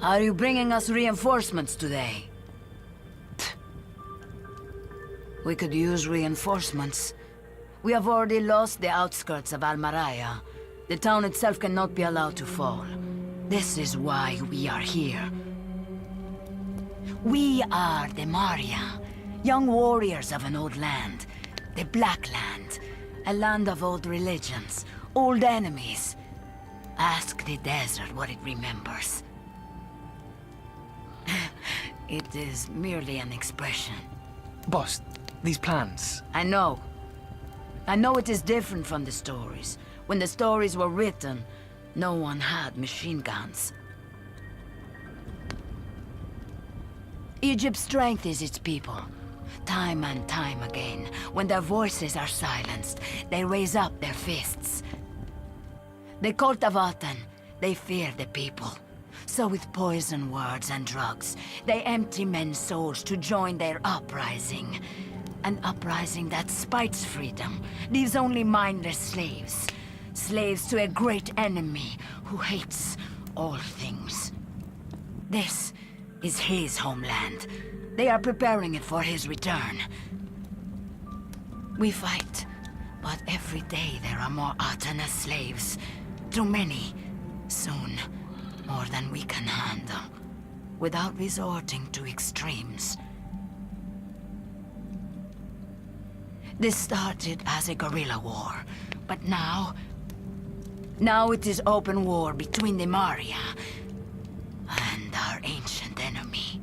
Are you bringing us reinforcements today? We could use reinforcements. We have already lost the outskirts of Almaraya. The town itself cannot be allowed to fall. This is why we are here. We are the Maria, young warriors of an old land. The Black Land. A land of old religions, old enemies. Ask the desert what it remembers. It is merely an expression. Boss, these plans... I know. I know it is different from the stories. When the stories were written, no one had machine guns. Egypt's strength is its people. Time and time again, when their voices are silenced, they raise up their fists. The cult of Aten, they fear the people. So with poison words and drugs, they empty men's souls to join their uprising. An uprising that spites freedom, leaves only mindless slaves. Slaves to a great enemy who hates all things. This is his homeland. They are preparing it for his return. We fight, but every day there are more Aten as slaves. Too many. Soon, more than we can handle. Without resorting to extremes. This started as a guerrilla war, but now it is open war between the Maria and our ancient enemy.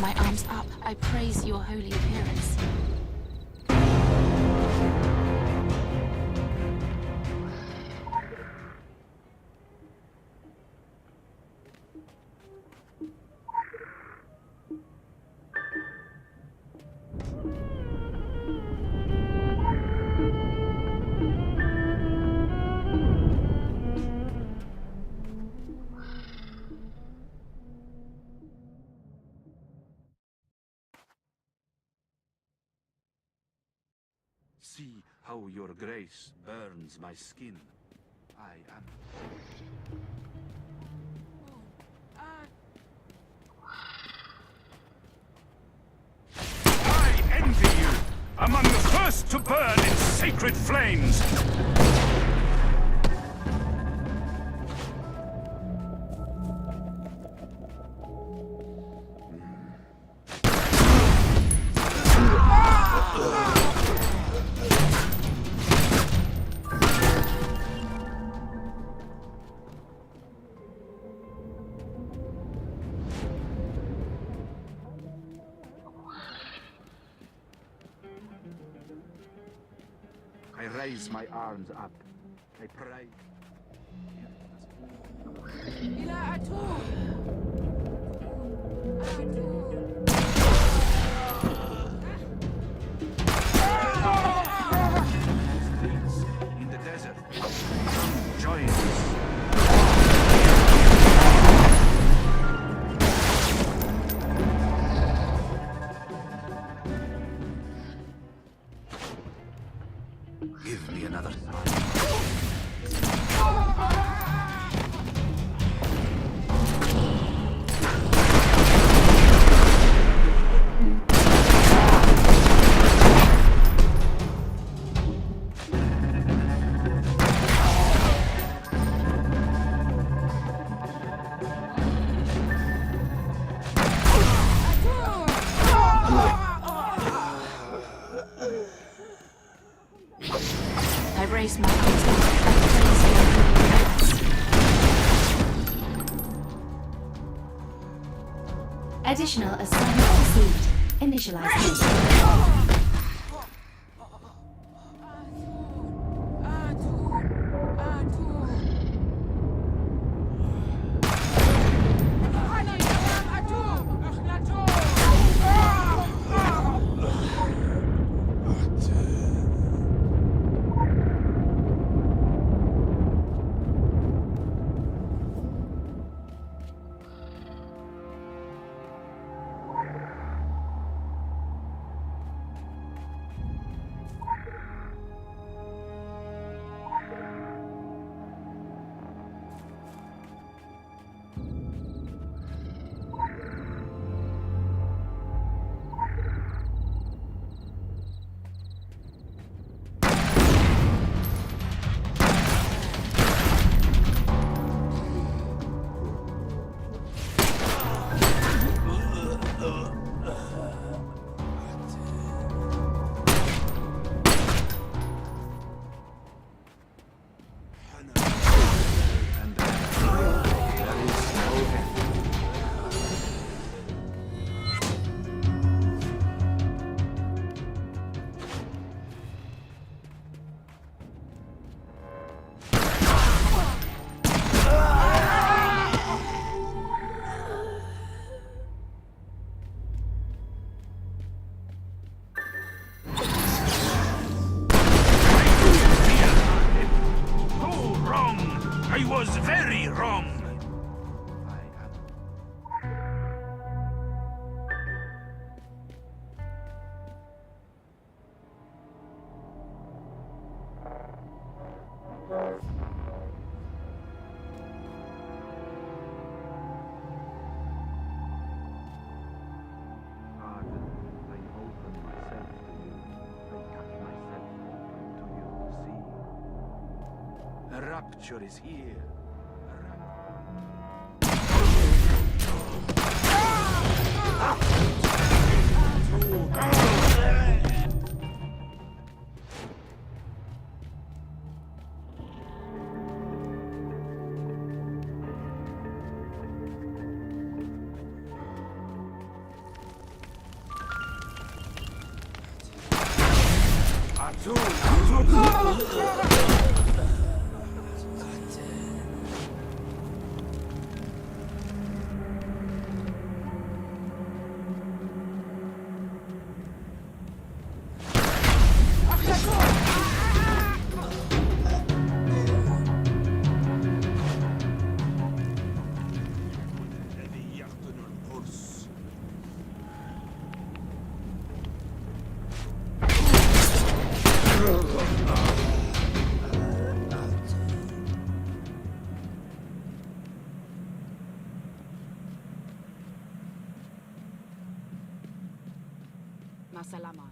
My arms up, I praise your holy appearance. see how your grace burns my skin. I am... I envy you! Among the first to burn in sacred flames! I raise my arms up. I pray. Streets in the desert. Come join us. Give me another sign. I raise my arms up. I praise your holy hands. Additional assignment received. Initialization. I was very wrong. The rapture is here. Masalamat.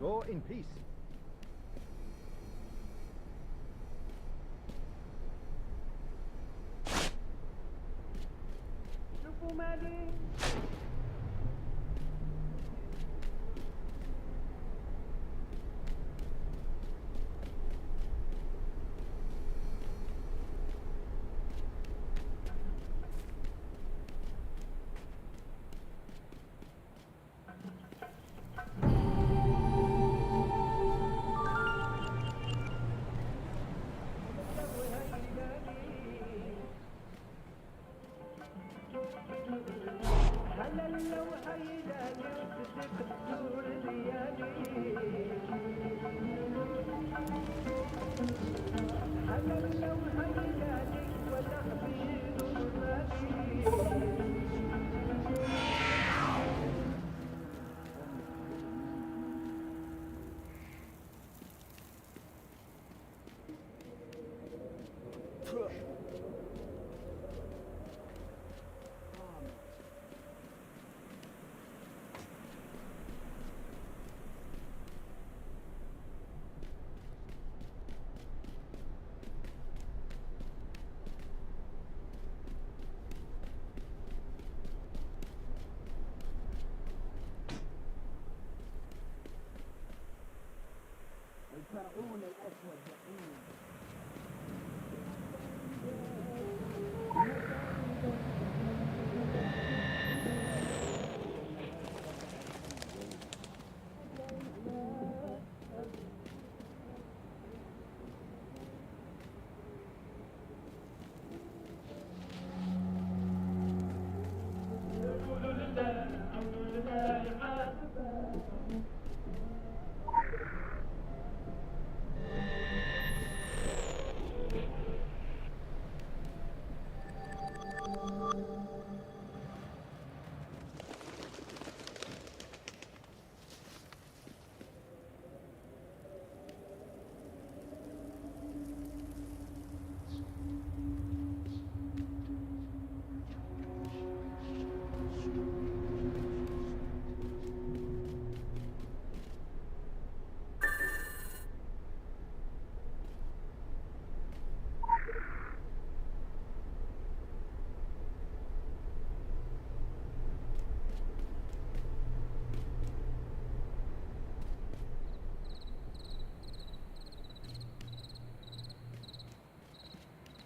Go in peace.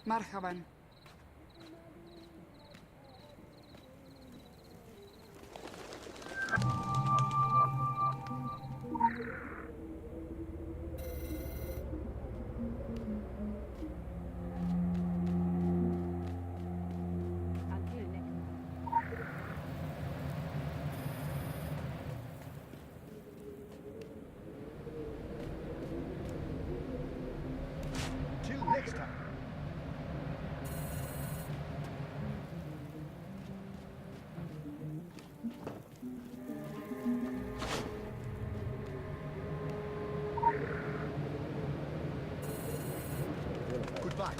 مرحبا. Till next time. Goodbye.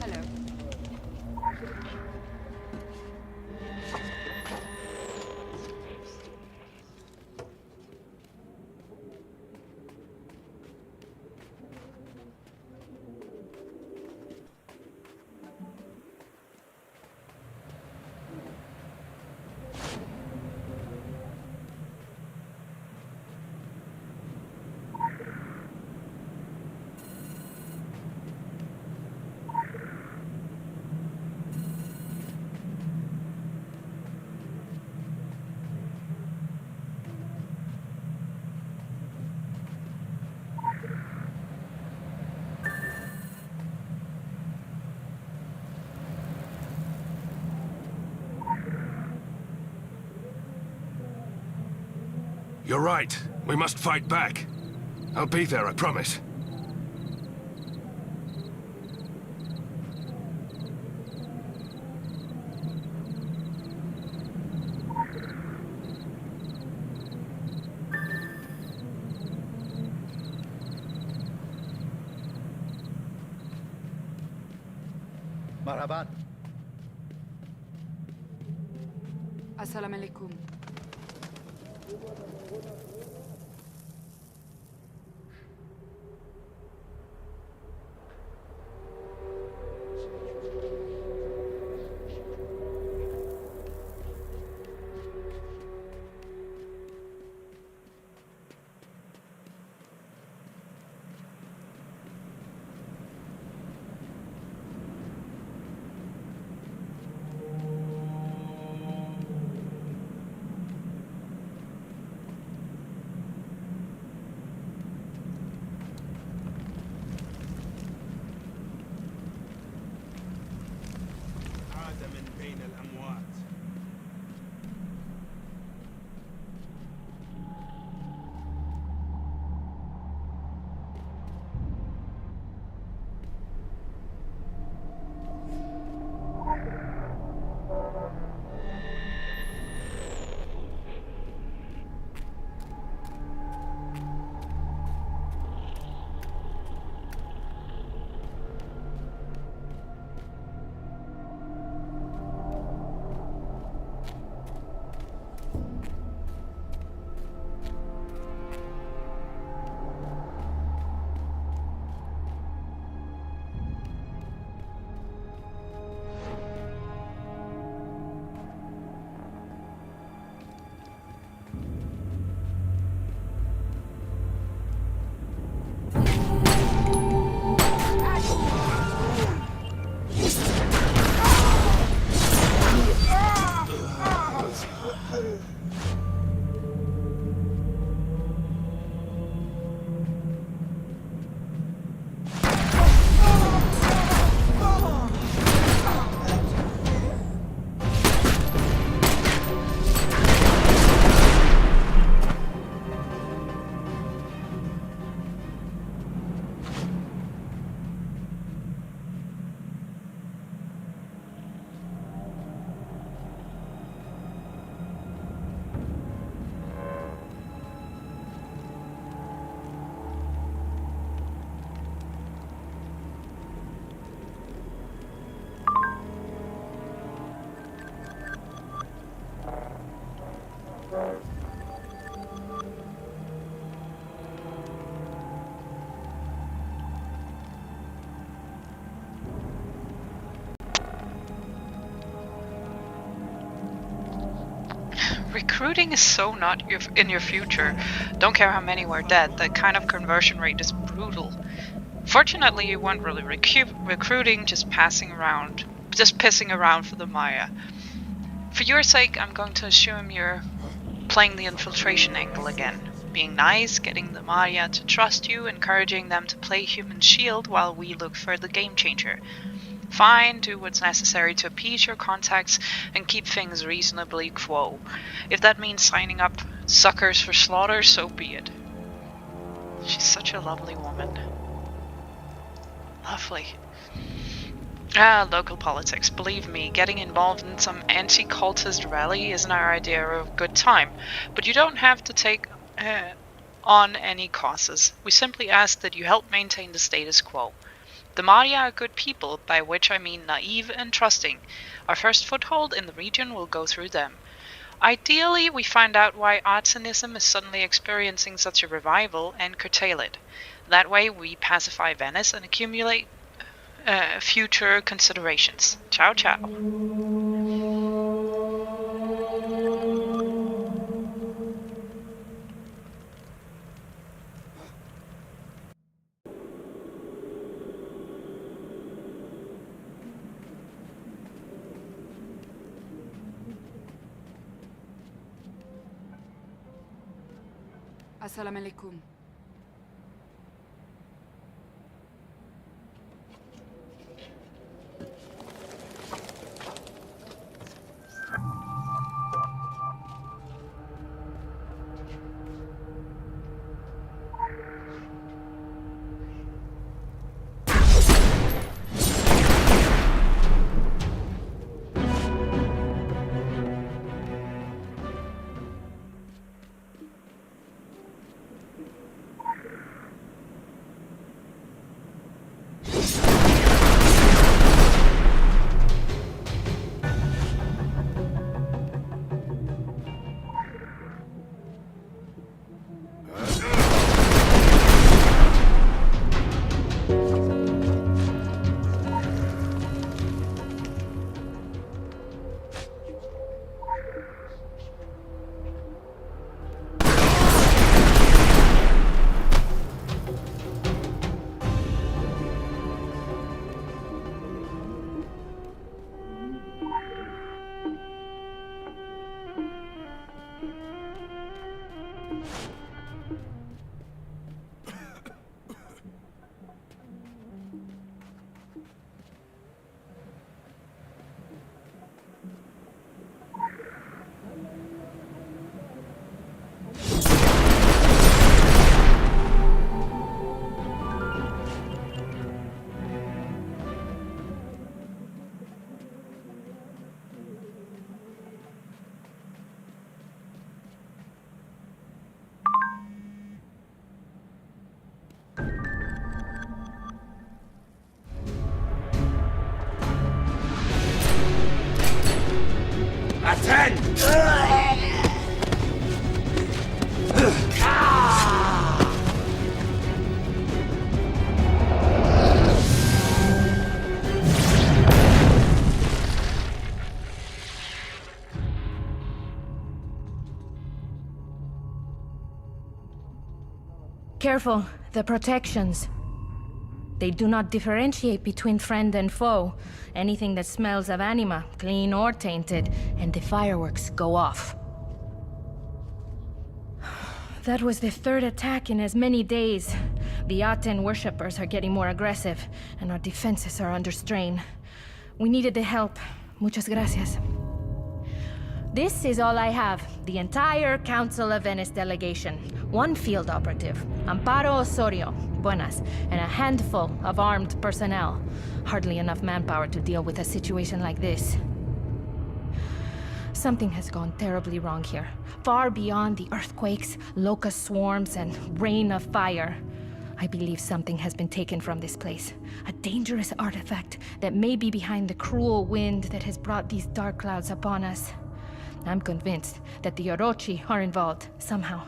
Hello. You're right. We must fight back. I'll be there, I promise. Marhaban. Assalamu alaikum. Recruiting is so not in your future. Don't care how many were dead, that kind of conversion rate is brutal. Fortunately, you weren't really recruiting, just pissing around for the Maya. For your sake, I'm going to assume you're playing the infiltration angle again. Being nice, getting the Maya to trust you, encouraging them to play human shield while we look for the game changer. Fine, do what's necessary to appease your contacts and keep things reasonably quo. If that means signing up suckers for slaughter, so be it. She's such a lovely woman. Lovely. Local politics. Believe me, getting involved in some anti-cultist rally isn't our idea of a good time. But you don't have to take on any causes. We simply ask that you help maintain the status quo. The Maya are good people, by which I mean naive and trusting. Our first foothold in the region will go through them. Ideally, we find out why artisanism is suddenly experiencing such a revival and curtail it. That way we pacify Venice and accumulate future considerations. Ciao ciao. Assalamu alaikum. careful. The protections. They do not differentiate between friend and foe. Anything that smells of anima, clean or tainted, and the fireworks go off. That was the third attack in as many days. The Aten worshippers are getting more aggressive, and our defenses are under strain. We needed the help. Muchas gracias. This is all I have. The entire Council of Venice delegation. One field operative, Amparo Osorio, buenas, and a handful of armed personnel. Hardly enough manpower to deal with a situation like this. Something has gone terribly wrong here. Far beyond the earthquakes, locust swarms, and rain of fire. I believe something has been taken from this place. A dangerous artifact that may be behind the cruel wind that has brought these dark clouds upon us. I'm convinced that the Orochi are involved, somehow.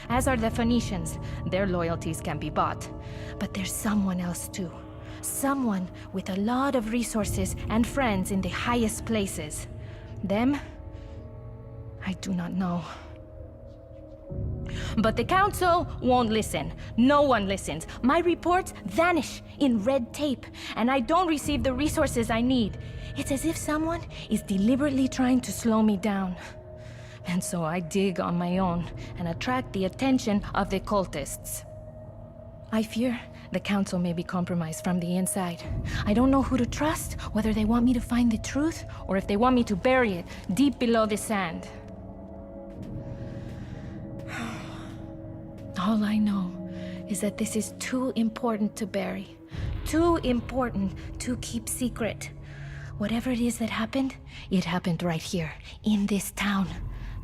As are the Phoenicians. Their loyalties can be bought. But there's someone else too. Someone with a lot of resources and friends in the highest places. Them? I do not know. But the Council won't listen. No one listens. My reports vanish in red tape, and I don't receive the resources I need. It's as if someone is deliberately trying to slow me down. And so I dig on my own and attract the attention of the cultists. I fear the Council may be compromised from the inside. I don't know who to trust, whether they want me to find the truth, or if they want me to bury it deep below the sand. All I know is that this is too important to bury. Too important to keep secret. Whatever it is that happened, it happened right here, in this town.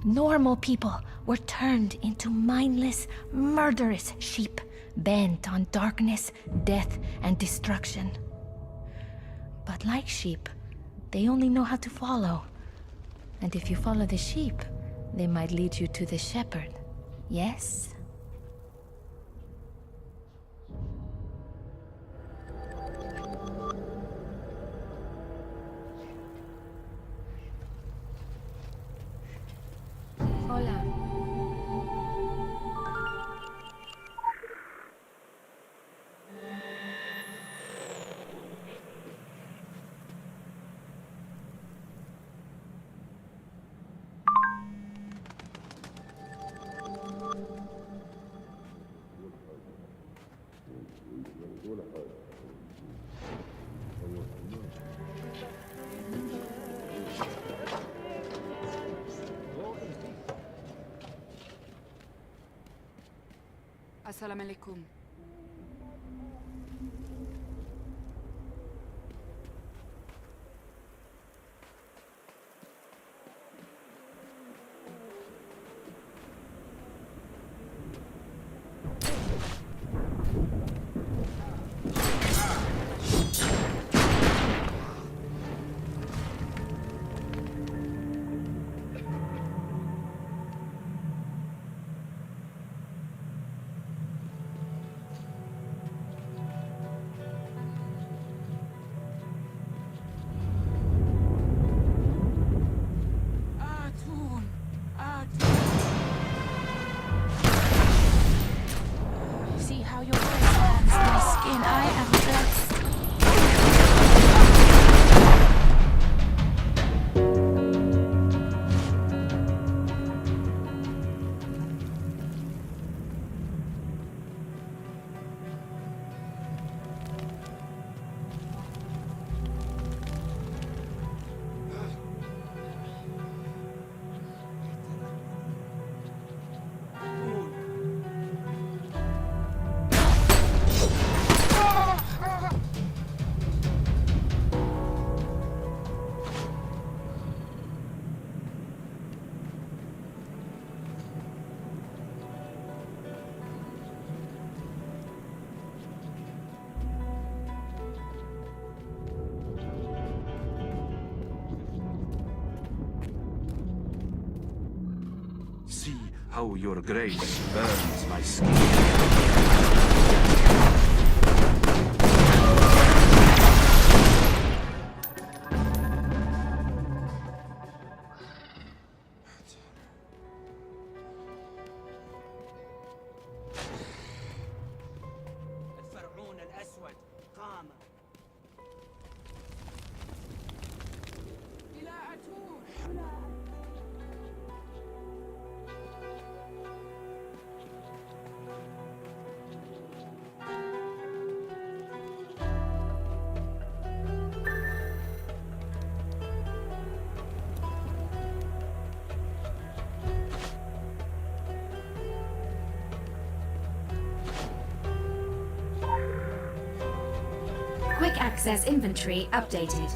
Normal people were turned into mindless, murderous sheep, bent on darkness, death, and destruction. But like sheep, they only know how to follow. And if you follow the sheep, they might lead you to the shepherd. Yes? Hola. Assalamu alaikum. See how your voice lands my skin. I am blessed. See how your grace burns my skin. Quick access inventory updated.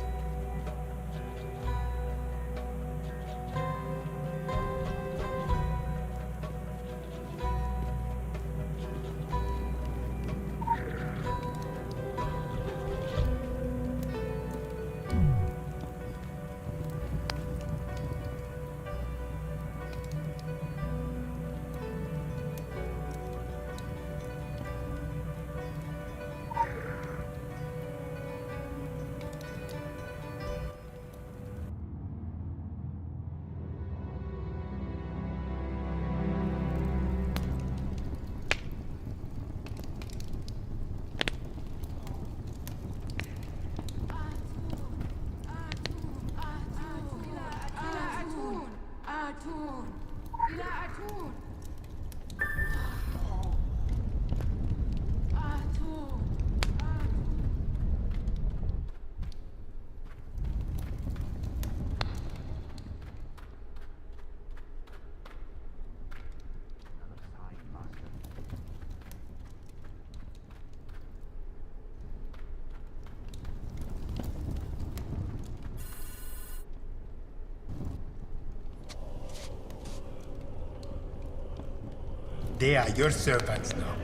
They are your servants now,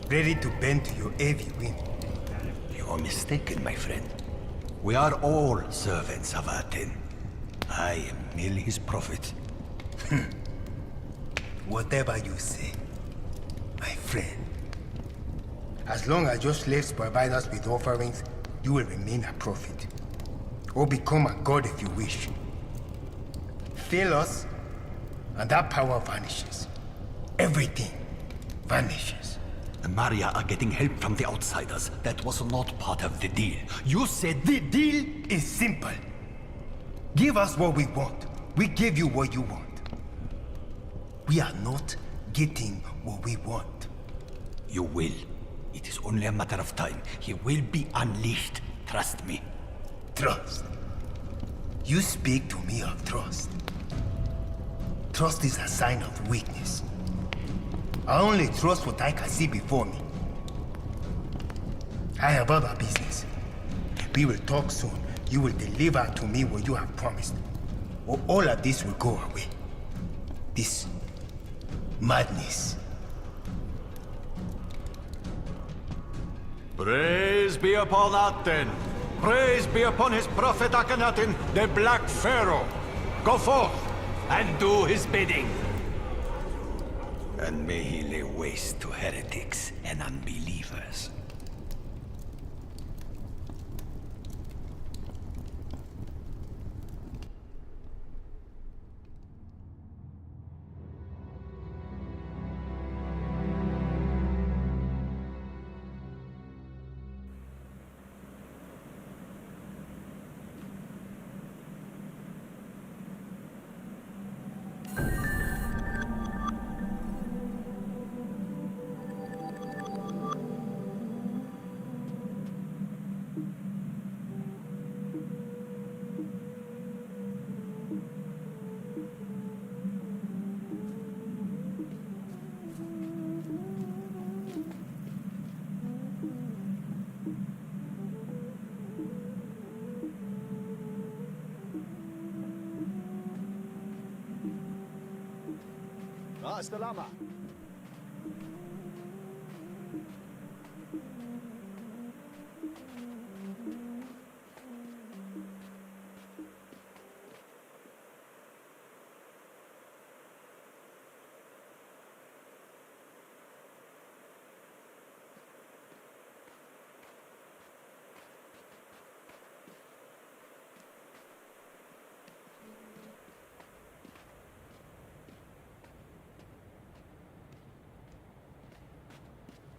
ready to bend to your every whim. You're mistaken, my friend. We are all servants of Aten. I am merely his prophet. Whatever you say, my friend. As long as your slaves provide us with offerings, you will remain a prophet. Or become a god if you wish. Fail us, and that power vanishes. Everything vanishes. The Maria are getting help from the outsiders. That was not part of the deal. You said The deal is simple. Give us what we want. We give you what you want. We are not getting what we want. you will. It is only a matter of time. He will be unleashed. Trust me. Trust? You speak to me of trust. Trust is a sign of weakness. I only trust what I can see before me. I have other business. We will talk soon. You will deliver to me what you have promised. Or all of this will go away. This madness. Praise be upon Aten. Praise be upon his prophet Akhenaten, the Black Pharaoh. Go forth and do his bidding. And may he lay waste to heretics and unbelievers. Salama.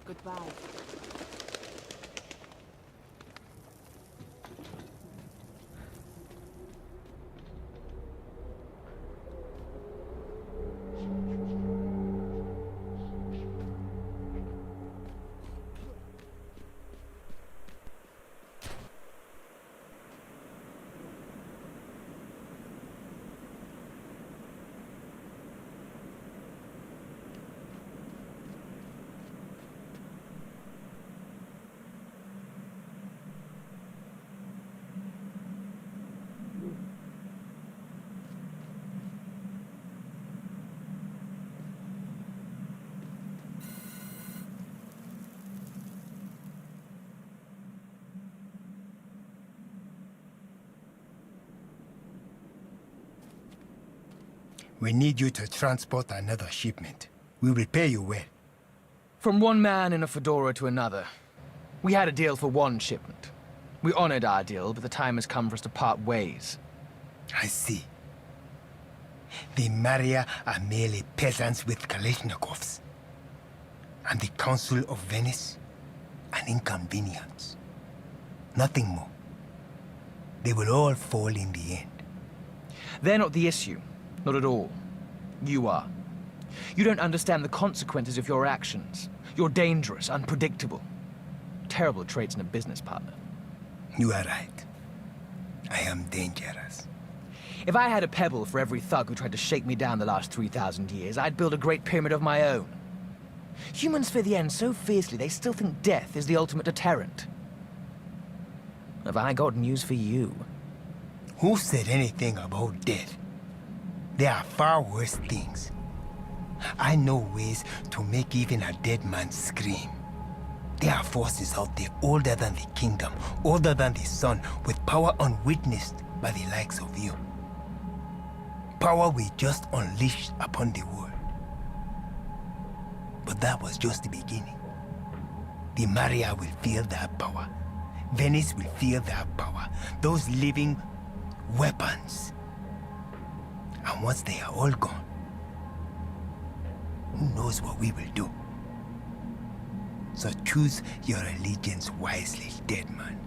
Goodbye. We need you to transport another shipment. We will pay you well. From one man in a fedora to another. We had a deal for one shipment. We honored our deal, but the time has come for us to part ways. I see. The Maria are merely peasants with Kalashnikovs. And the Council of Venice, an inconvenience. Nothing more. They will all fall in the end. They're not the issue. Not at all. You are. You don't understand the consequences of your actions. You're dangerous, unpredictable. Terrible traits in a business partner. You are right. I am dangerous. If I had a pebble for every thug who tried to shake me down the last 3,000 years, I'd build a great pyramid of my own. Humans fear the end so fiercely they still think death is the ultimate deterrent. Have I got news for you? Who said anything about death? There are far worse things. I know ways to make even a dead man scream. There are forces out there older than the kingdom, older than the sun, with power unwitnessed by the likes of you. Power we just unleashed upon the world. But that was just the beginning. The Maria will feel that power. Venice will feel that power. Those living weapons. And once they are all gone, who knows what we will do? So choose your allegiance wisely, dead man.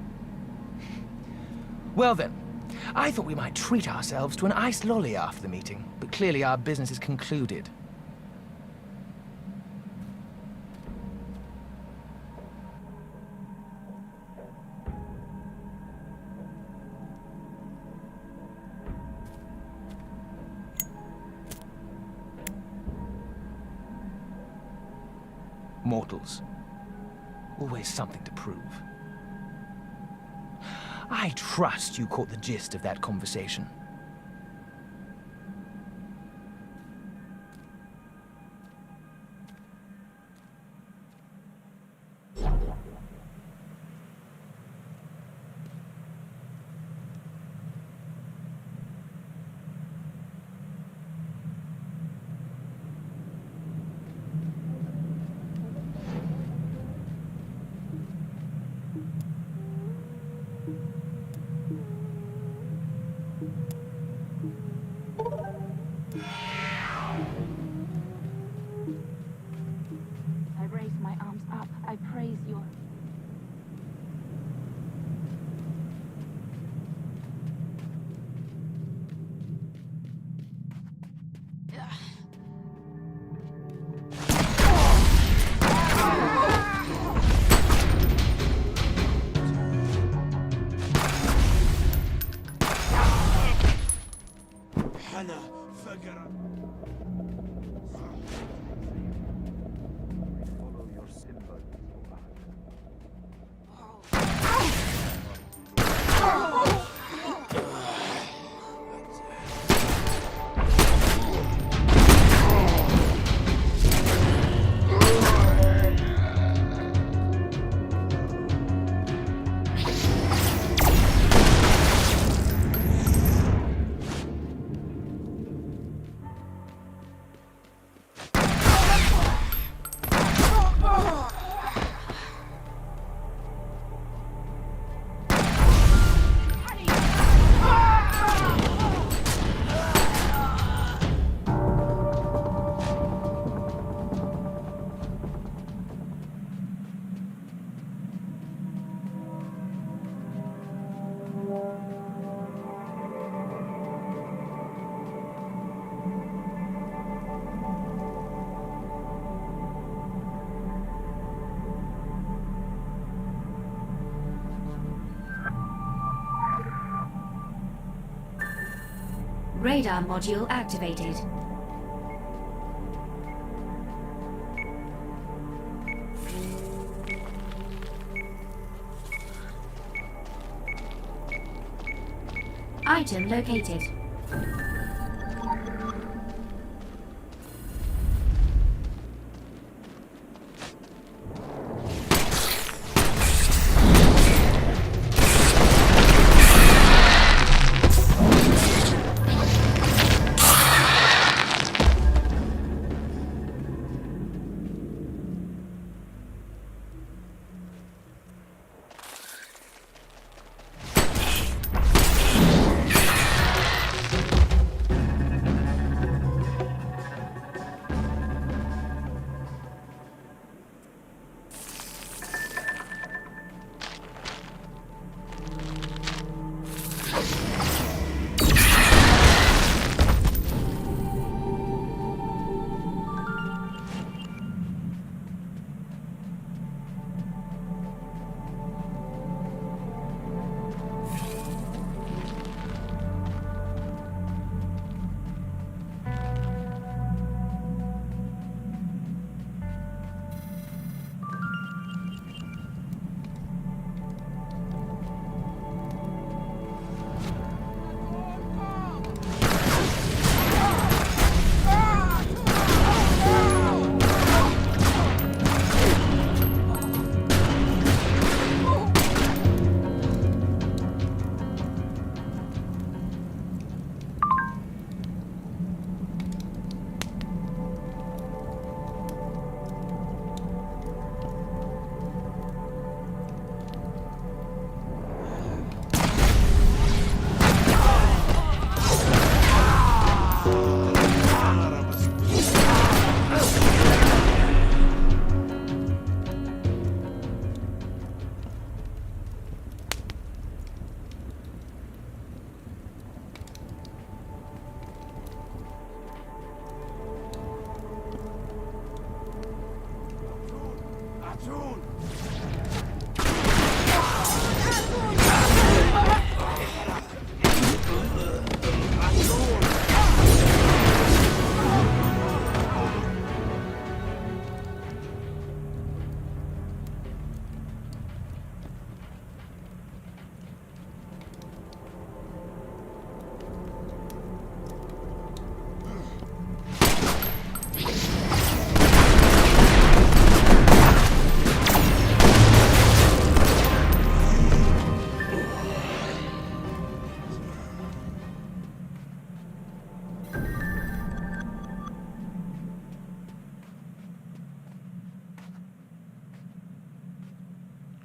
Well then, I thought we might treat ourselves to an iced lolly after the meeting, but clearly our business is concluded. Mortals. Always something to prove. I trust you caught the gist of that conversation. I raise my arms up. I praise your... Radar module activated. Item located.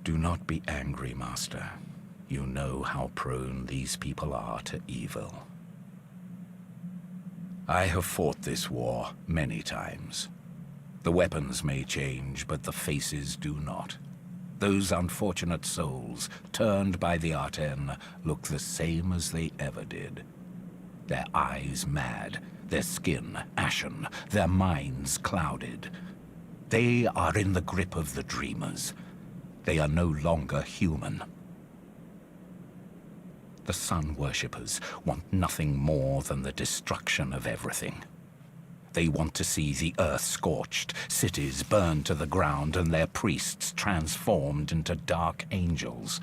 Do not be angry, Master. You know how prone these people are to evil. I have fought this war many times. The weapons may change, but the faces do not. Those unfortunate souls, turned by the Arten, look the same as they ever did. Their eyes mad, their skin ashen, their minds clouded. They are in the grip of the Dreamers. They are no longer human. The Sun Worshippers want nothing more than the destruction of everything. They want to see the Earth scorched, cities burned to the ground, and their priests transformed into dark angels.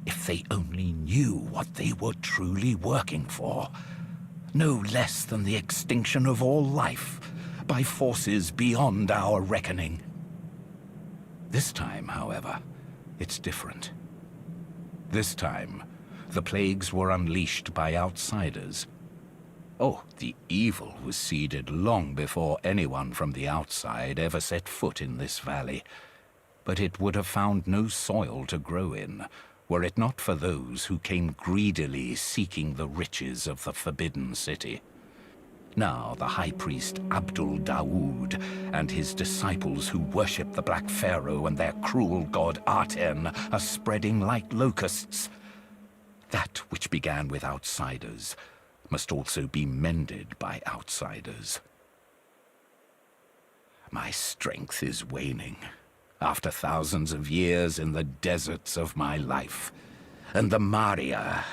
If they only knew what they were truly working for. No less than the extinction of all life, by forces beyond our reckoning. This time, however, it's different. This time, the plagues were unleashed by outsiders. Oh, the evil was seeded long before anyone from the outside ever set foot in this valley. But it would have found no soil to grow in, were it not for those who came greedily seeking the riches of the Forbidden City. Now the High Priest Abdul Dawood and his disciples who worship the Black Pharaoh and their cruel god Aten are spreading like locusts. That which began with outsiders must also be mended by outsiders. My strength is waning, after thousands of years in the deserts of my life. And the Maria,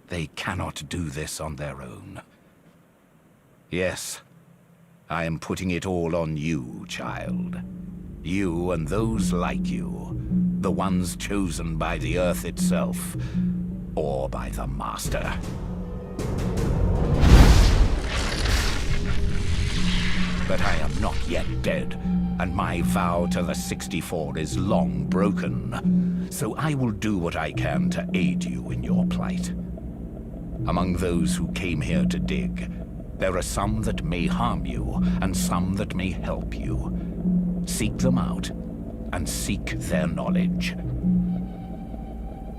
they cannot do this on their own. Yes, I am putting it all on you, child. You and those like you, the ones chosen by the Earth itself, or by the Master. But I am not yet dead, and my vow to the 64 is long broken. So I will do what I can to aid you in your plight. Among those who came here to dig, there are some that may harm you, and some that may help you. Seek them out, and seek their knowledge.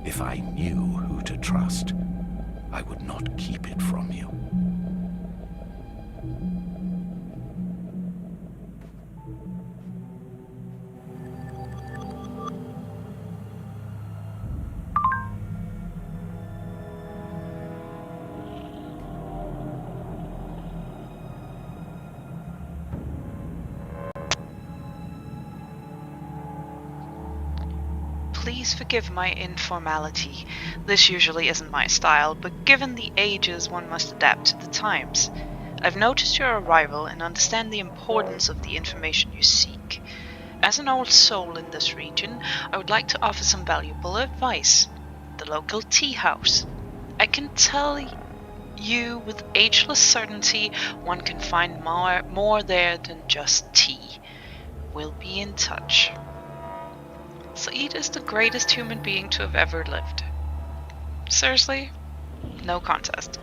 If I knew who to trust, I would not keep it from you. please forgive my informality. This usually isn't my style, but given the ages, one must adapt to the times. I've noticed your arrival and understand the importance of the information you seek. As an old soul in this region, I would like to offer some valuable advice. The local tea house. I can tell you with ageless certainty one can find more there than just tea. We'll be in touch. Saeed is the greatest human being to have ever lived. Seriously, no contest.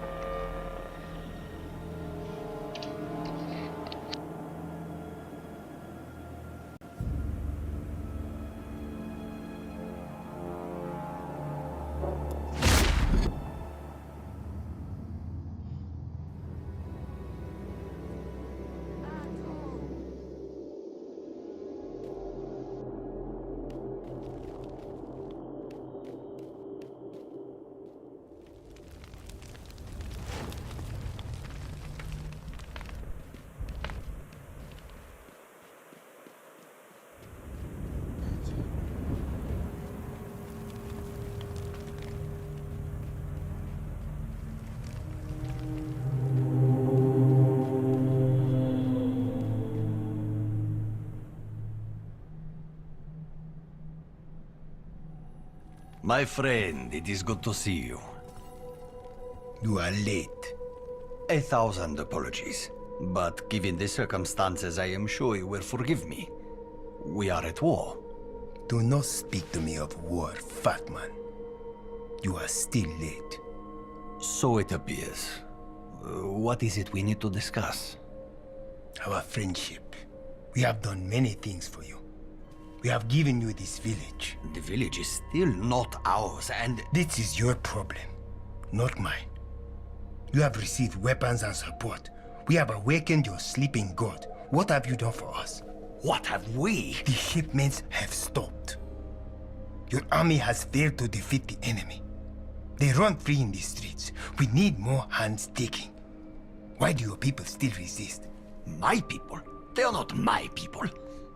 My friend, it is good to see you. You are late. 1,000 apologies. But given the circumstances, I am sure you will forgive me. We are at war. Do not speak to me of war, fat man. You are still late. So it appears. What is it we need to discuss? Our friendship. We have done many things for you. We have given you this village. The village is still not ours, and... This is your problem, not mine. You have received weapons and support. We have awakened your sleeping god. What have you done for us? What have we? The shipments have stopped. Your army has failed to defeat the enemy. They run free in the streets. We need more hands taking. Why do your people still resist? My people? They are not my people.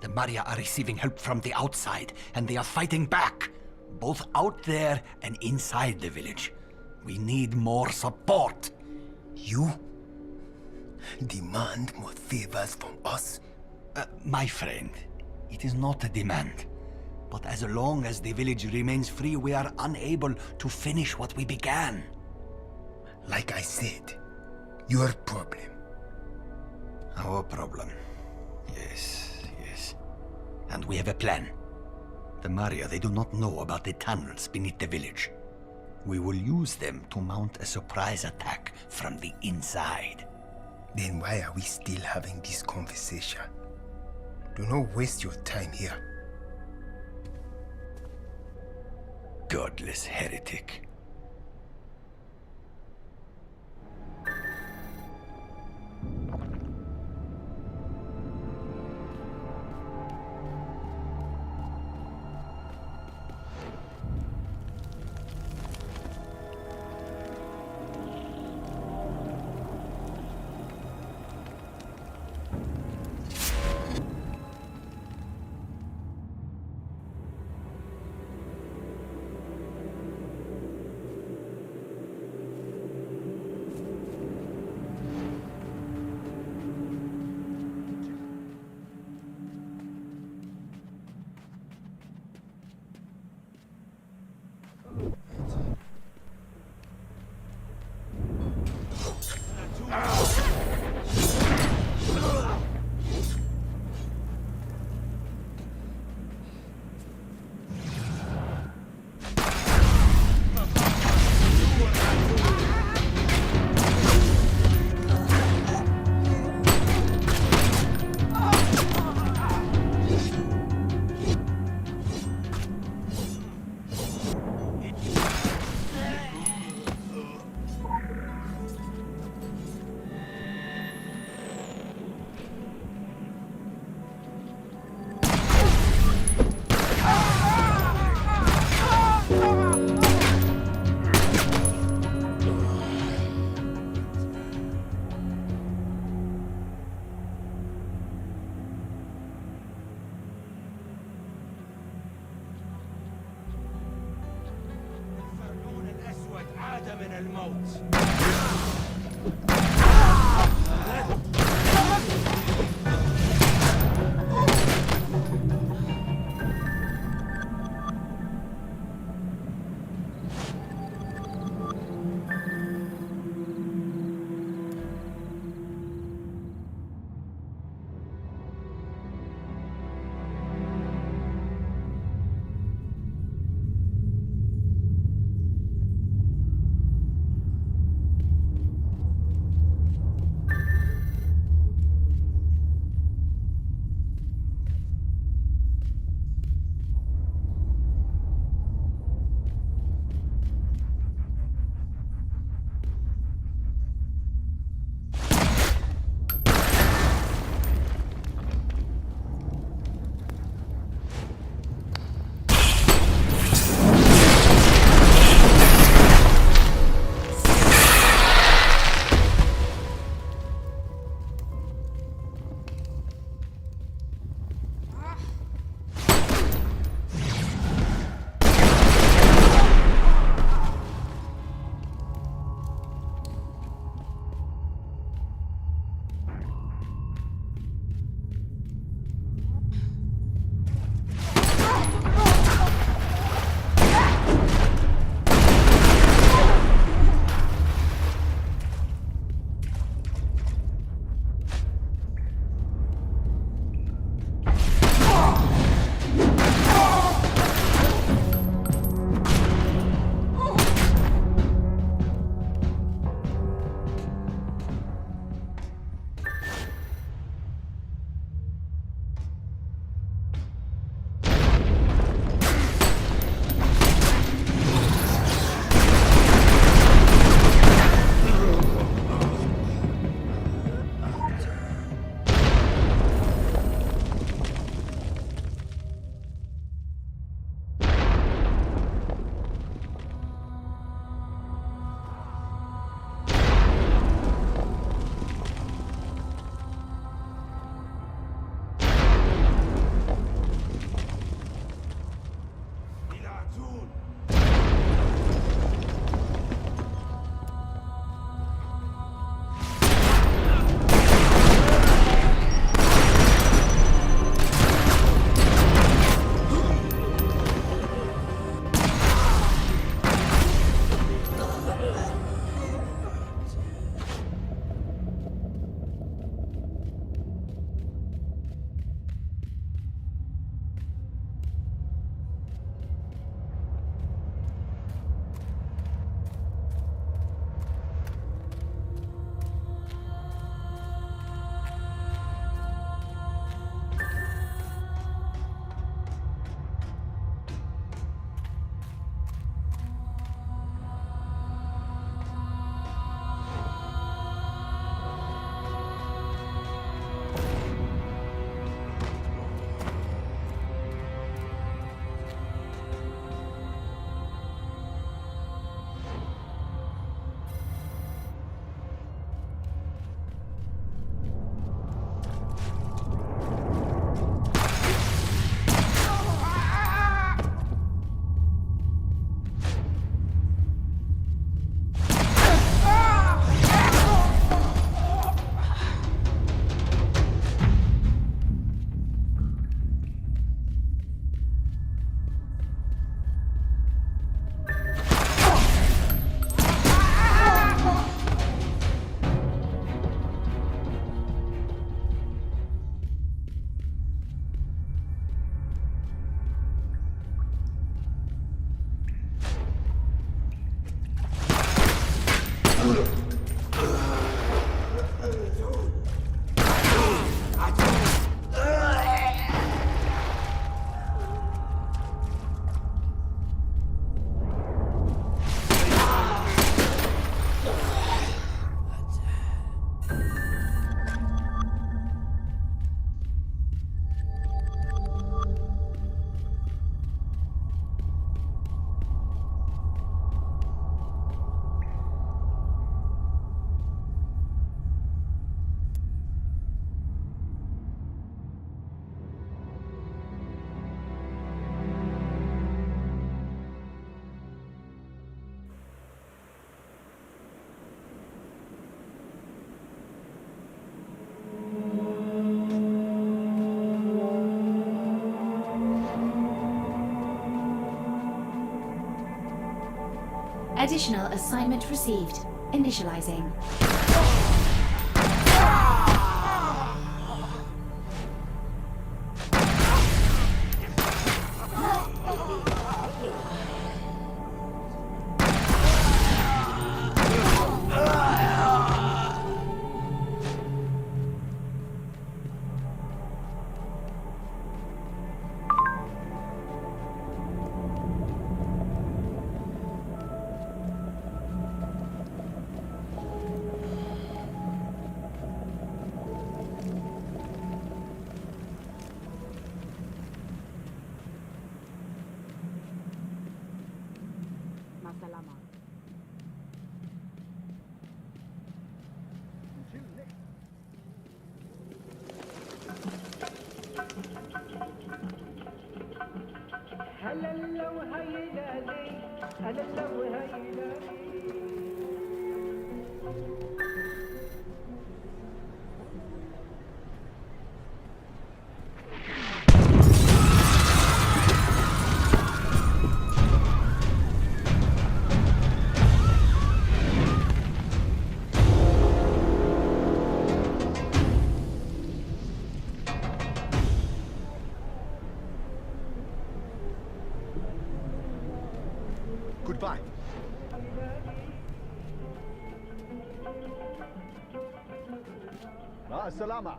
The Maria are receiving help from the outside, and they are fighting back. Both out there and inside the village. We need more support. You demand more favors from us? My friend, it is not a demand. But as long as the village remains free, we are unable to finish what we began. Like I said, your problem. Our problem. Yes, yes. And we have a plan. The Maria, they do not know about the tunnels beneath the village. We will use them to mount a surprise attack from the inside. Then why are we still having this conversation? Do not waste your time here. Godless heretic. Additional assignment received. Initializing. Goodbye. مع السلامة.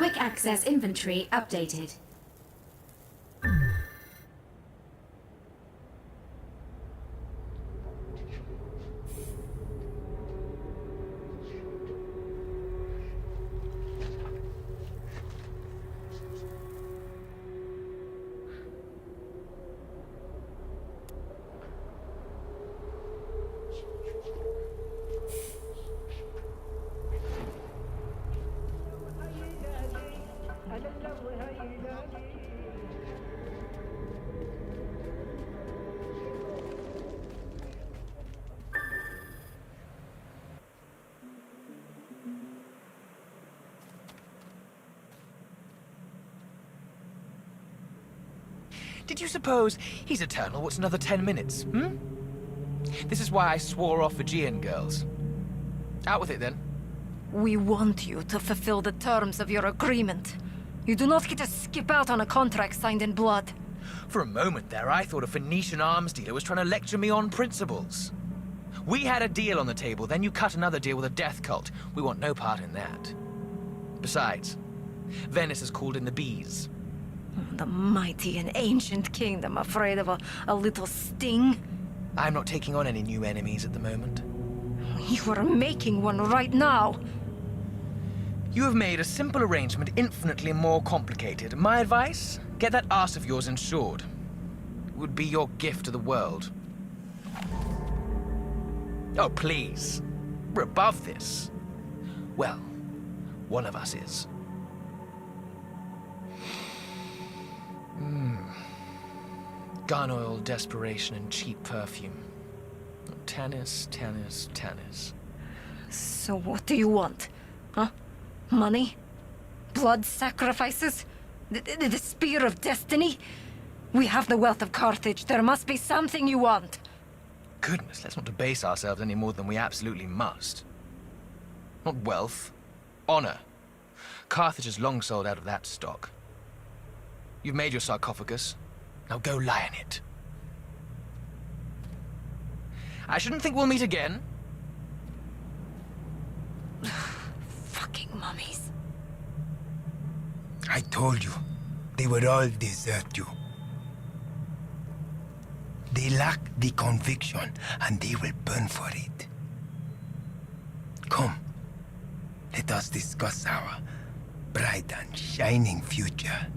Quick access inventory updated. Did you suppose he's eternal? What's another 10 minutes, hmm? This is why I swore off Aegean girls. Out with it, then. We want you to fulfill the terms of your agreement. You do not get to skip out on a contract signed in blood. For a moment there, I thought a Phoenician arms dealer was trying to lecture me on principles. We had a deal on the table, then you cut another deal with a death cult. We want no part in that. Besides, Venice has called in the bees. The mighty and ancient kingdom afraid of a little sting? I'm not taking on any new enemies at the moment. You are making one right now. You have made a simple arrangement infinitely more complicated. My advice? Get that ass of yours insured. It would be your gift to the world. Oh, please. We're above this. Well, one of us is. Gun oil, desperation, and cheap perfume. Tannis, Tannis, Tannis. So what do you want? Huh? Money? Blood sacrifices? The spear of destiny? We have the wealth of Carthage. There must be something you want. Goodness, let's not debase ourselves any more than we absolutely must. Not wealth. Honor. Carthage has long sold out of that stock. You've made your sarcophagus. Now go lie in it. I shouldn't think we'll meet again. Fucking mummies. I told you, they would all desert you. They lack the conviction, and they will burn for it. Come, let us discuss our bright and shining future.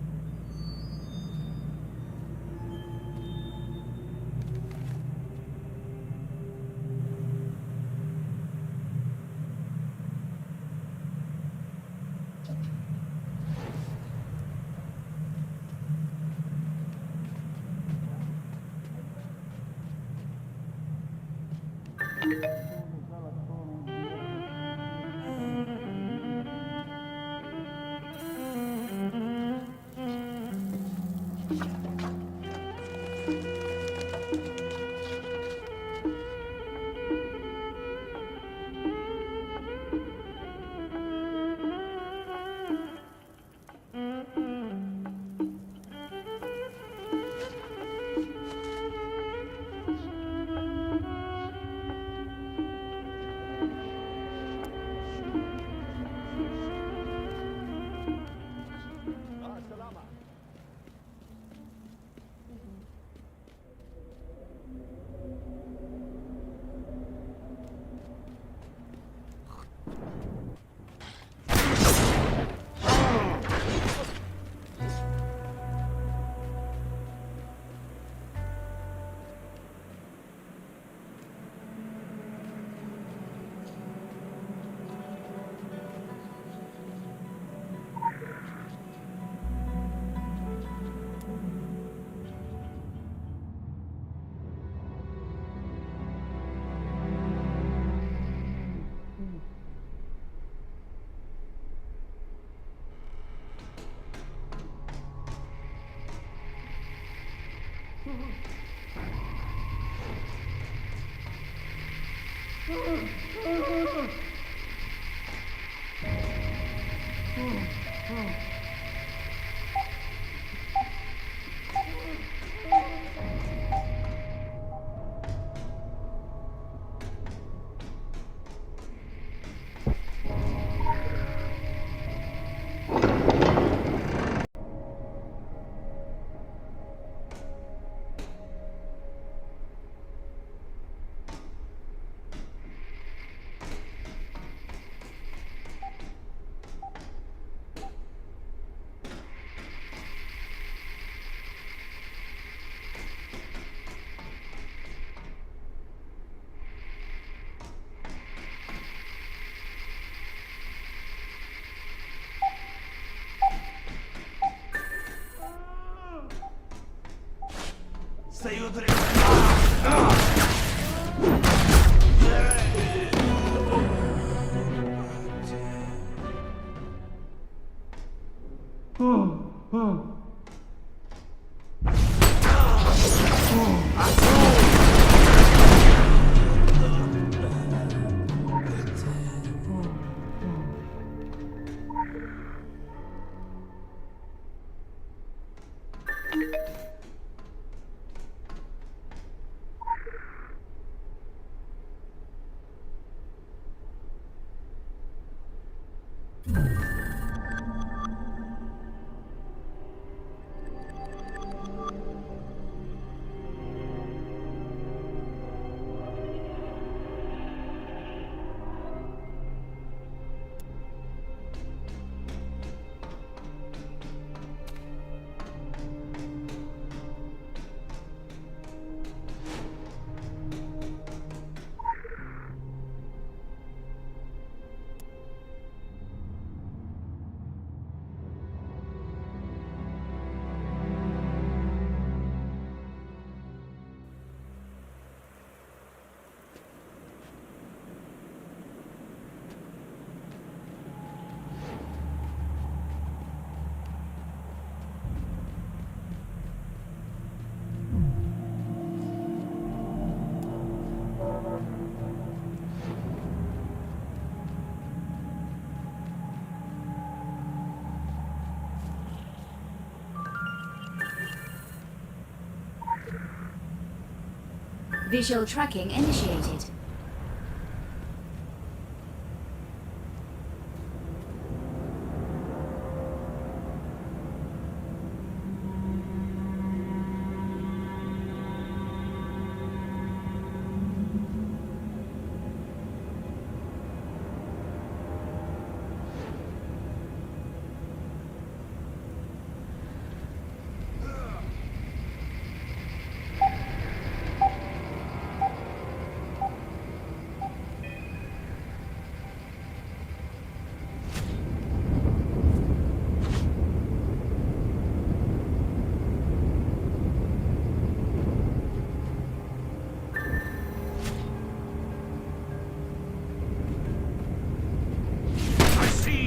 Visual tracking initiated.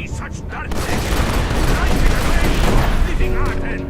Such darkness! Rising away! Living Arden!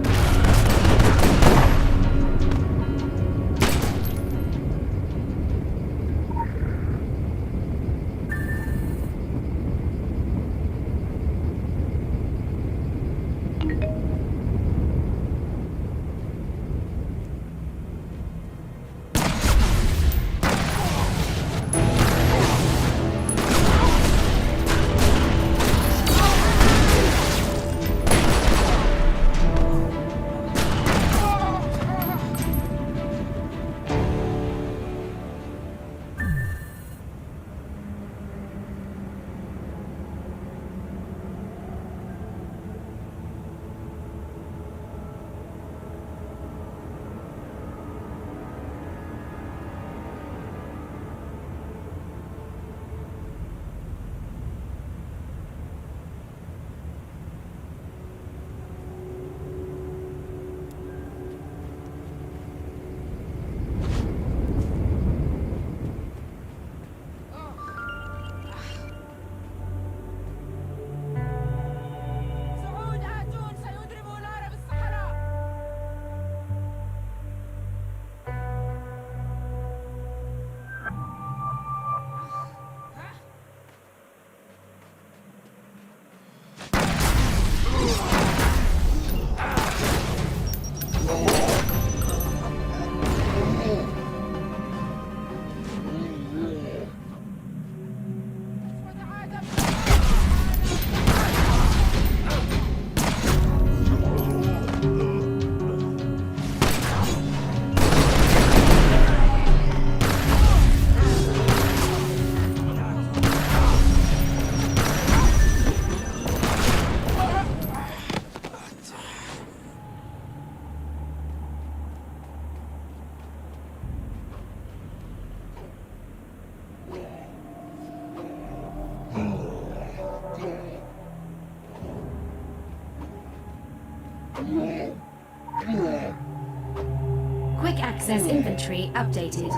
Quick access inventory updated.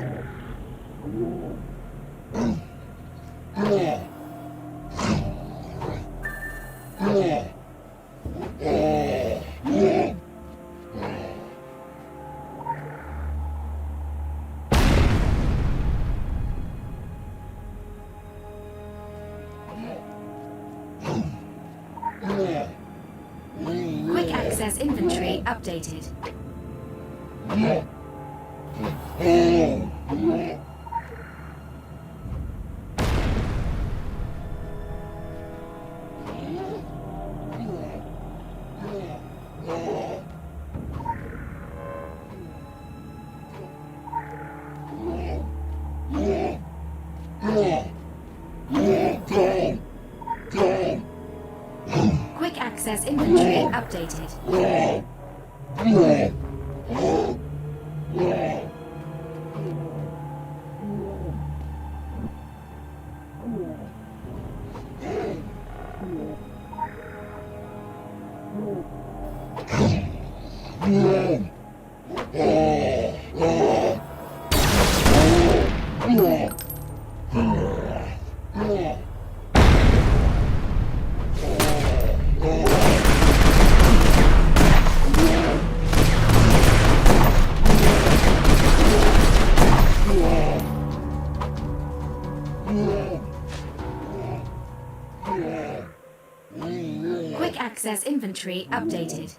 Quick access inventory updated. Quick access inventory updated. Quick access inventory updated.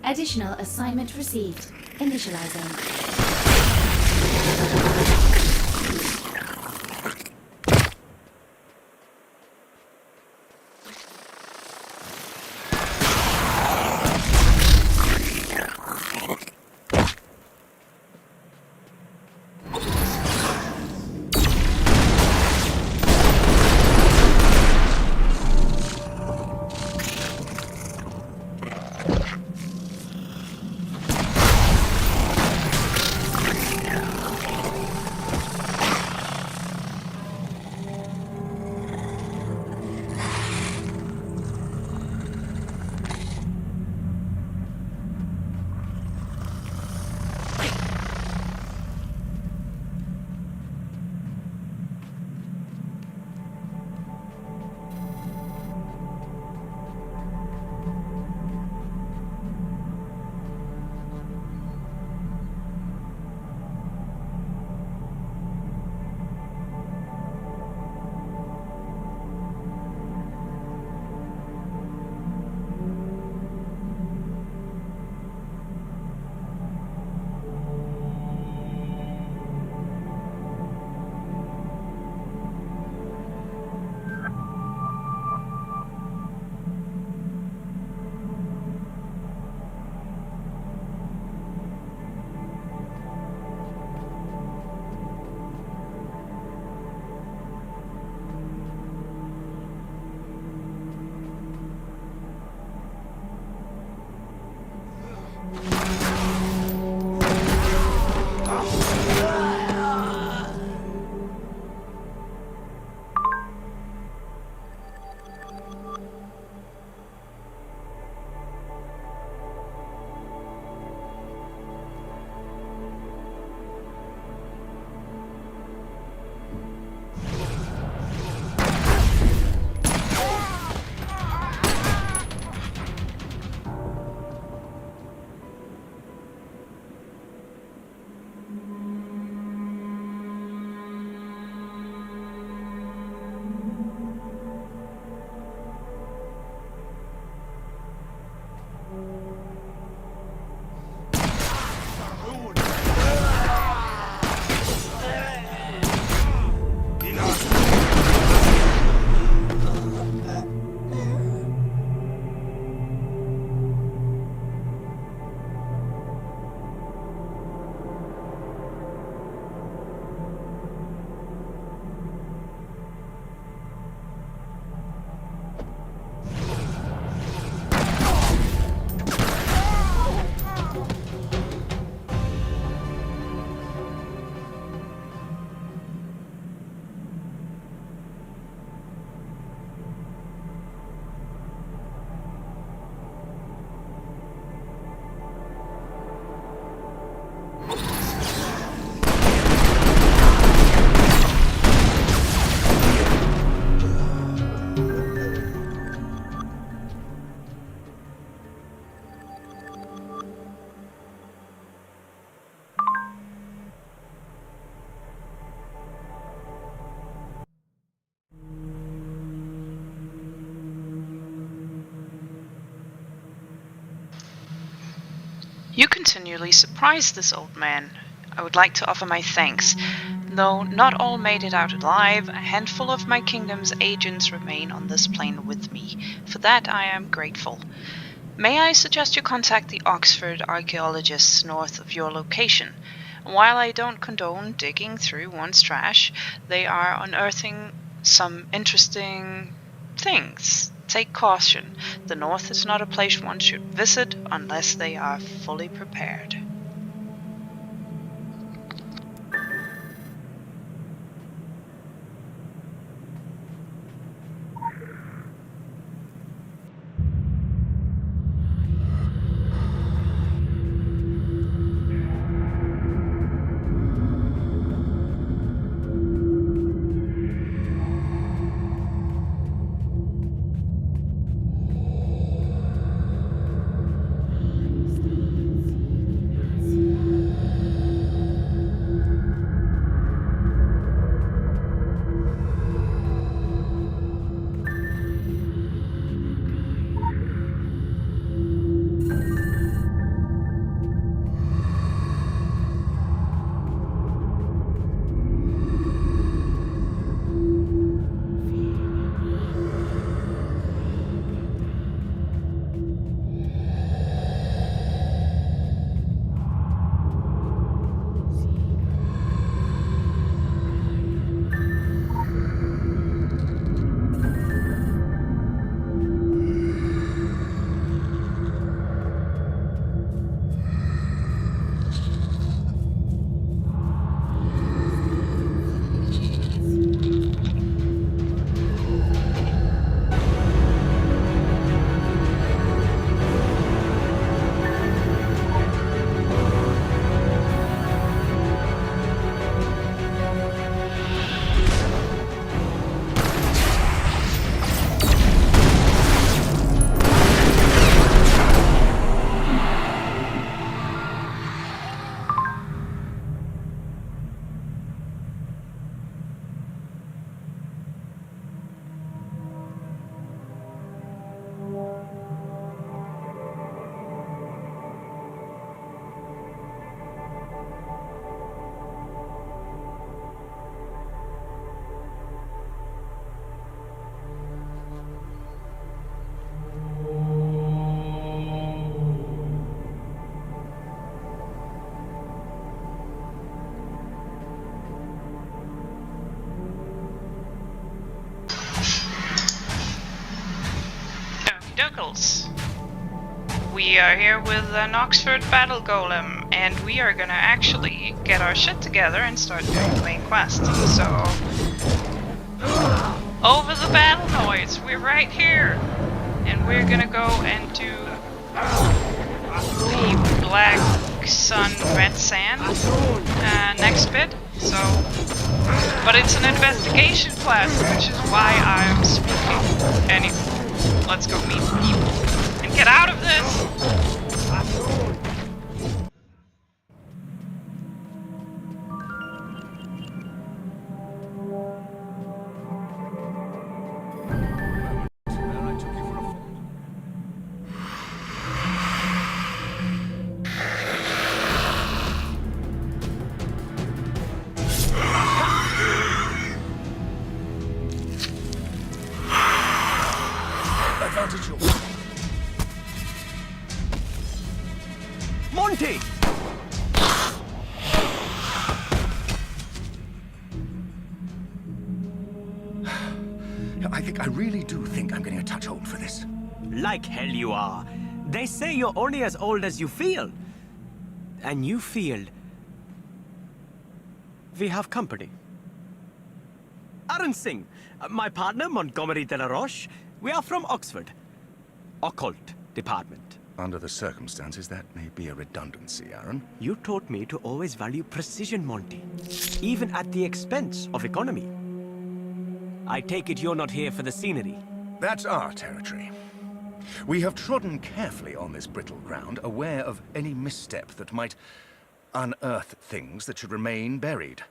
Additional assignment received. Initializing. You continually surprise this old man. I would like to offer my thanks. Though not all made it out alive, a handful of my kingdom's agents remain on this plane with me. For that I am grateful. May I suggest you contact the Oxford archaeologists north of your location? While I don't condone digging through one's trash, they are unearthing some interesting things. Take caution. The north is not a place one should visit unless they are fully prepared. Dokels. We are here with an Oxford battle golem, and we are gonna actually get our shit together and start doing the main quest. So, over the battle noise, we're right here, and we're gonna go and do the Black Sun Red Sand next bit. So, but it's an investigation class, which is why I'm speaking. Anyway. Let's go meet people and get out of this! Monty! I really do think I'm getting a touch old for this. Like hell you are. They say you're only as old as you feel. And you feel... we have company. Aaron Singh, my partner Montgomery de la Roche. We are from Oxford. Occult department. Under the circumstances, that may be a redundancy, Aaron. You taught me to always value precision, Monty. Even at the expense of economy. I take it you're not here for the scenery. That's our territory. We have trodden carefully on this brittle ground, aware of any misstep that might unearth things that should remain buried.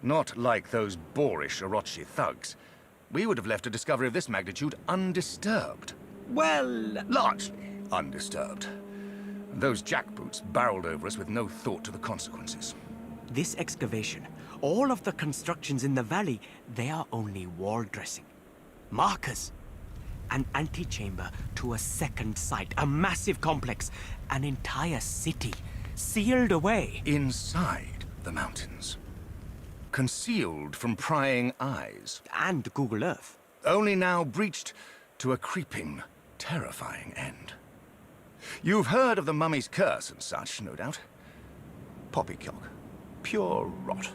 Not like those boorish Orochi thugs. We would have left a discovery of this magnitude undisturbed. Well... largely undisturbed. Those jackboots barreled over us with no thought to the consequences. This excavation, all of the constructions in the valley, they are only wall dressing. Markers. An antechamber to a second site, a massive complex, an entire city, sealed away. Inside the mountains. Concealed from prying eyes. And Google Earth. Only now breached to a creeping, terrifying end. You've heard of the mummy's curse and such, no doubt. Poppycock. Pure rot.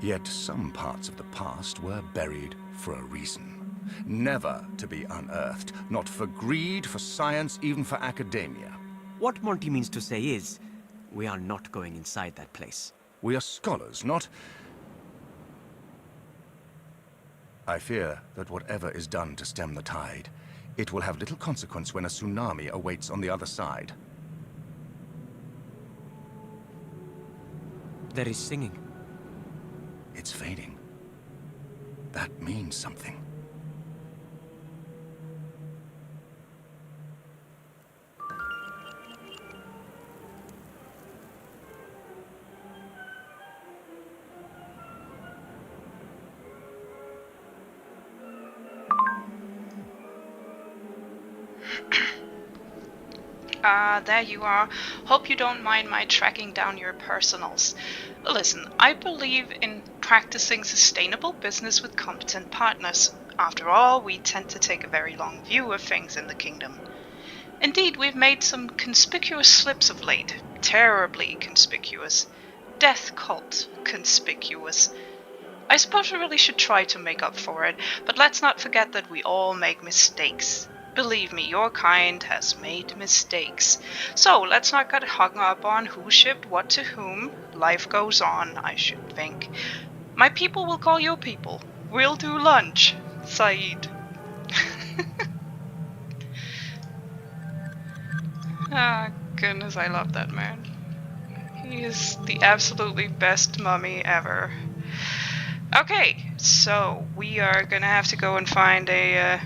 Yet some parts of the past were buried for a reason. Never to be unearthed. Not for greed, for science, even for academia. What Monty means to say is, we are not going inside that place. We are scholars, not... I fear that whatever is done to stem the tide, it will have little consequence when a tsunami awaits on the other side. There is singing. It's fading. That means something. There you are. Hope you don't mind my tracking down your personals. Listen, I believe in practicing sustainable business with competent partners. After all, we tend to take a very long view of things in the kingdom. Indeed, we've made some conspicuous slips of late. Terribly conspicuous. Death cult conspicuous. I suppose we really should try to make up for it, but let's not forget that we all make mistakes. Believe me, your kind has made mistakes. So, let's not get hung up on who shipped what to whom. Life goes on, I should think. My people will call your people. We'll do lunch. Saeed. Ah, goodness, I love that man. He is the absolutely best mummy ever. Okay, so we are gonna have to go and find a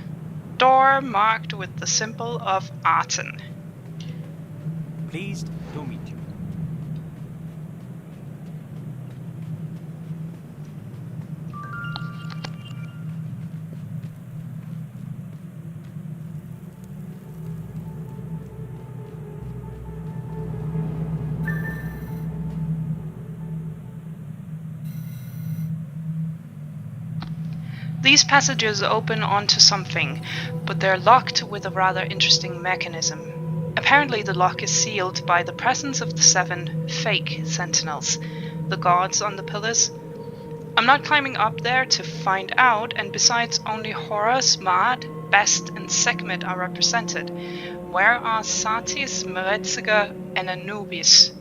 door marked with the symbol of Aten. Pleased to meet you. These passages open onto something, but they're locked with a rather interesting mechanism. Apparently the lock is sealed by the presence of the 7 fake sentinels, the guards on the pillars. I'm not climbing up there to find out, and besides only Horus, Maad, Best and Sekhmet are represented. Where are Satis, Meretziga and Anubis?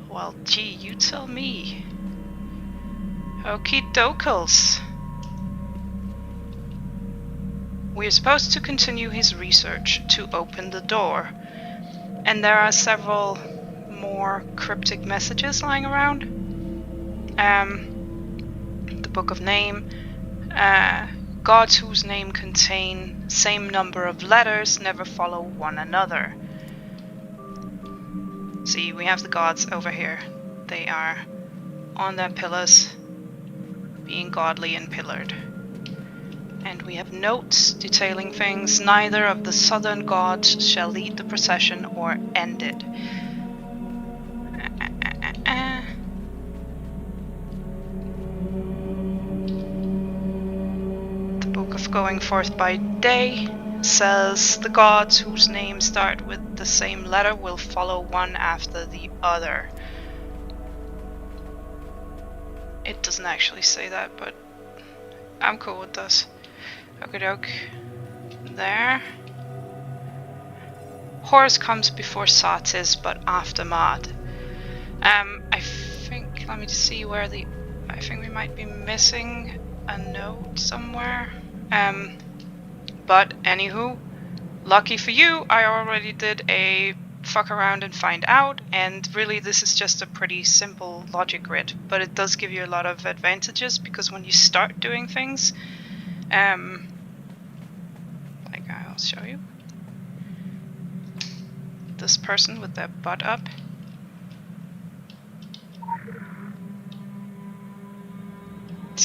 Well, gee, you tell me. Okie dokes. We're supposed to continue his research to open the door. And there are several more cryptic messages lying around. The Book of Name. Gods whose name contain same number of letters never follow one another. See, we have the gods over here. They are on their pillars, being godly and pillared. And we have notes detailing things. Neither of the southern gods shall lead the procession or end it. The Book of Going Forth by Day says the gods whose names start with the same letter will follow one after the other. It doesn't actually say that, but I'm cool with this. Okie doke. There. Horus comes before Satis, but after Maad. I think, let me just see where I think we might be missing a note somewhere. But anywho, lucky for you, I already did a fuck around and find out, and really this is just a pretty simple logic grid, but it does give you a lot of advantages, because when you start doing things, like I'll show you this person with their butt up,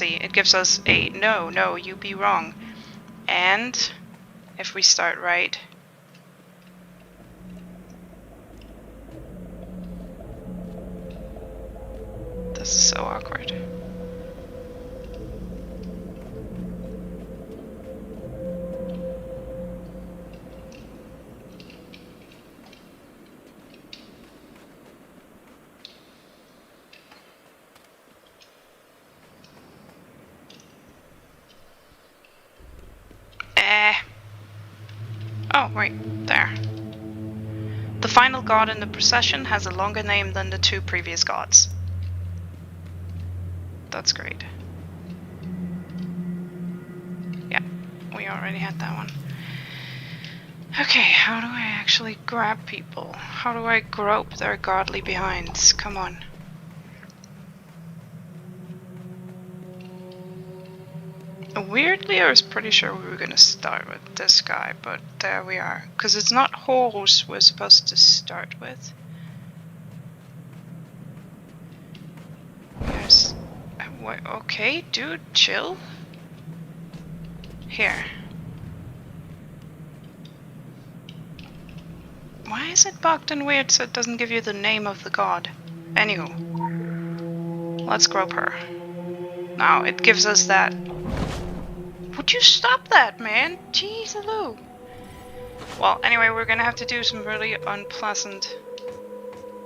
see, it gives us a no, you be wrong. And if we start right, this is so awkward. Oh, right, there. The final god in the procession has a longer name than the 2 previous gods. That's great. Yeah, we already had that one. Okay, how do I actually grab people? How do I grope their godly behinds? Come on. Weirdly, I was pretty sure we were gonna start with this guy, but there we are. Because it's not horse we're supposed to start with. Yes. Okay, dude, chill. Here. Why is it bugged and weird so it doesn't give you the name of the god? Anywho. Let's grope her. Now, it gives us that... Would you stop that, man? Jeez, hello. Well, anyway, we're gonna have to do some really unpleasant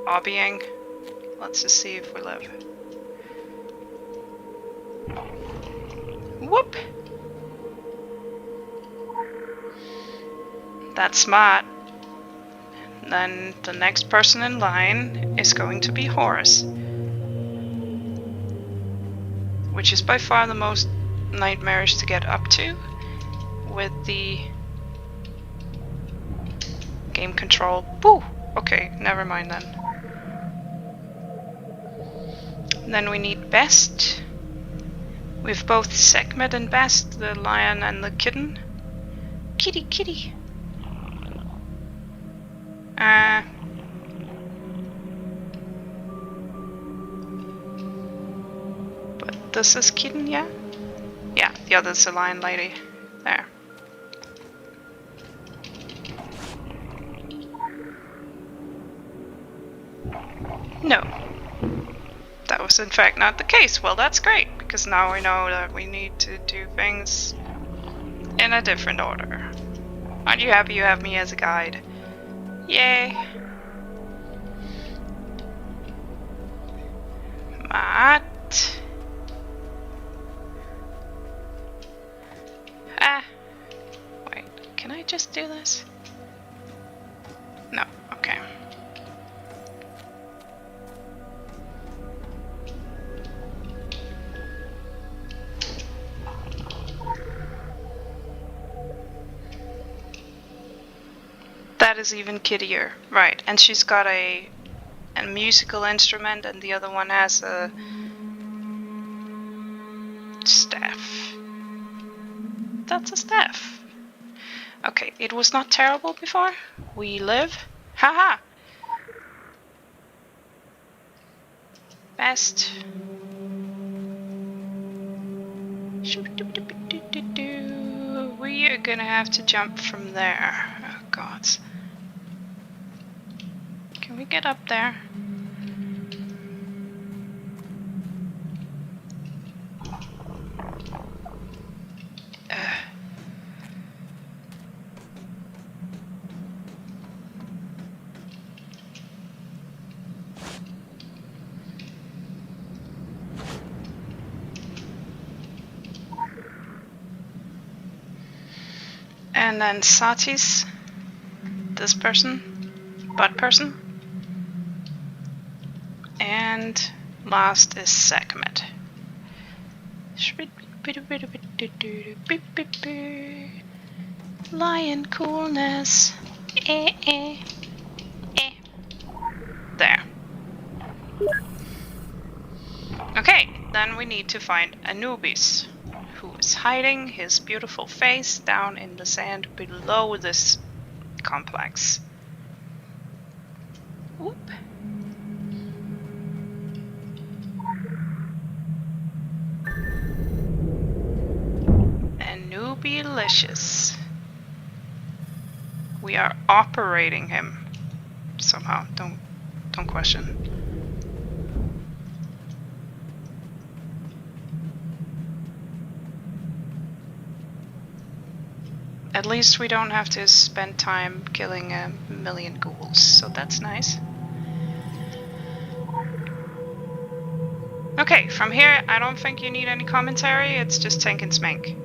obbying. Let's just see if we live. Whoop! That's smart. Then the next person in line is going to be Horus. Which is by far the most nightmarish to get up to with the game control. Boo! Okay, never mind then. Then we need Best. We've both Sekhmet and Best, the lion and the kitten. Kitty, kitty. But this is kitten, yeah? Yeah, the other's a lion lady. There. No. That was in fact not the case. Well, that's great, because now we know that we need to do things in a different order. Aren't you happy you have me as a guide? Yay! Matt. Wait, can I just do this? No, okay. That is even kiddier. Right, and she's got a musical instrument and the other one has a staff. That's a staff. Okay, it was not terrible before. We live. Haha! Best. We are gonna have to jump from there. Oh god. Can we get up there? And then Sati's, this person, butt person. And last is Sekhmet. Lion coolness. There. Okay, then we need to find Anubis, who is hiding his beautiful face down in the sand below this complex. Whoop. delicious. We are operating him somehow. Don't question. At least we don't have to spend time killing a million ghouls, so that's nice. Okay, from here, I don't think you need any commentary, it's just tank and smank.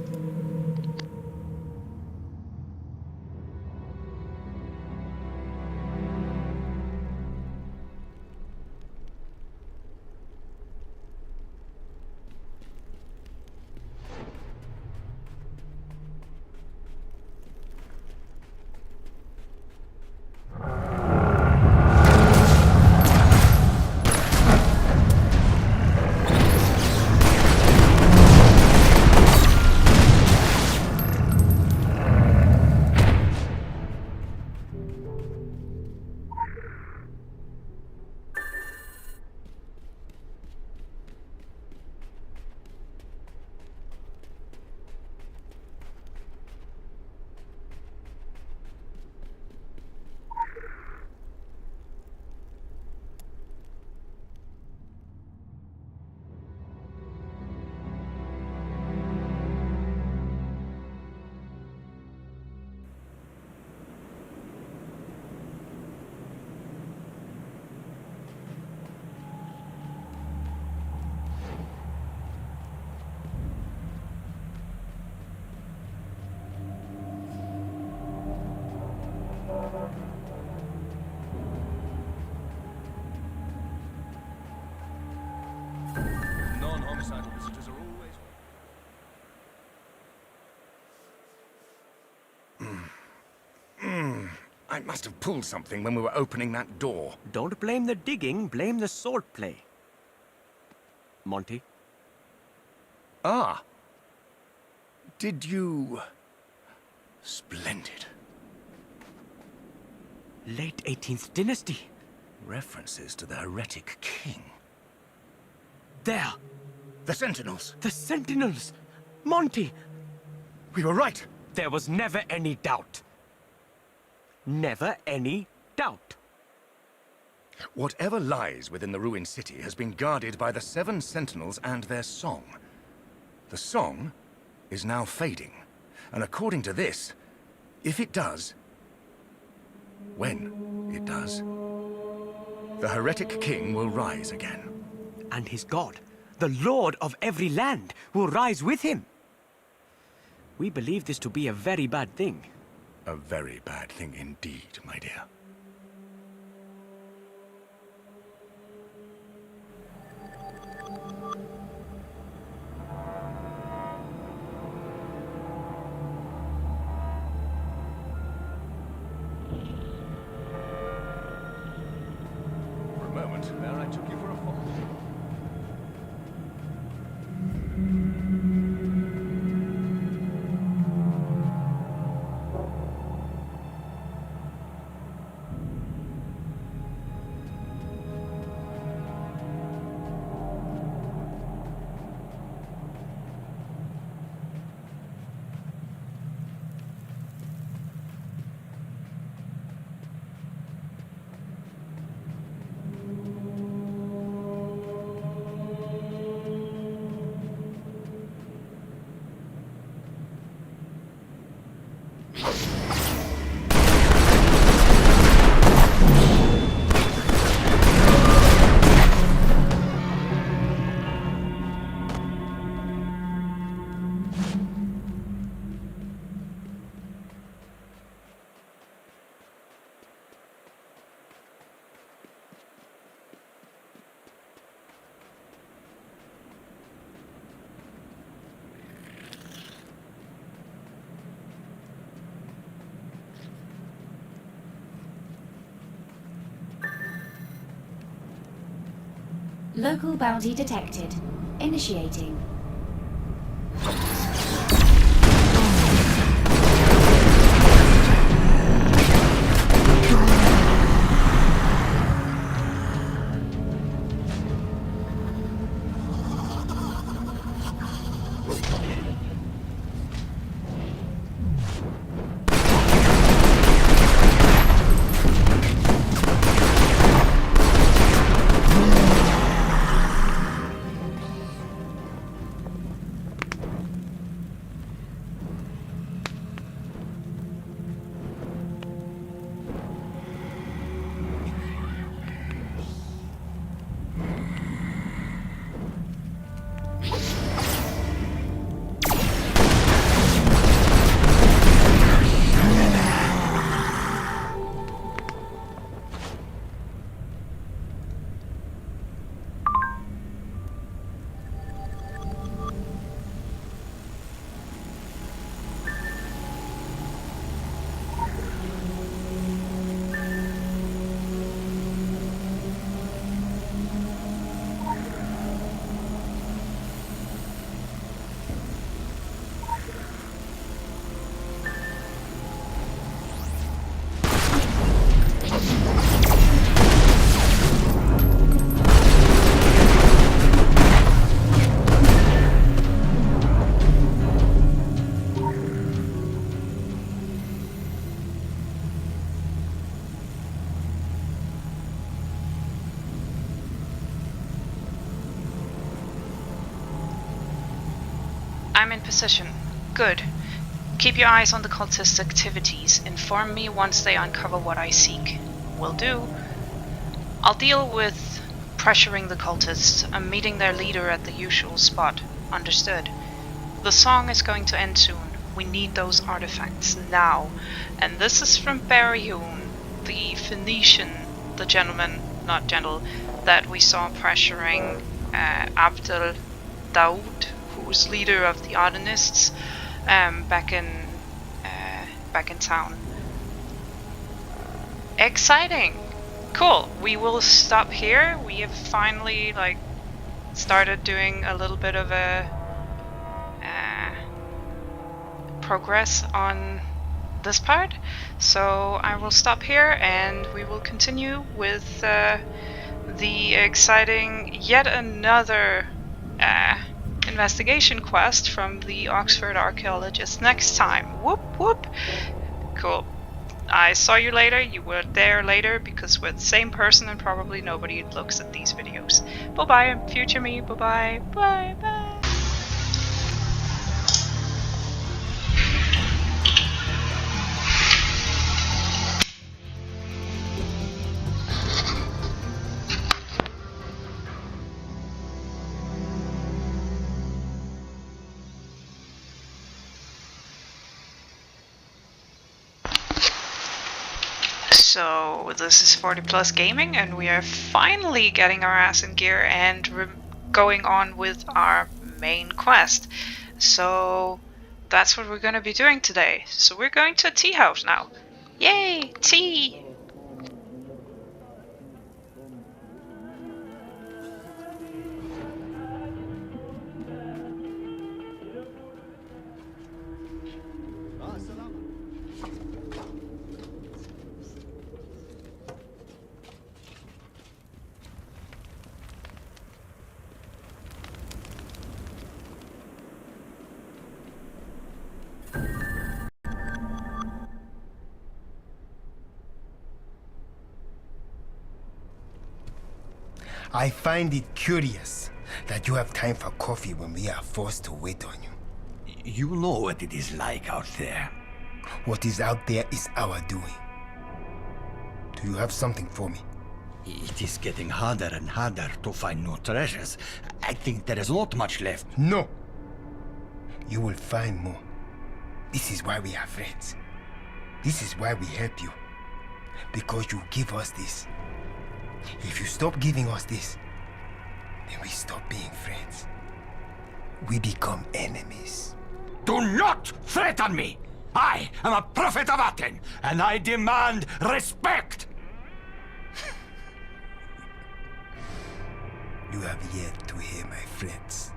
Non-homicidal visitors are always... I must have pulled something when we were opening that door. Don't blame the digging, blame the sword play. Monty? Ah. Did you... Splendid. Late 18th dynasty. References to the heretic king. There! The Sentinels! The Sentinels! Monty! We were right! There was never any doubt. Never any doubt. Whatever lies within the ruined city has been guarded by the 7 Sentinels and their song. The song is now fading, and according to this, if it does, when it does, the heretic king will rise again. And his god, the lord of every land, will rise with him. We believe this to be a very bad thing. A very bad thing indeed, my dear. For a moment, there I took you for a fool. Local bounty detected. Initiating. I'm in position. Good. Keep your eyes on the cultists' activities. Inform me once they uncover what I seek. Will do. I'll deal with pressuring the cultists. I'm meeting their leader at the usual spot. Understood. The song is going to end soon. We need those artifacts now. And this is from Barion, the Phoenician, the gentleman, not gentle, that we saw pressuring Abdel Daoud, who was leader of the Ardenists, back in town. Exciting! Cool. We will stop here. We have finally started doing a little bit of a progress on this part. So I will stop here and we will continue with the exciting yet another investigation quest from the Oxford archaeologist next time. Whoop whoop. Cool. I saw you later. You were there later because we're the same person and probably nobody looks at these videos. Bye bye, future me. Bye bye. Bye bye. So this is 40 Plus Gaming and we are finally getting our ass in gear and going on with our main quest. So that's what we're going to be doing today. So we're going to a tea house now. Yay, tea! I find it curious that you have time for coffee when we are forced to wait on you. You know what it is like out there. What is out there is our doing. Do you have something for me? It is getting harder and harder to find new treasures. I think there is not much left. No. You will find more. This is why we are friends. This is why we help you. Because you give us this. If you stop giving us this, then we stop being friends. We become enemies. Do not threaten me! I am a prophet of Aten, and I demand respect! You have yet to hear my friends,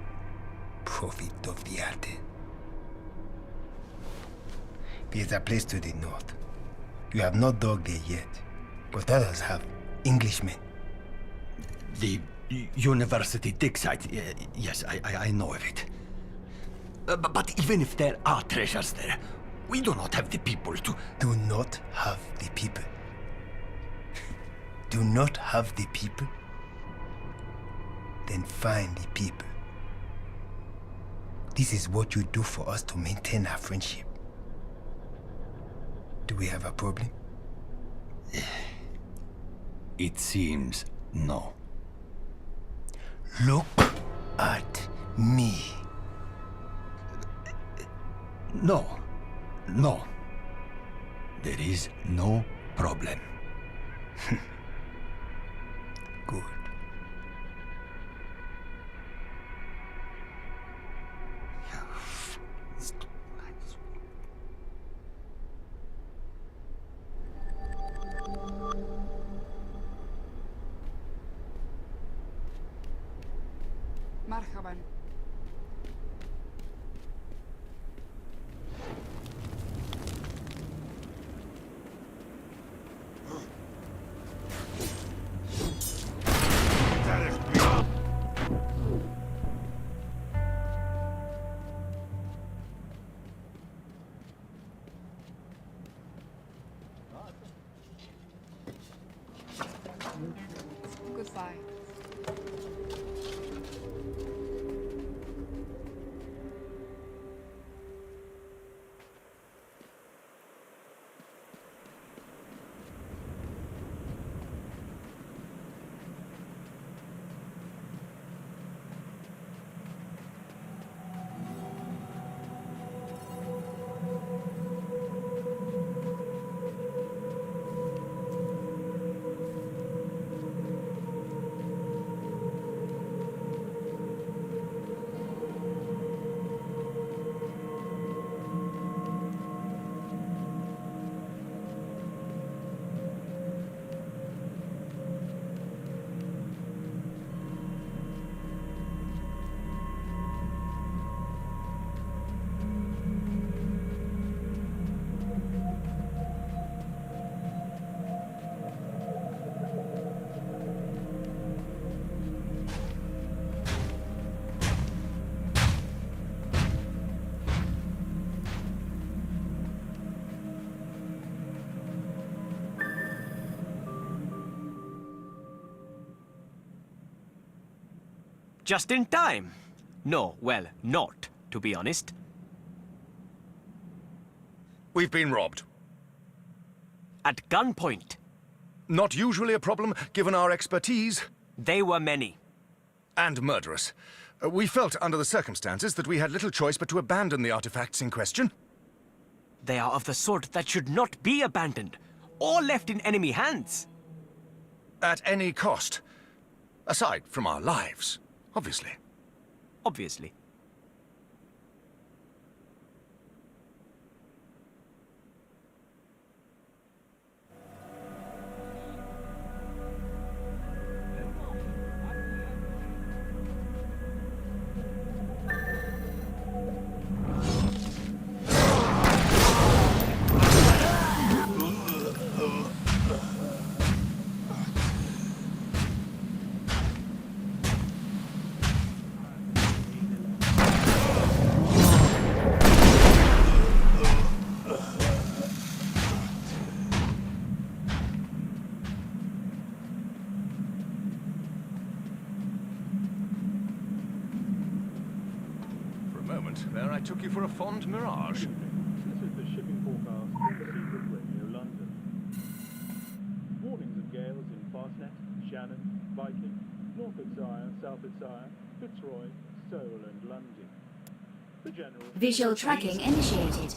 prophet of the Aten. There's a place to the north. You have not dug there yet, but others have. Englishmen. The university dig site. Yes, I know of it. But even if there are treasures there, we do not have the people to... Do not have the people. Do not have the people? Then find the people. This is what you do for us to maintain our friendship. Do we have a problem? It seems no. Look at me. No. No. There is no problem. Good. مرحبا. Goodbye. Just in time. No, well, not, to be honest. We've been robbed. At gunpoint. Not usually a problem, given our expertise. They were many. And murderous. We felt, under the circumstances, that we had little choice but to abandon the artifacts in question. They are of the sort that should not be abandoned, or left in enemy hands. At any cost. Aside from our lives, obviously. Obviously. There I took you for a fond mirage. This is the shipping forecast from Secret Radio London. Warnings of gales in Fastnet, Shannon, Viking, Norfolkshire, Southwarkshire, Fitzroy, Seoul and Lundy. The general... Visual tracking initiated.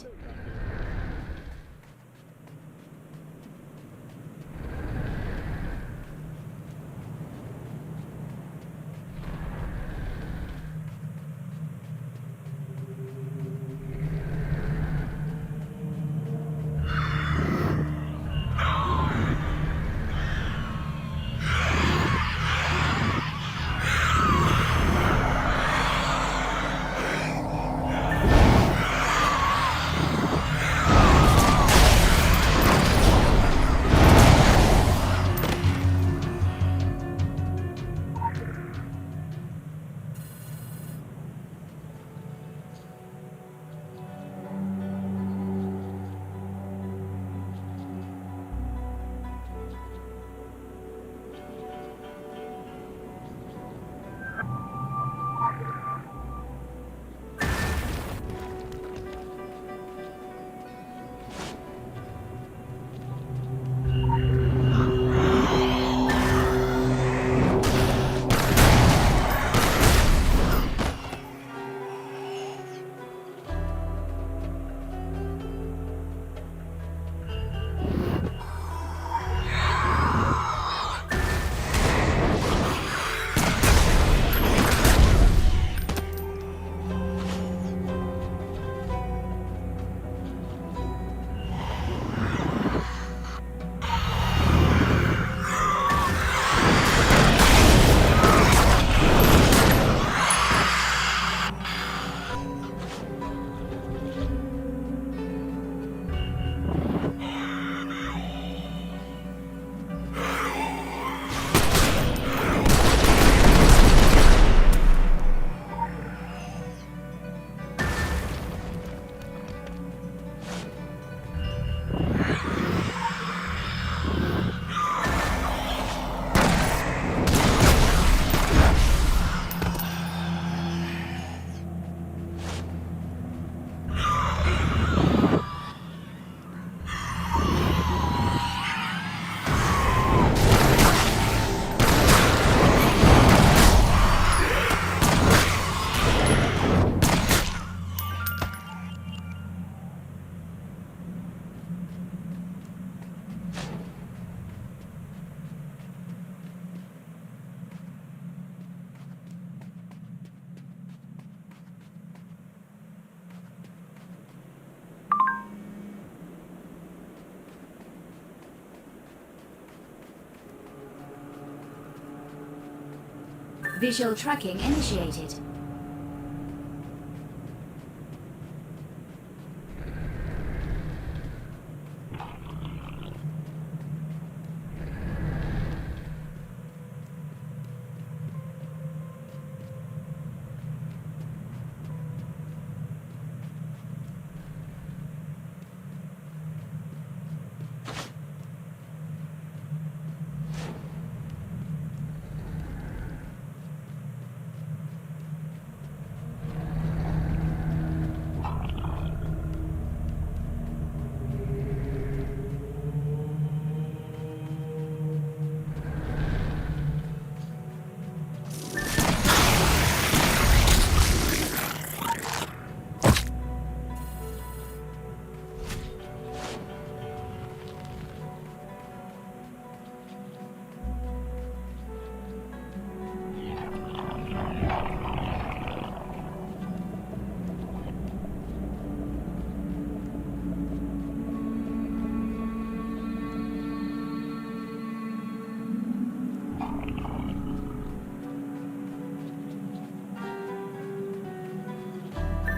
Visual tracking initiated.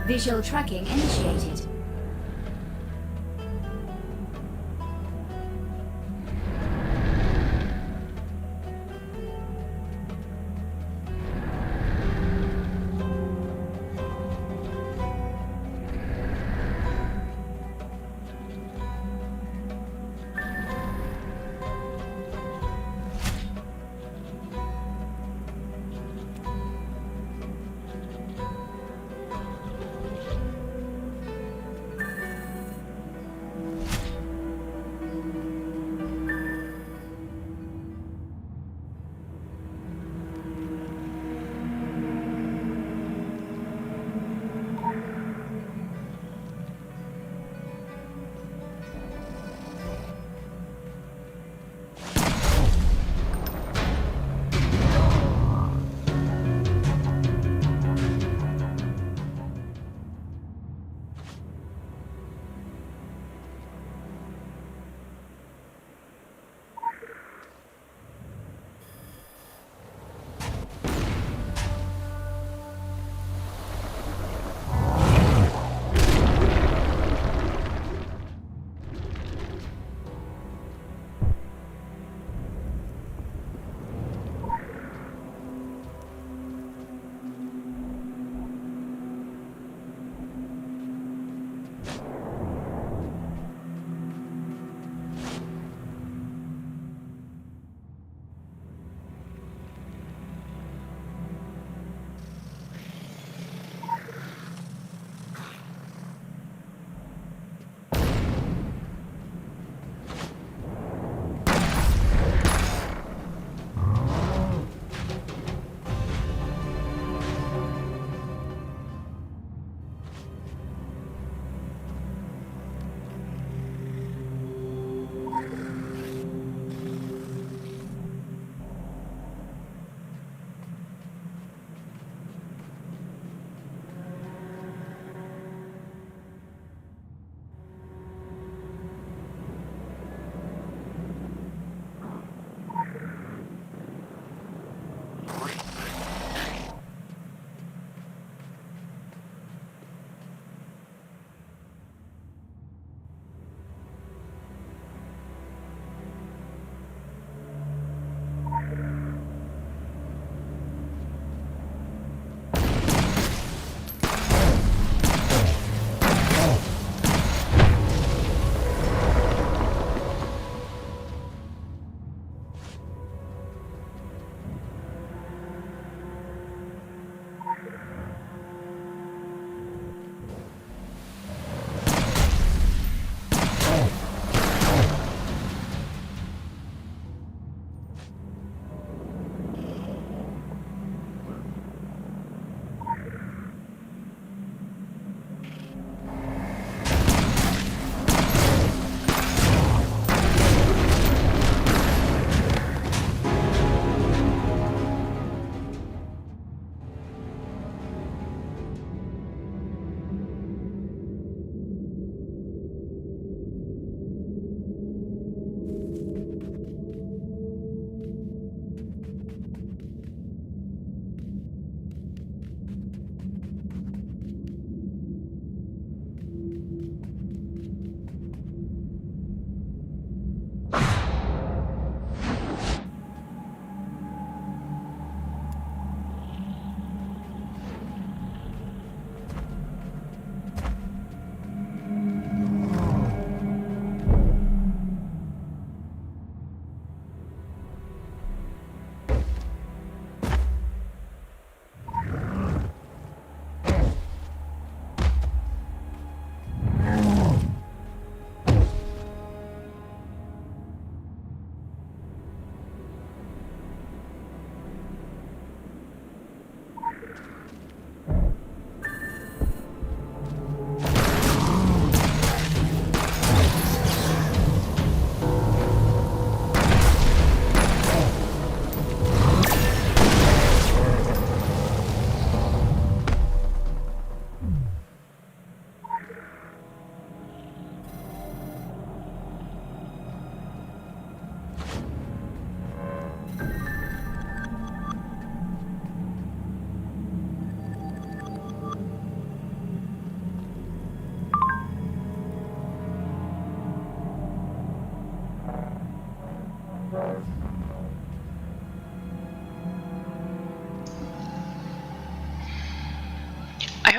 Visual tracking initiated.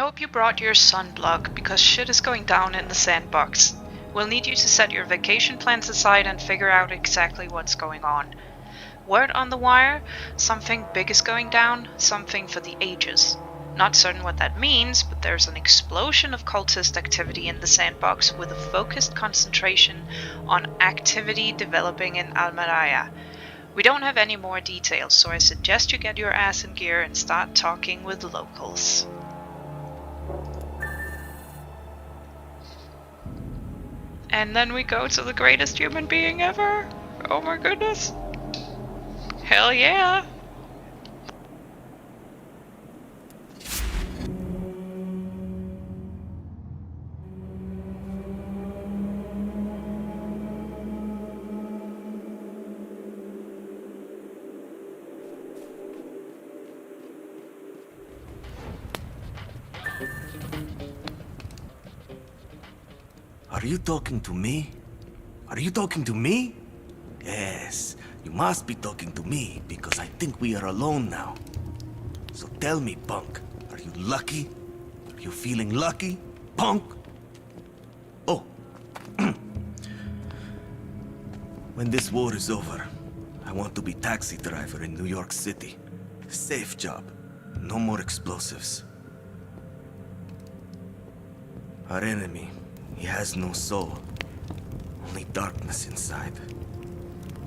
hope you brought your sunblock, because shit is going down in the sandbox. We'll need you to set your vacation plans aside and figure out exactly what's going on. Word on the wire, something big is going down, something for the ages. Not certain what that means, but there's an explosion of cultist activity in the sandbox with a focused concentration on activity developing in Almaraya. We don't have any more details, so I suggest you get your ass in gear and start talking with locals. And then we go to the greatest human being ever. Oh my goodness. Hell yeah. Are you talking to me? Are you talking to me? Yes, you must be talking to me, because I think we are alone now. So tell me, punk, are you lucky? Are you feeling lucky, punk? Oh. When this war is over, I want to be taxi driver in New York City. Safe job. No more explosives. Our enemy, he has no soul. Only darkness inside.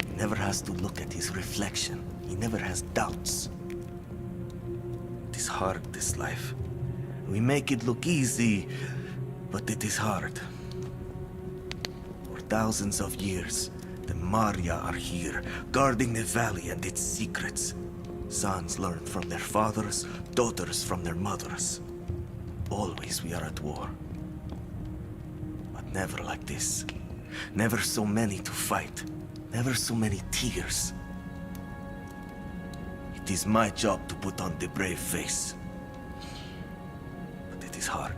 He never has to look at his reflection. He never has doubts. It is hard, this life. We make it look easy, but it is hard. For thousands of years, the Maria are here, guarding the valley and its secrets. Sons learn from their fathers, daughters from their mothers. Always we are at war. But never like this. Never so many to fight. Never so many tears. It is my job to put on the brave face. But it is hard.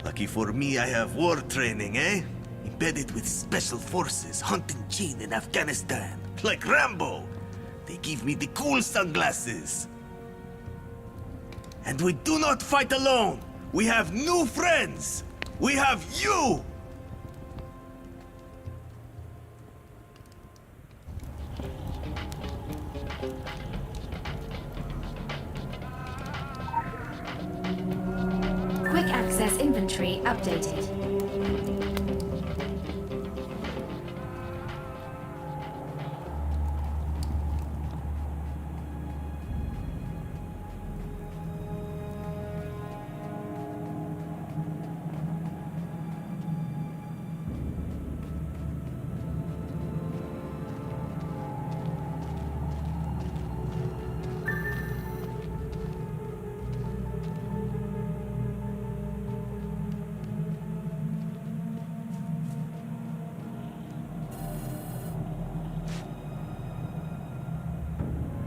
Lucky for me, I have war training, eh? Embedded with special forces, hunting Jinn in Afghanistan. Like Rambo. They give me the cool sunglasses. And we do not fight alone. We have new friends. We have you! Quick access inventory updated.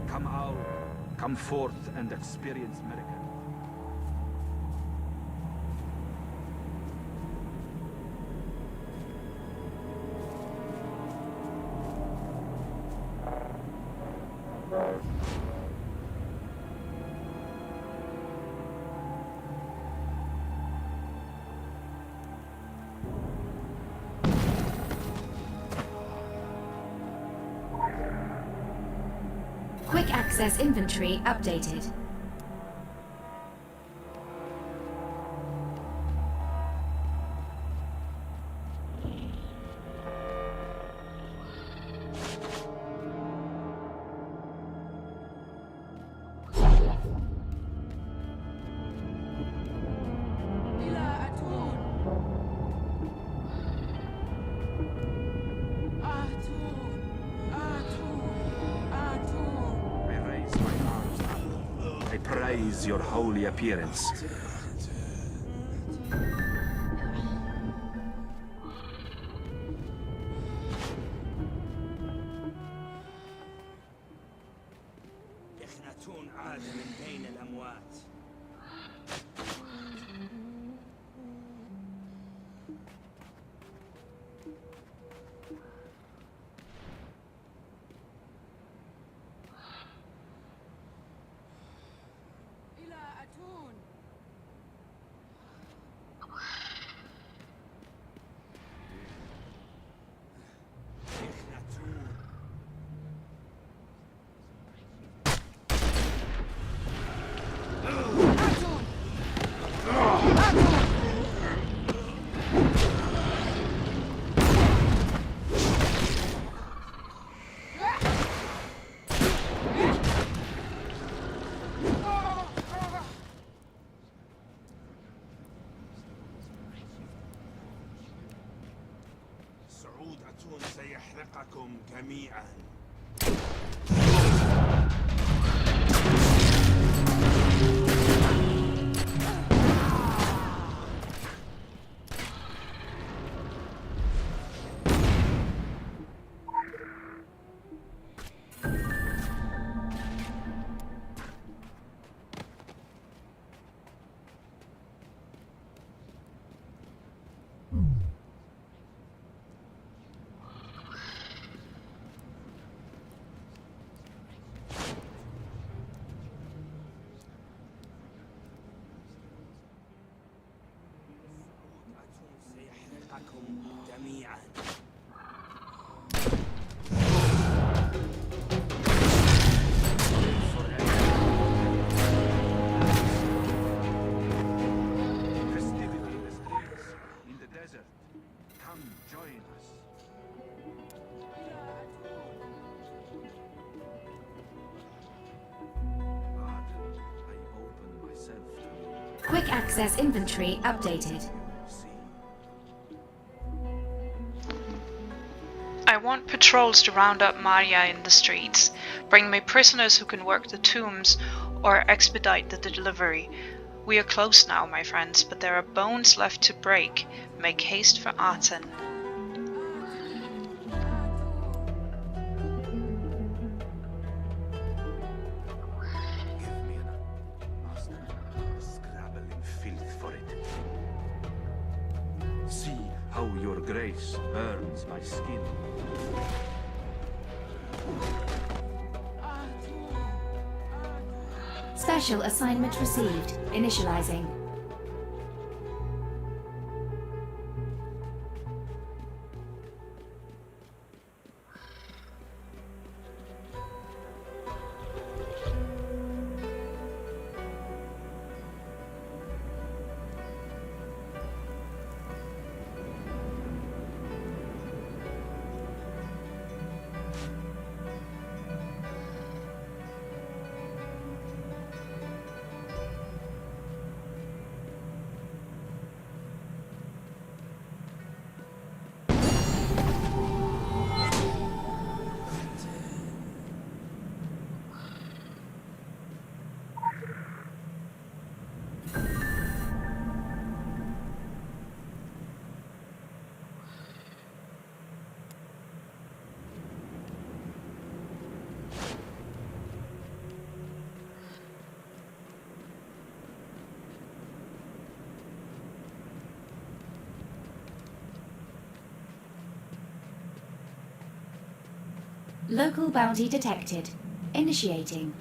Come out, come forth and experience miracle. Quick access inventory updated. Praise your holy appearance. سيحرقكم جميعا. Quick access inventory updated. I want patrols to round up Maria in the streets, bring me prisoners who can work the tombs, or expedite the delivery. We are close now, my friends, but there are bones left to break. Make haste for Aten. See how your grace burns my skin. Special assignment received. Initializing. Local bounty detected. Initiating.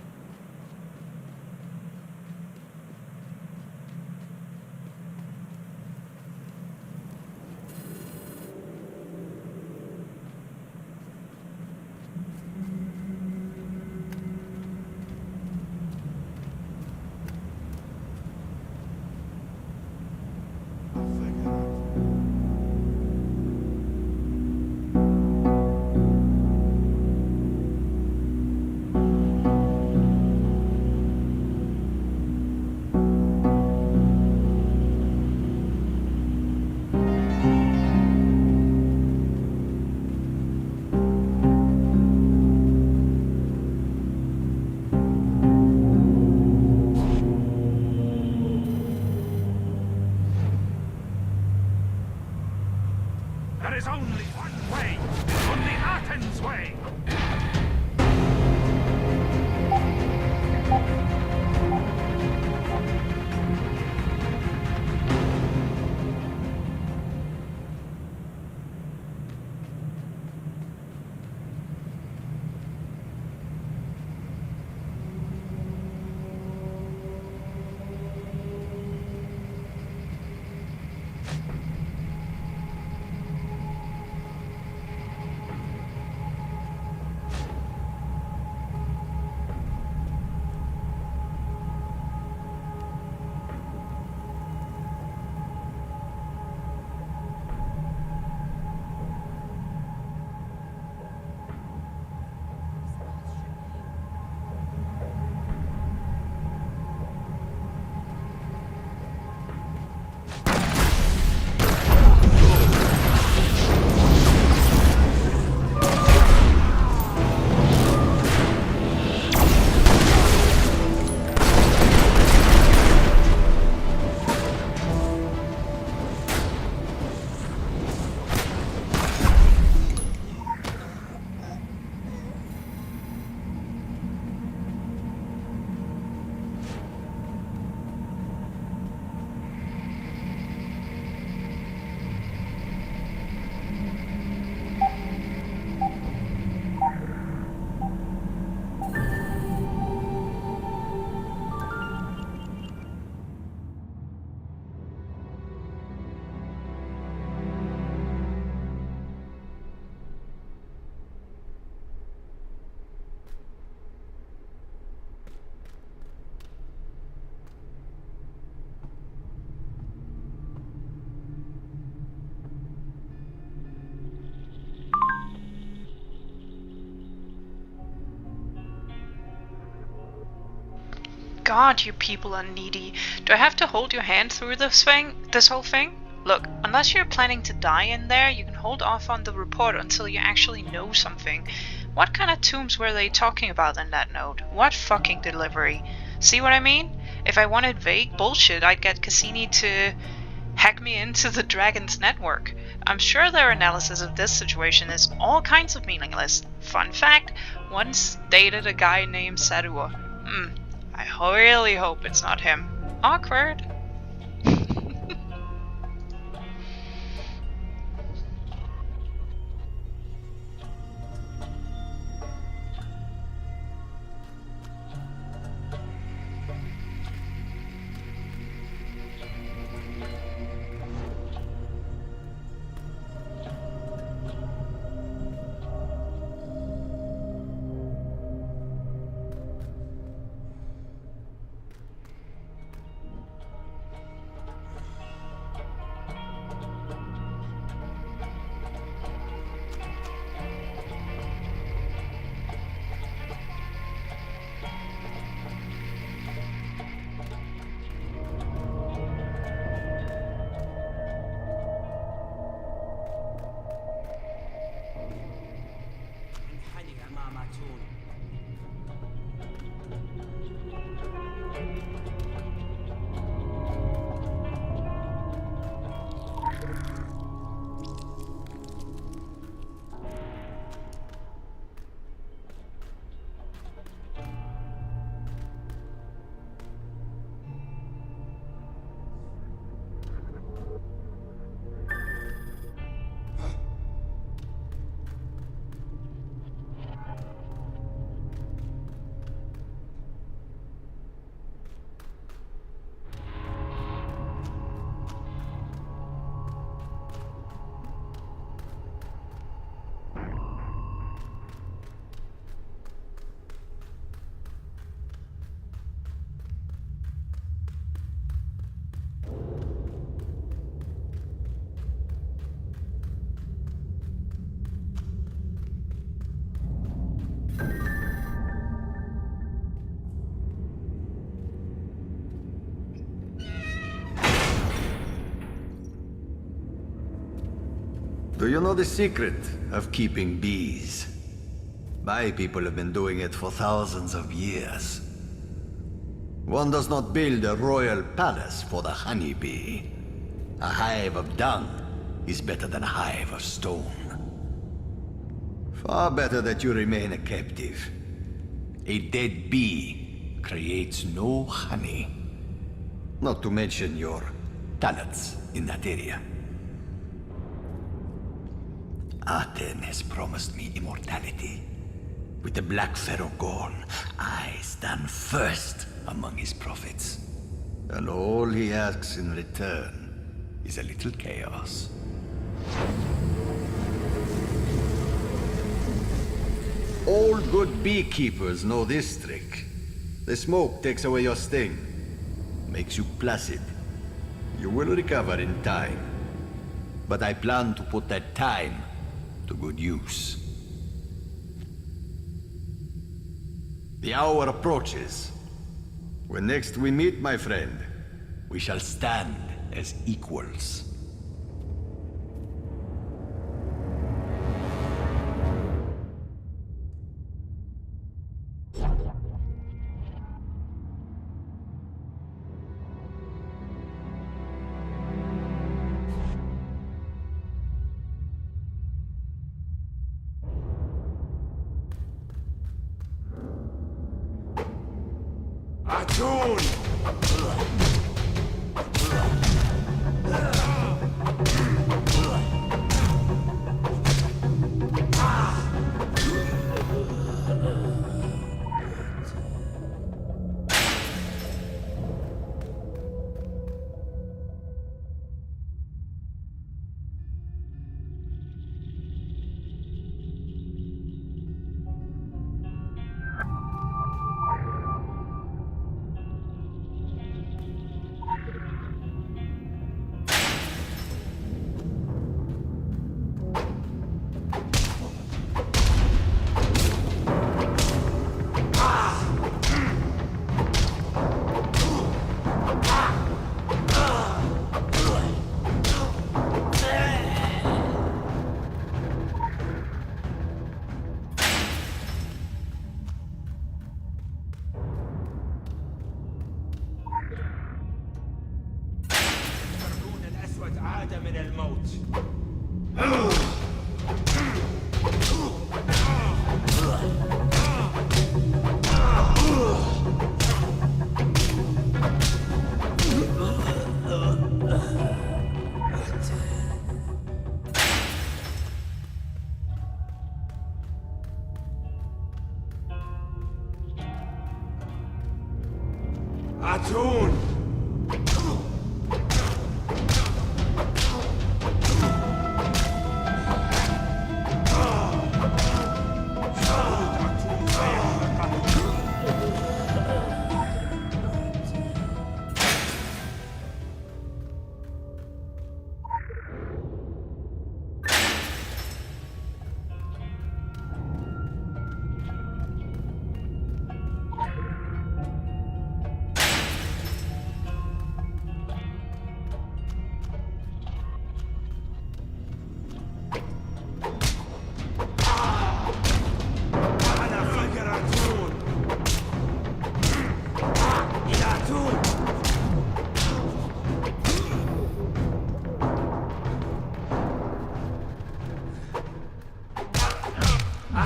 There is only one way, only Aten's way. god, you people are needy. Do I have to hold your hand through this whole thing? Look, unless you're planning to die in there, you can hold off on the report until you actually know something. What kind of tombs were they talking about in that note? What fucking delivery? See what I mean? If I wanted vague bullshit, I'd get Cassini to hack me into the Dragon's network. I'm sure their analysis of this situation is all kinds of meaningless. Fun fact, once dated a guy named Sarua. I really hope it's not him. Awkward. Do you know the secret of keeping bees? My people have been doing it for thousands of years. One does not build a royal palace for the honeybee. A hive of dung is better than a hive of stone. Far better that you remain a captive. A dead bee creates no honey. Not to mention your talents in that area. Aten has promised me immortality. With the Black Pharaoh gone, I stand first among his prophets. And all he asks in return is a little chaos. All good beekeepers know this trick. The smoke takes away your sting, makes you placid. You will recover in time. But I plan to put that time to good use. The hour approaches. When next we meet, my friend, we shall stand as equals. Atun! Atun!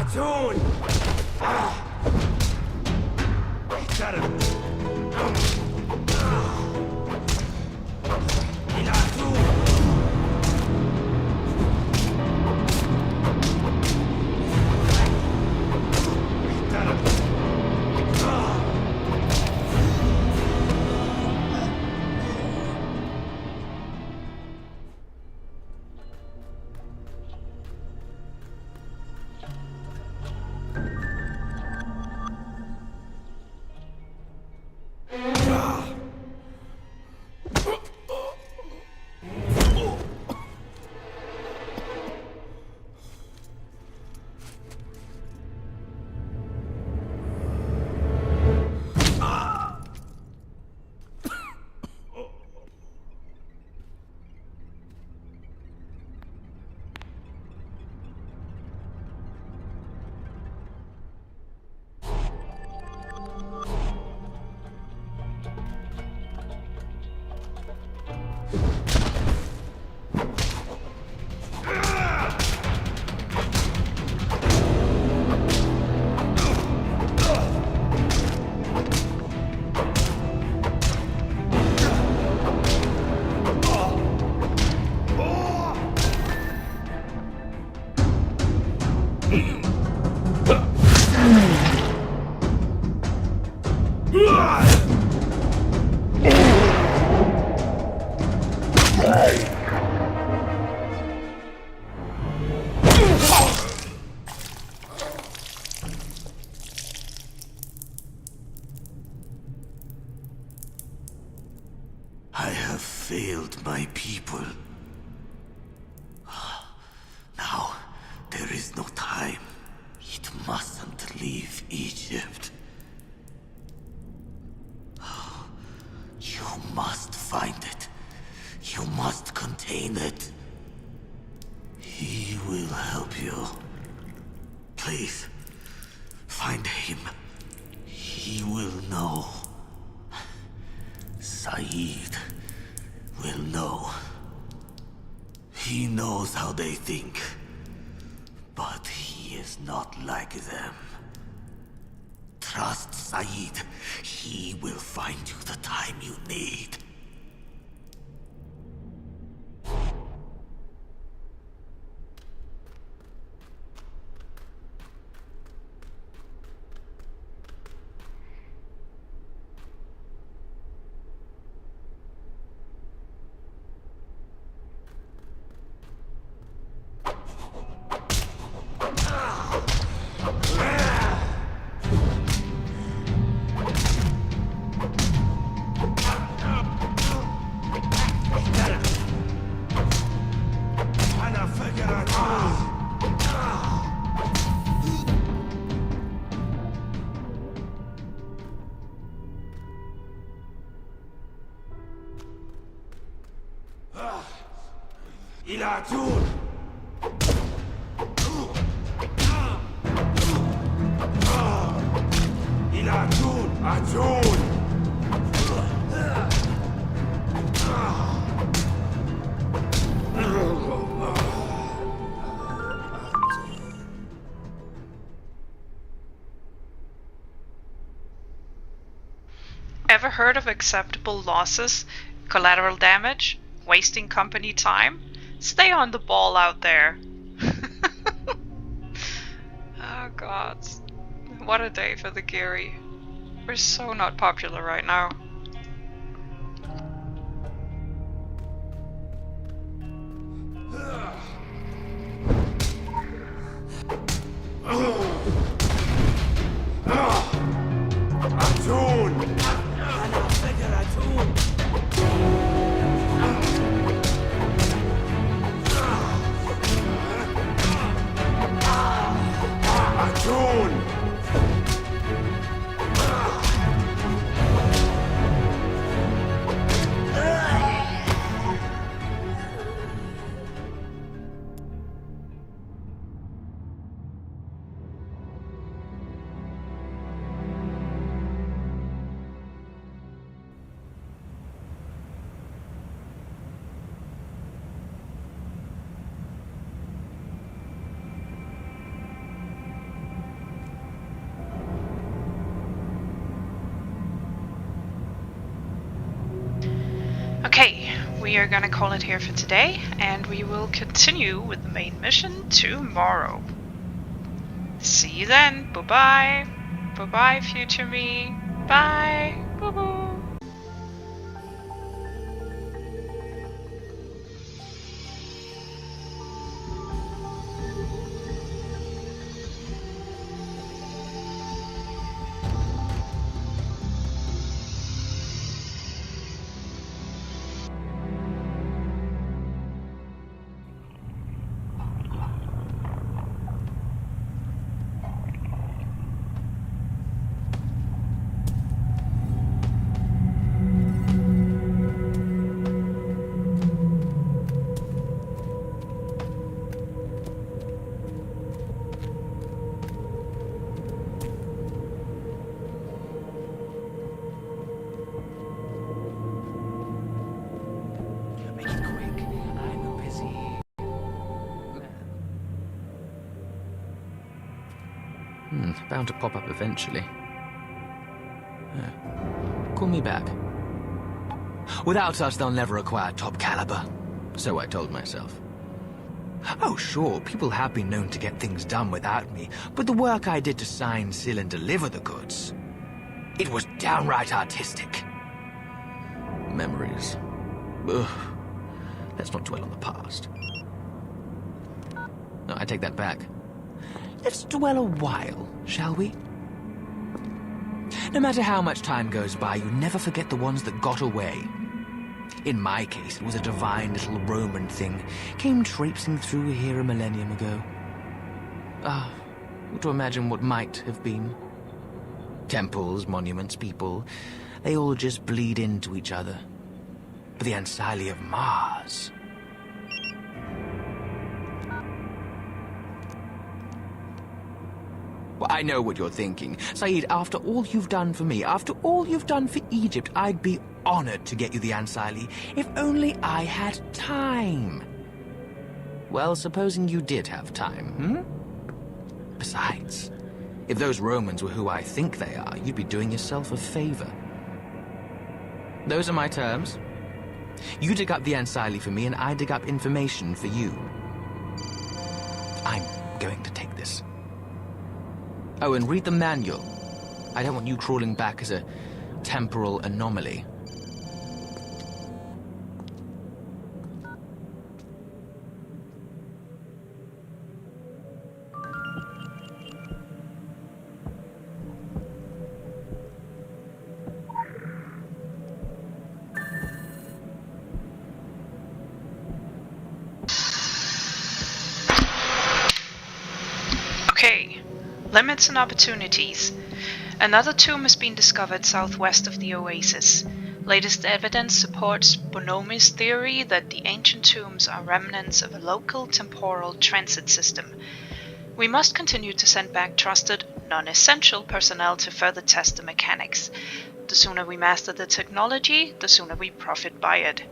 Atun! I have failed my people. Now, there is no time. It mustn't leave Egypt. You must find it. You must contain it. He will help you. Please, find him. He will know. Saeed will know. He knows how they think. But he is not like them. Trust Saeed. He will find you the time you need. Atun! Atun! Atun! Ever heard of acceptable losses? Collateral damage? Wasting company time? Stay on the ball out there. Oh god. What a day for the Geary. We're so not popular right now. Okay, we are gonna call it here for today, and we will continue with the main mission tomorrow. See you then. Bye-bye. Bye-bye, future me. Bye. Boo-boo. Bound to pop up eventually. Call me back. Without us, they'll never acquire top caliber. So I told myself. Oh, sure, people have been known to get things done without me, but the work I did to sign, seal, and deliver the goods, it was downright artistic. Memories. Ugh. Let's not dwell on the past. No, I take that back. Let's dwell a while, shall we? No matter how much time goes by, you never forget the ones that got away. In my case, it was a divine little Roman thing. Came traipsing through here a millennium ago. To imagine what might have been. Temples, monuments, people, they all just bleed into each other. But the Ancyli of Mars... Well, I know what you're thinking. Saeed, after all you've done for me, after all you've done for Egypt, I'd be honored to get you the Ancyli, if only I had time. Well, supposing you did have time, Besides, if those Romans were who I think they are, you'd be doing yourself a favor. Those are my terms. You dig up the Ancyli for me, and I dig up information for you. I'm going to take this. Oh, and read the manual. I don't want you crawling back as a temporal anomaly. Okay. Limits and opportunities. Another tomb has been discovered southwest of the oasis. Latest evidence supports Bonomi's theory that the ancient tombs are remnants of a local temporal transit system. We must continue to send back trusted, non-essential personnel to further test the mechanics. The sooner we master the technology, the sooner we profit by it.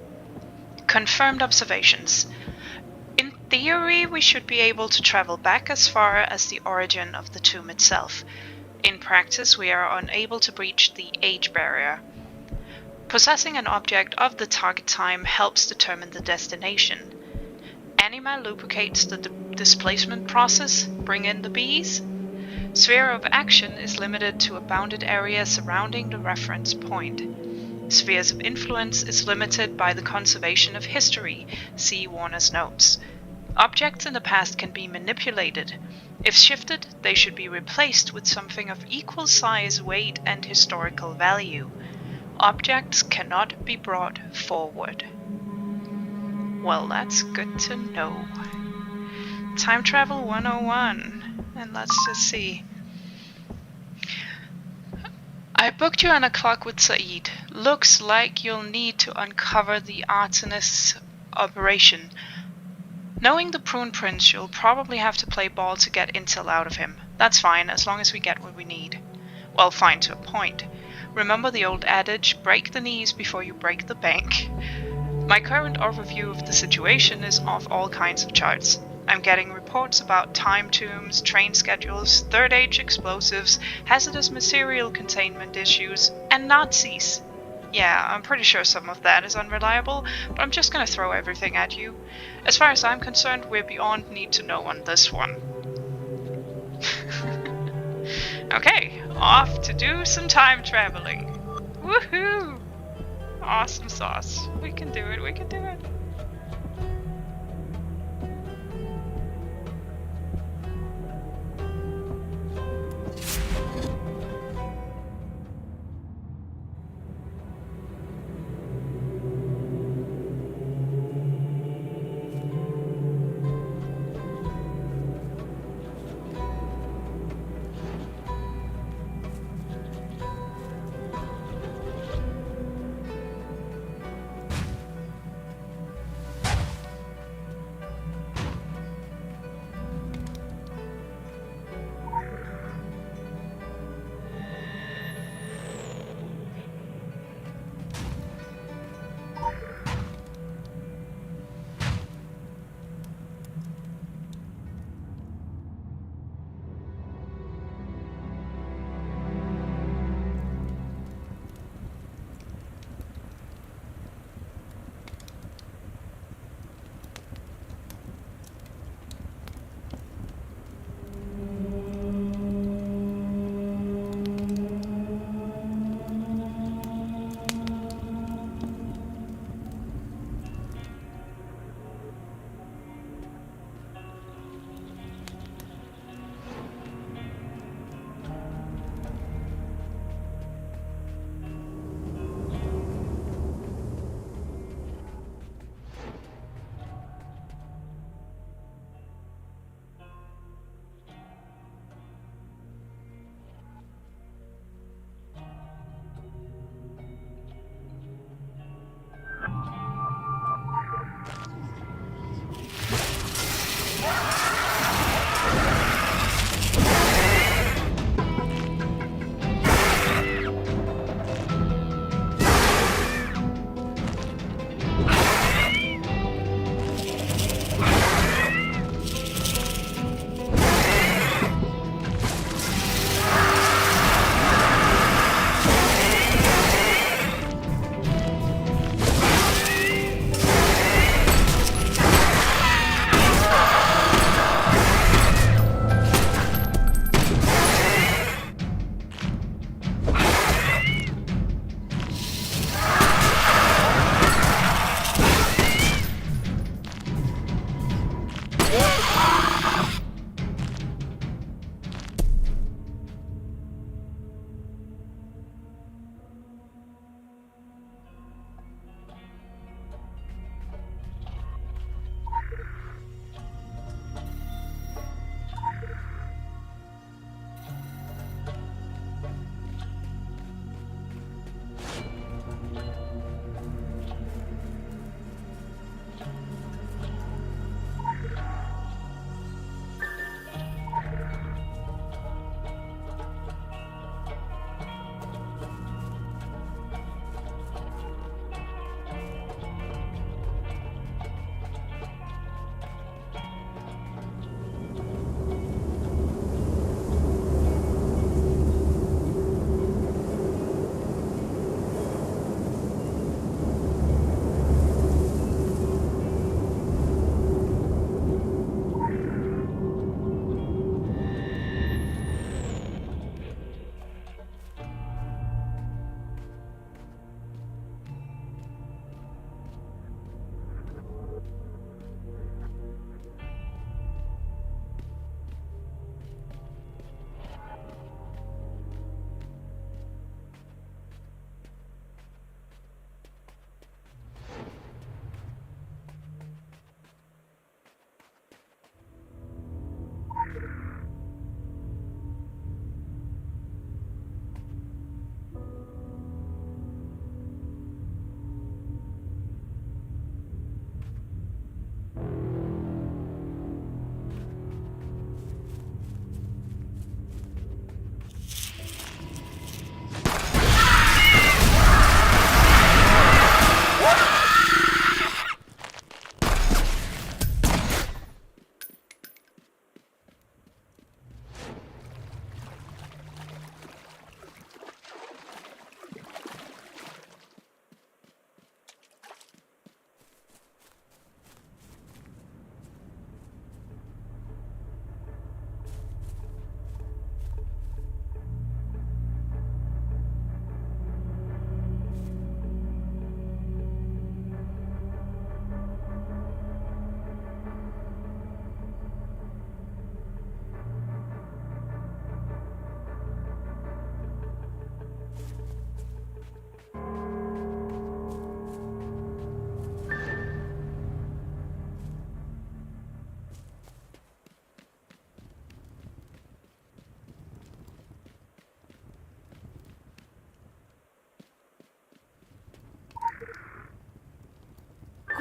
Confirmed observations. In theory, we should be able to travel back as far as the origin of the tomb itself. In practice, we are unable to breach the age barrier. Possessing an object of the target time helps determine the destination. Anima lubricates the displacement process, bring in the bees. Sphere of action is limited to a bounded area surrounding the reference point. Spheres of influence is limited by the conservation of history, see Warner's notes. Objects in the past can be manipulated. If shifted, they should be replaced with something of equal size, weight, and historical value. Objects cannot be brought forward. Well, that's good to know. Time Travel 101. And let's just see. I booked you on a clock with Saeed. Looks like you'll need to uncover the Artemis operation. Knowing the Prune Prince, you'll probably have to play ball to get intel out of him. That's fine, as long as we get what we need. Well, fine to a point. Remember the old adage, break the knees before you break the bank. My current overview of the situation is off all kinds of charts. I'm getting reports about time tombs, train schedules, Third Age explosives, hazardous material containment issues, and Nazis. Yeah, I'm pretty sure some of that is unreliable, but I'm just gonna throw everything at you. As far as I'm concerned, we're beyond need to know on this one. Okay, off to do some time traveling. Woohoo! Awesome sauce. We can do it, we can do it.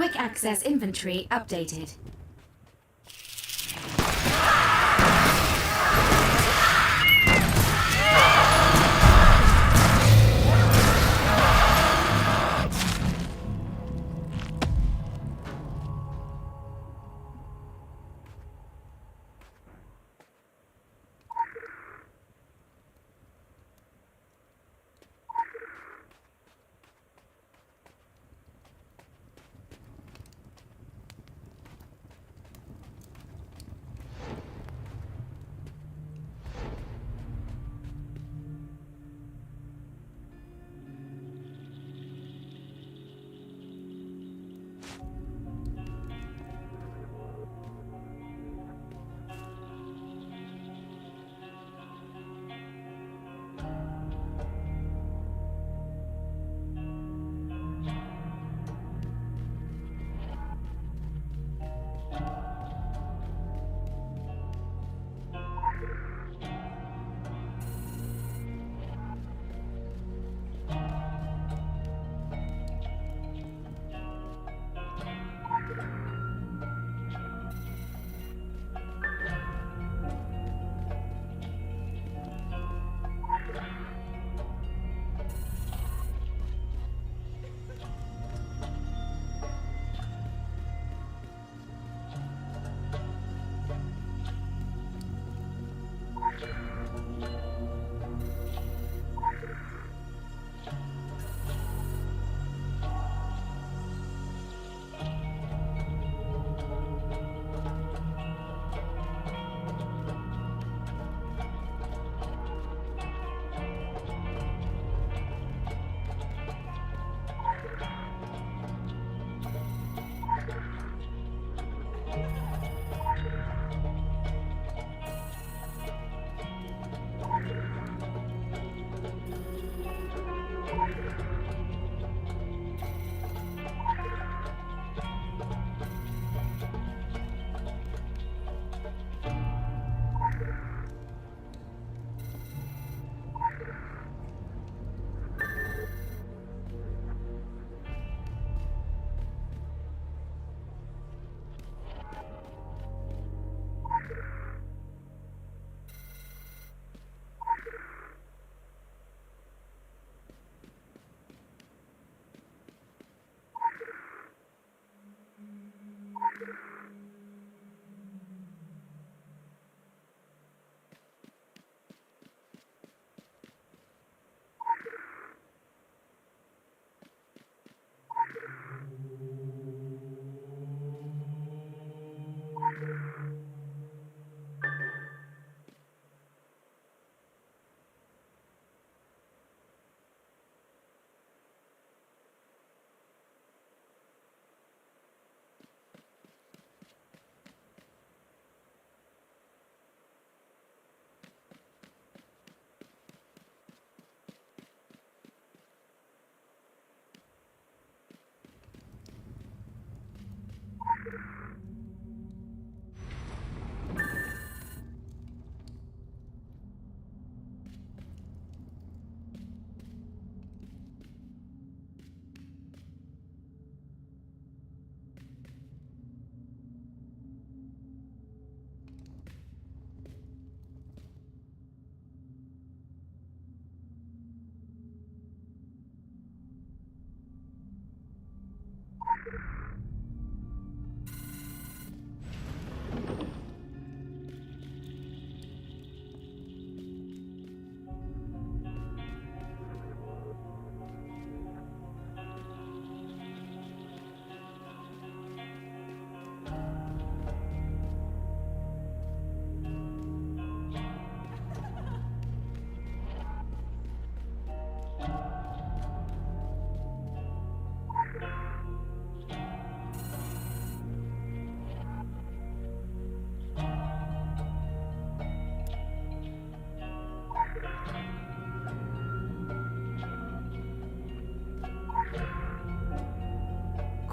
Quick access inventory updated.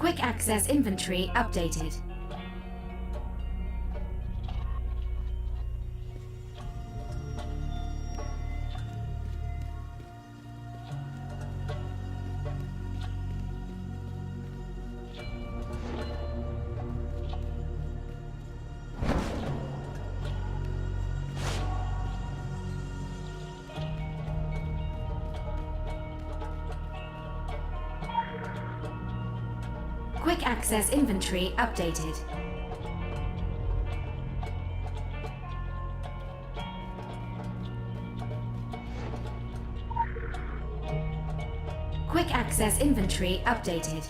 Quick access inventory updated. Quick access inventory updated. Quick access inventory updated.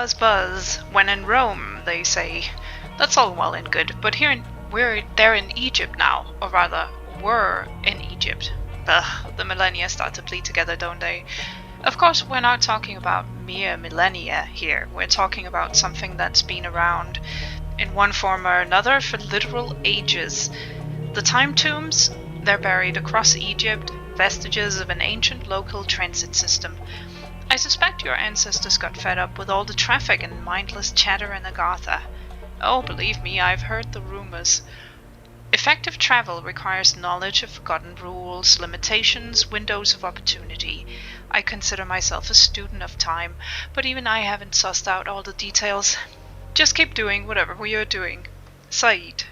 buzz, buzz. When in Rome, they say. That's all well and good, but they're in Egypt now, or rather, were in Egypt. Ugh, the millennia start to bleed together, don't they? Of course, we're not talking about mere millennia here. We're talking about something that's been around in one form or another for literal ages. The time tombs, they're buried across Egypt, vestiges of an ancient local transit system. I suspect your ancestors got fed up with all the traffic and mindless chatter in Agartha. Oh, believe me, I've heard the rumors. Effective travel requires knowledge of forgotten rules, limitations, windows of opportunity. I consider myself a student of time, but even I haven't sussed out all the details. Just keep doing whatever you're doing. Said.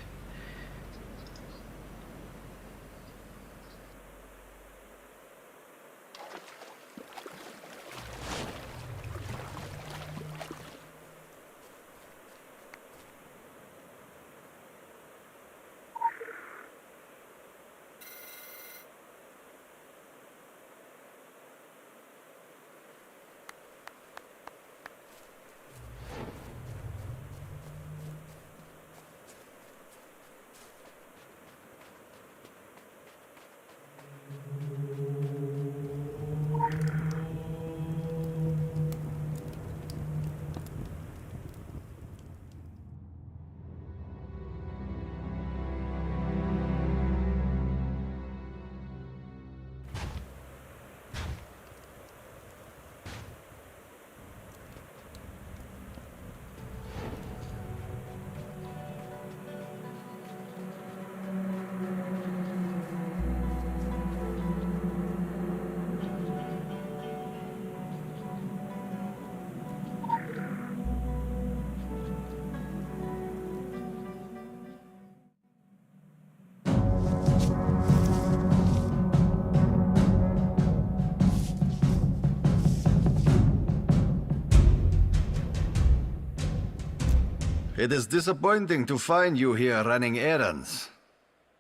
It is disappointing to find you here running errands.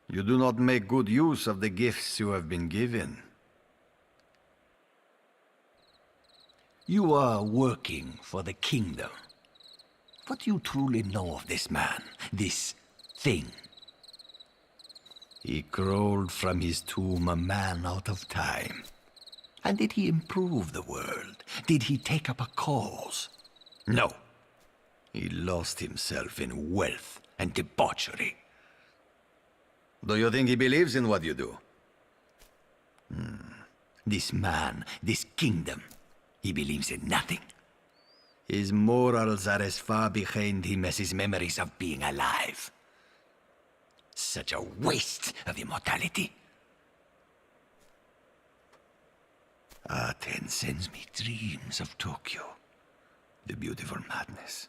You do not make good use of the gifts you have been given. You are working for the kingdom. What do you truly know of this man, this thing? He crawled from his tomb a man out of time. And did he improve the world? Did he take up a cause? No. He lost himself in wealth and debauchery. Do you think he believes in what you do? This man, this kingdom, he believes in nothing. His morals are as far behind him as his memories of being alive. Such a waste of immortality. Aten sends me dreams of Tokyo, the beautiful madness.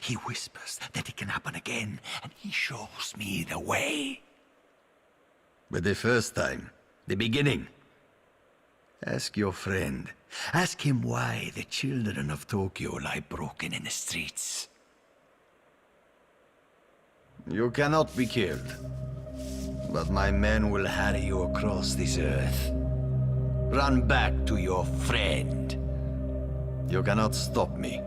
He whispers that it can happen again, and he shows me the way. But the first time, the beginning, ask your friend. Ask him why the children of Tokyo lie broken in the streets. You cannot be killed, but my men will harry you across this earth. Run back to your friend. You cannot stop me.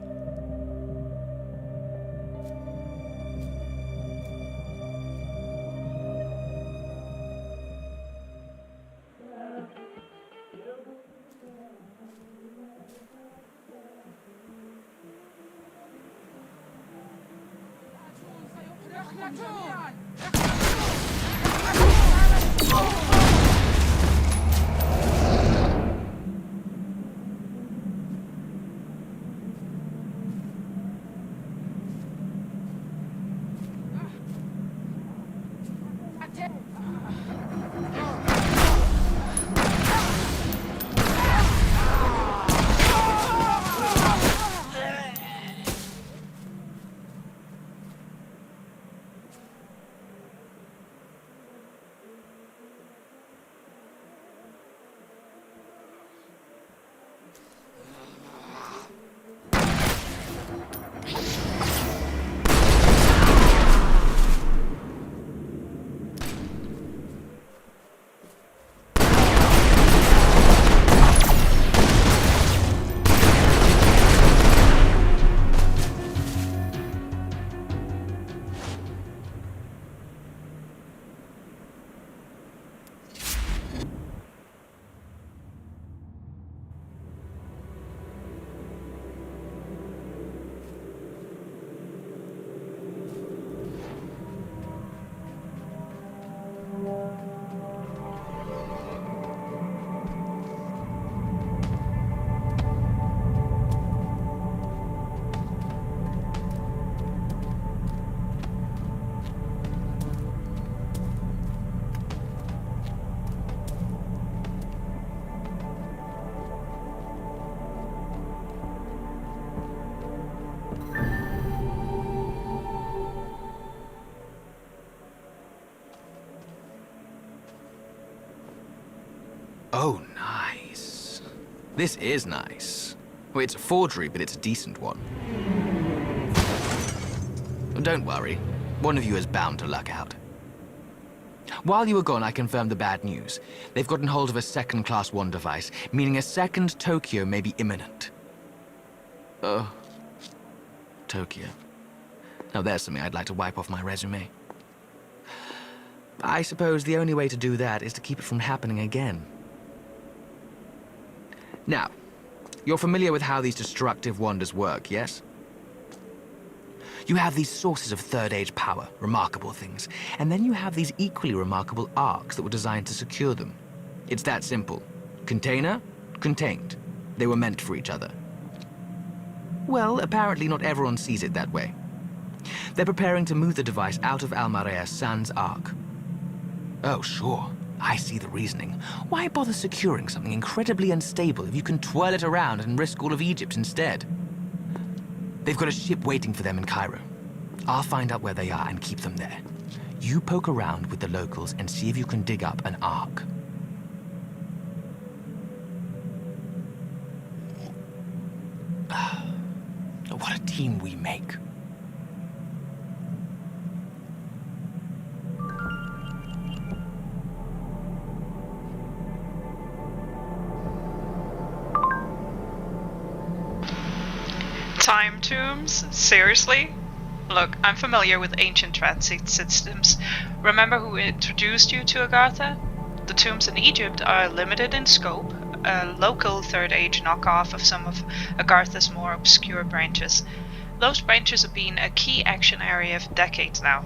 Oh, nice. This is nice. Well, it's a forgery, but it's a decent one. Don't worry. One of you is bound to luck out. While you were gone, I confirmed the bad news. They've gotten hold of a second Class 1 device, meaning a second Tokyo may be imminent. Oh. Tokyo. Now there's something I'd like to wipe off my resume. I suppose the only way to do that is to keep it from happening again. Now, you're familiar with how these destructive wonders work, yes? You have these sources of Third Age power, remarkable things, and then you have these equally remarkable arcs that were designed to secure them. It's that simple. Container, contained. They were meant for each other. Well, apparently not everyone sees it that way. They're preparing to move the device out of Almarea's Sans Arc. Oh, sure. I see the reasoning. Why bother securing something incredibly unstable if you can twirl it around and risk all of Egypt instead? They've got a ship waiting for them in Cairo. I'll find out where they are and keep them there. You poke around with the locals and see if you can dig up an ark. What a team we make. Time tombs? Seriously? Look, I'm familiar with ancient transit systems. Remember who introduced you to Agartha? The tombs in Egypt are limited in scope, a local Third Age knockoff of some of Agartha's more obscure branches. Those branches have been a key action area for decades now.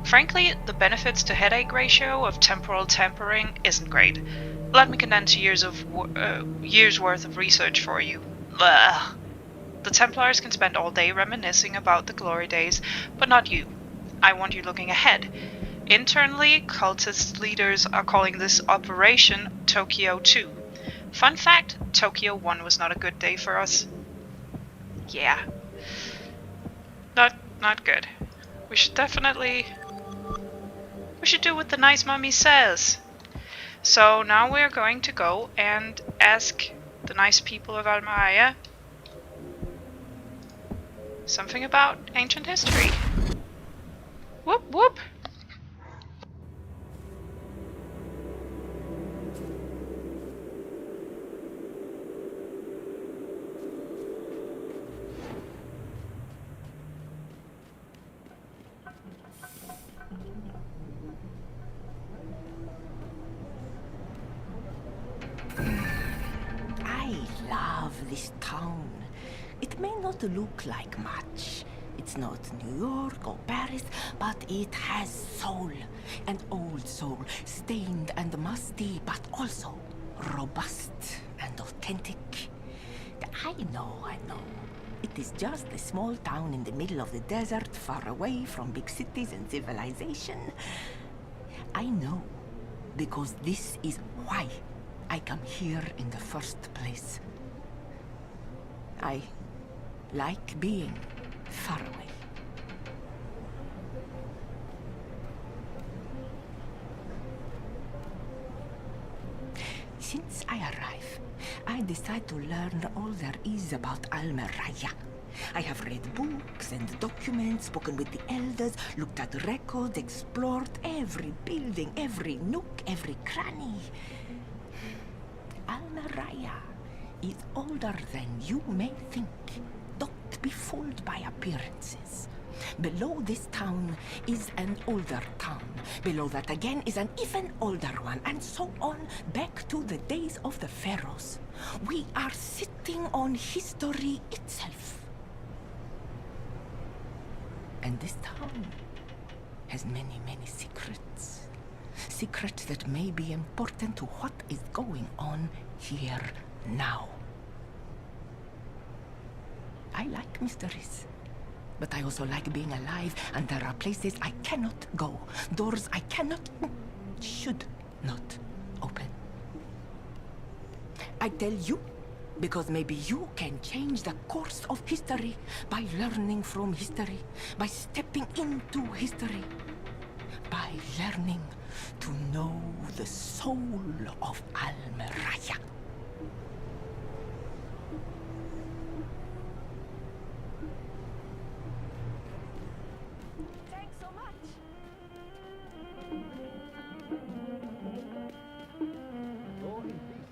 Frankly, the benefits to headache ratio of temporal tempering isn't great. Let me condense years worth of research for you. Ugh. The Templars can spend all day reminiscing about the glory days, but not you. I want you looking ahead. Internally, cultist leaders are calling this Operation Tokyo 2. Fun fact, Tokyo 1 was not a good day for us. Yeah. Not good. We should do what the nice mummy says. So now we're going to go and ask the nice people of Almaria something about ancient history. Whoop whoop. I love this town. It may not look like much. It's not New York or Paris, but it has soul. An old soul, stained and musty, but also robust and authentic. I know. It is just a small town in the middle of the desert, far away from big cities and civilization. I know, because this is why I come here in the first place. I like being far away. Since I arrive, I decide to learn all there is about Almaria. I have read books and documents, spoken with the elders, looked at records, explored every building, every nook, every cranny. Almaria is older than you may think. Don't be fooled by appearances. Below this town is an older town. Below that again is an even older one, and so on, back to the days of the pharaohs. We are sitting on history itself. And this town has many, many secrets. Secrets that may be important to what is going on here now. I like mysteries. But I also like being alive, and there are places I cannot go. Doors I should not open. I tell you, because maybe you can change the course of history by learning from history, by stepping into history, by learning to know the soul of Almeraya. Thanks so much. Go in peace.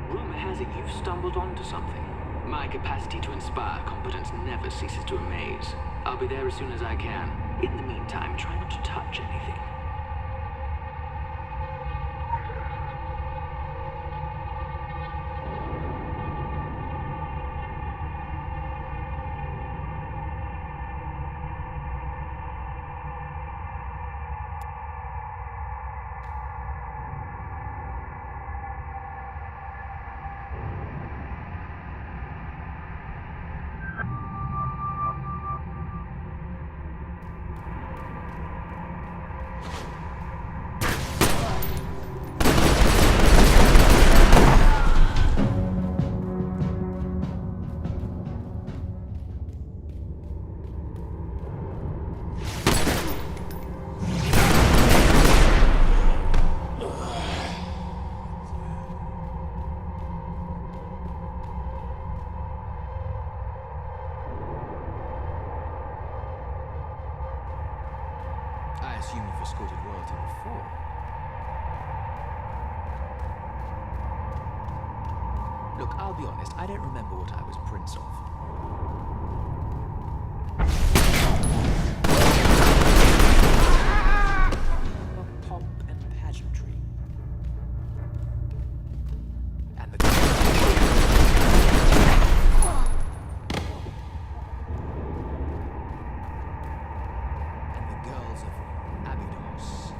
Rumor has it you've stumbled onto something. My capacity to inspire competence never ceases to amaze. I'll be there as soon as I can. In the meantime, try not to touch anything. I assume you've escorted royalty before. Look, I'll be honest, I don't remember what I was prince of. Pomp and pageantry. And the... girls of Abydos.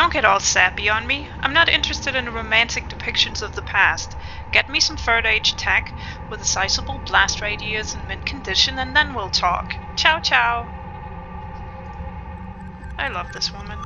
Don't get all sappy on me. I'm not interested in romantic depictions of the past. Get me some third age tech with a sizable blast radius in mint condition and then we'll talk. Ciao ciao. I love this woman.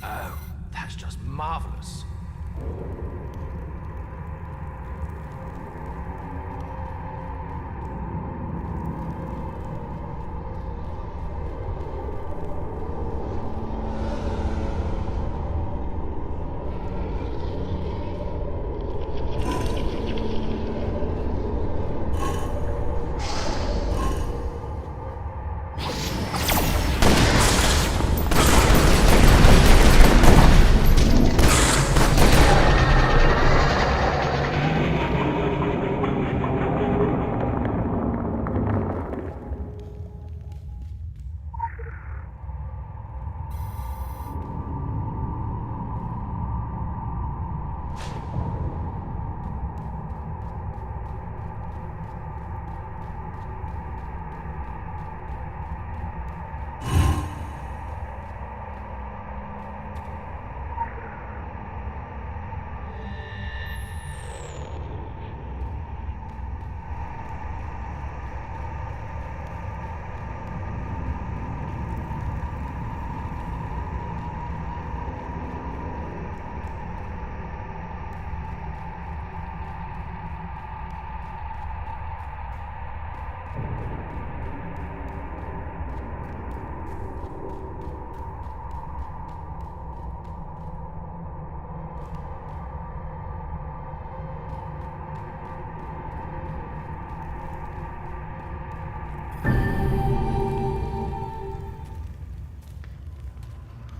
Oh, that's just marvelous.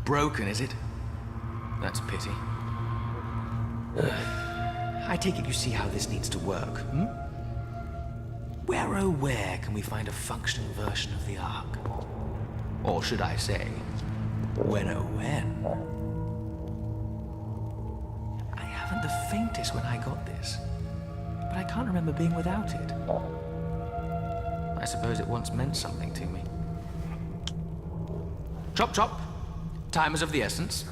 Broken, is it? That's a pity. I take it you see how this needs to work, hmm? Where oh where can we find a functioning version of the Ark? Or should I say, when oh when? I haven't the faintest when I got this, but I can't remember being without it. I suppose it once meant something to me. Chop chop! Time is of the essence.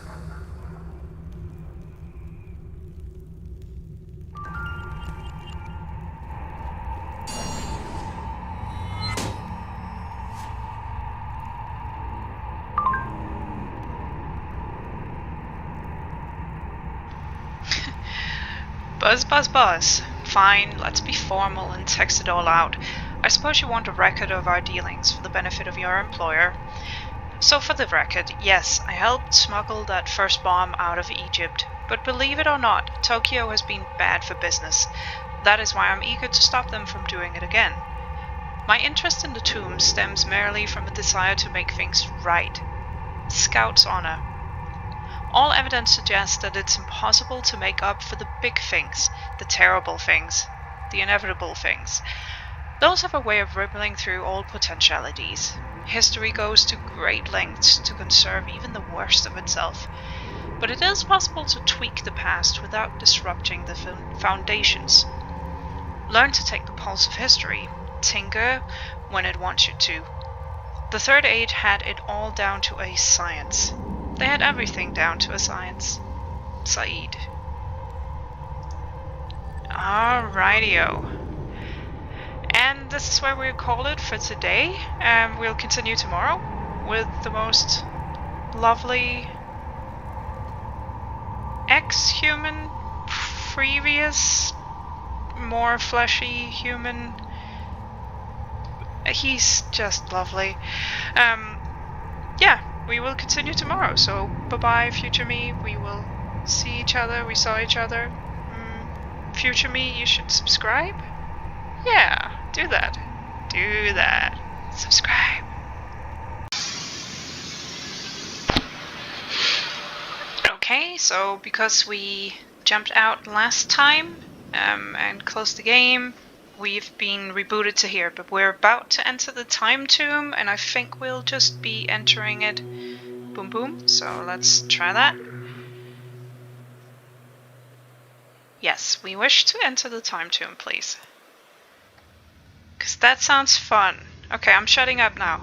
Buzz. Fine, let's be formal and text it all out. I suppose you want a record of our dealings for the benefit of your employer. So for the record, yes, I helped smuggle that first bomb out of Egypt, but believe it or not, Tokyo has been bad for business. That is why I'm eager to stop them from doing it again. My interest in the tomb stems merely from a desire to make things right. Scout's honor. All evidence suggests that it's impossible to make up for the big things, the terrible things, the inevitable things. Those have a way of rippling through all potentialities. History goes to great lengths to conserve even the worst of itself. But it is possible to tweak the past without disrupting the foundations. Learn to take the pulse of history. Tinker when it wants you to. The Third Age had it all down to a science. They had everything down to a science. Saeed. Alrighty-o. And this is where we'll call it for today. We'll continue tomorrow with the most lovely ex-human, previous, more fleshy human. He's just lovely. Yeah, we will continue tomorrow. So bye-bye, future me. We will see each other. We saw each other. Future me, you should subscribe. Yeah, do that. Do that. Subscribe. Okay, so because we jumped out last time and closed the game, we've been rebooted to here, but we're about to enter the time tomb, and I think we'll just be entering it boom boom. So let's try that. Yes, we wish to enter the time tomb, please. Because that sounds fun. Okay, I'm shutting up now.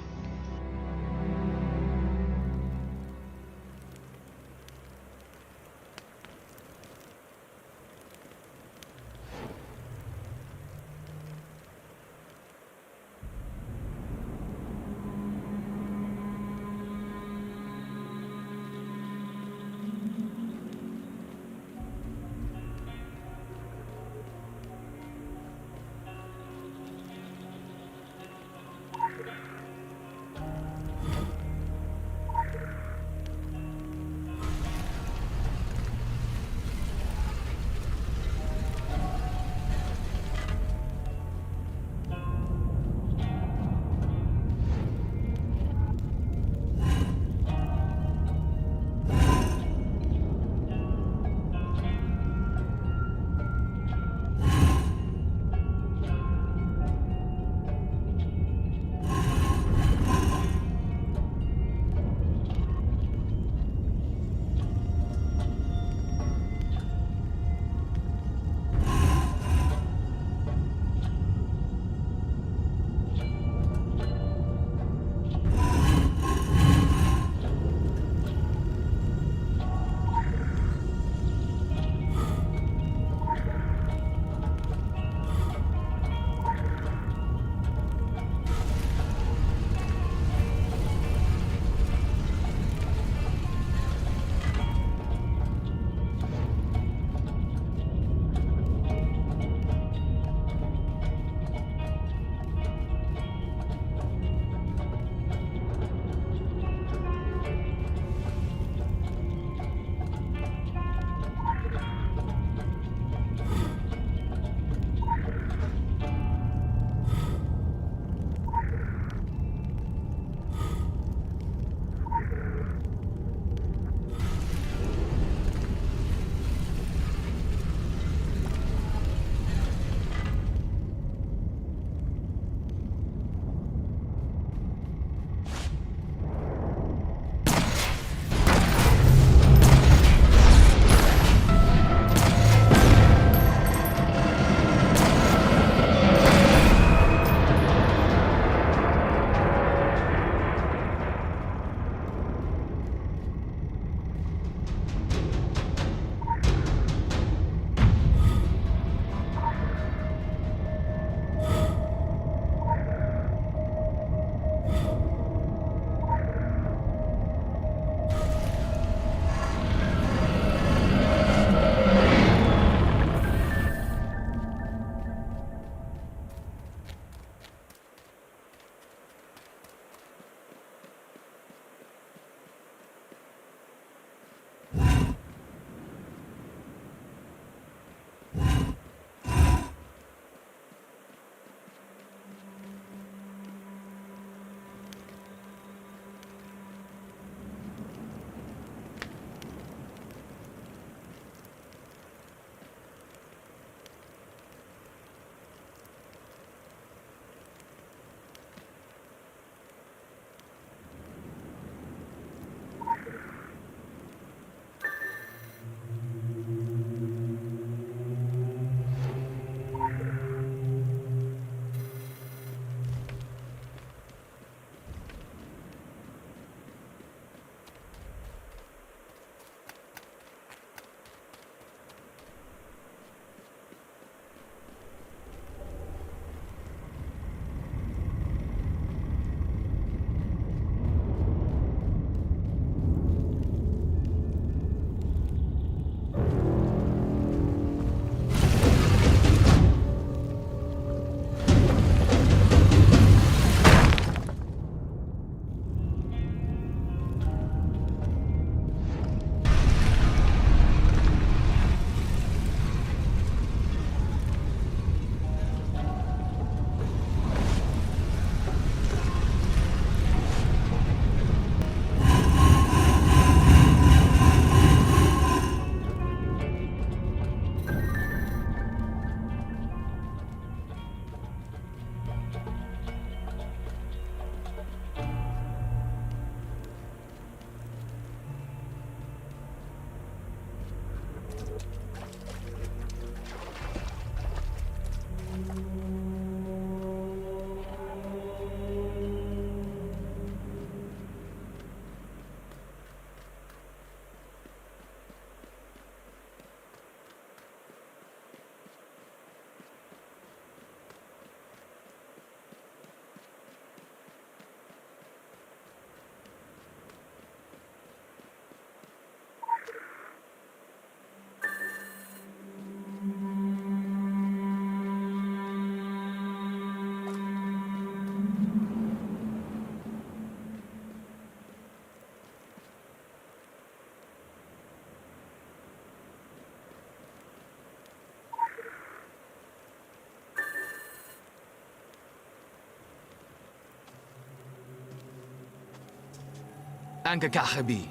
Anka Kahabi.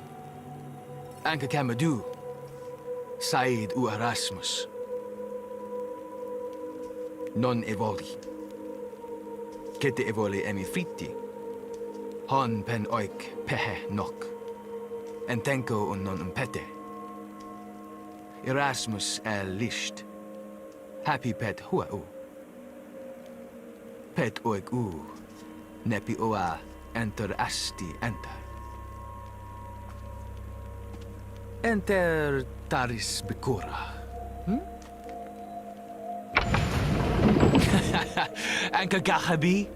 Anka Kamadu. Said u Erasmus. Non evoli. Kete evoli emifriti. Hon pen oik pehe nok. Entenko un non pete. Erasmus lisht. Happy pet hua u. Pet oik u. Nepi oa enter asti enter. Enter taris bikura. Anka gahabi?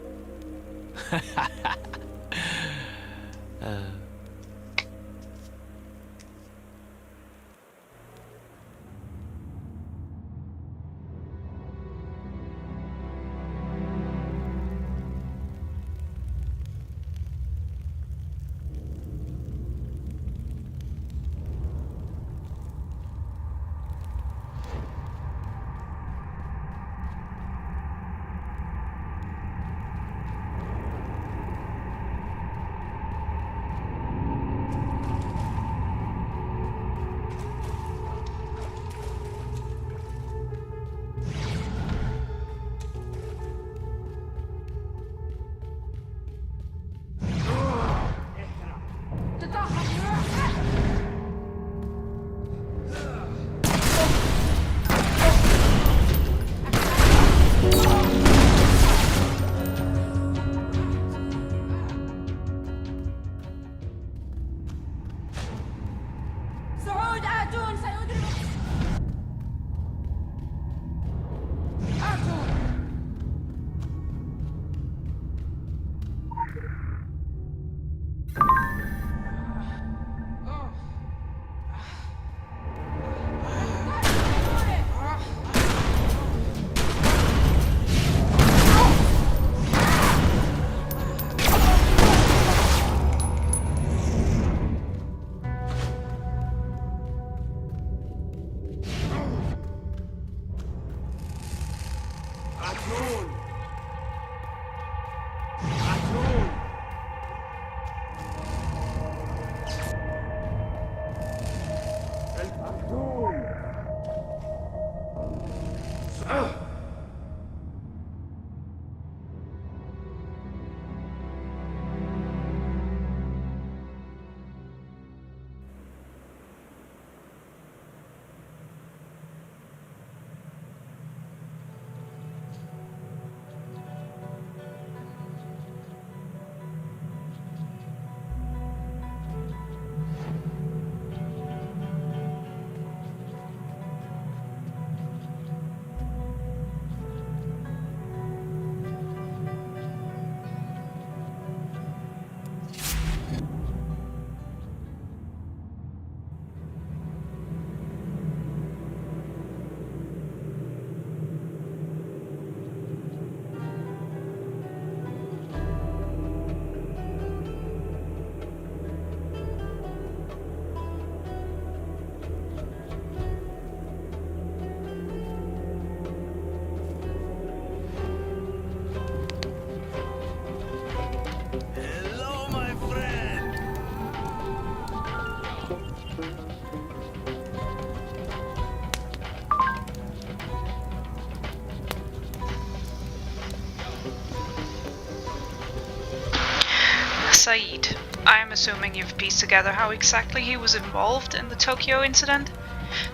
Said, I am assuming you've pieced together how exactly he was involved in the Tokyo incident.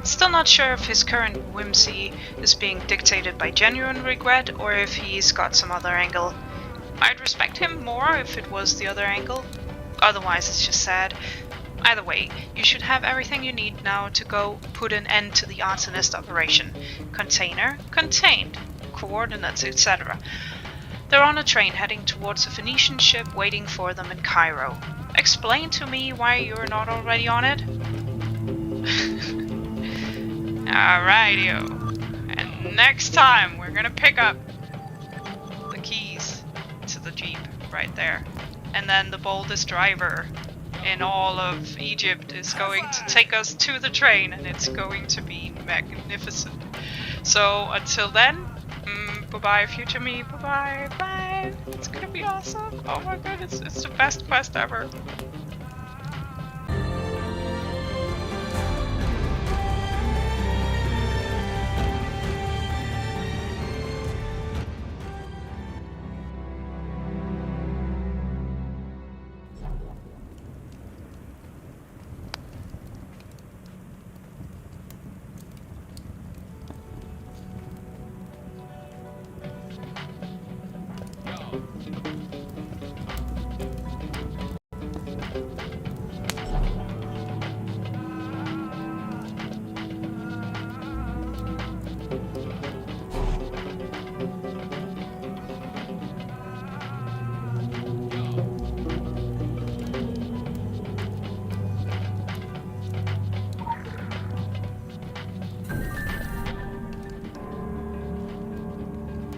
Still not sure if his current whimsy is being dictated by genuine regret or if he's got some other angle. I'd respect him more if it was the other angle. Otherwise it's just sad. Either way, you should have everything you need now to go put an end to the Arcanist operation. Container, contained. Coordinates, etc. They're on a train heading towards a Phoenician ship waiting for them in Cairo. Explain to me why you're not already on it? Alrighty-o. And next time we're gonna pick up the keys to the Jeep right there. And then the boldest driver in all of Egypt is going to take us to the train and it's going to be magnificent. So until then, bye-bye future me, bye-bye, bye. It's gonna be awesome. Oh my goodness, it's the best quest ever.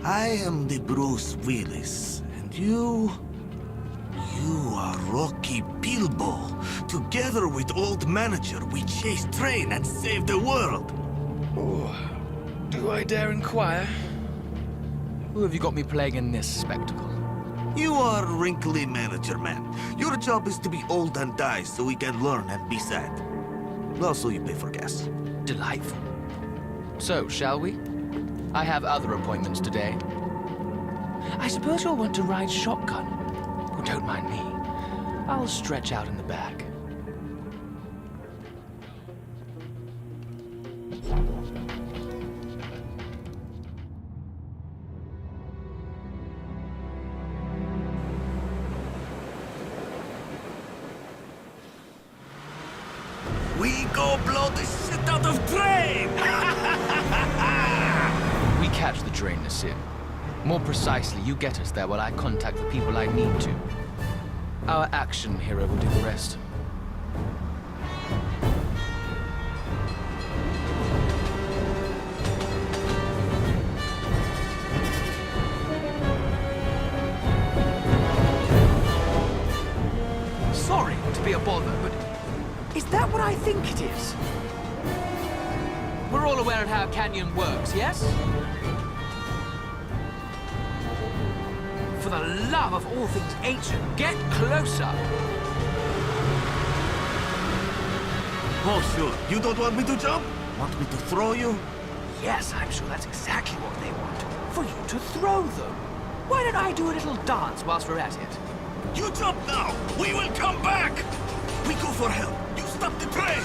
I am the Bruce Willis, and you are Rocky Bilbo. Together with old manager, we chase train and save the world. Oh, do I dare inquire? Who have you got me playing in this spectacle? You are wrinkly manager, man. Your job is to be old and die so we can learn and be sad. Also, you pay for gas. Delightful. So, shall we? I have other appointments today. I suppose you'll want to ride shotgun. Oh, don't mind me. I'll stretch out in the back. We go blow the shit out of train! We catch the train, Nassim. More precisely, you get us there while I contact the people I need to. Our action hero will do the rest. Sorry to be a bother, but is that what I think it is? We're all aware of how a canyon works, yes? For the love of all things ancient, get closer! Oh, sure. You don't want me to jump? Want me to throw you? Yes, I'm sure that's exactly what they want. For you to throw them. Why don't I do a little dance whilst we're at it? You jump now! We will come back! We go for help. You stop the train!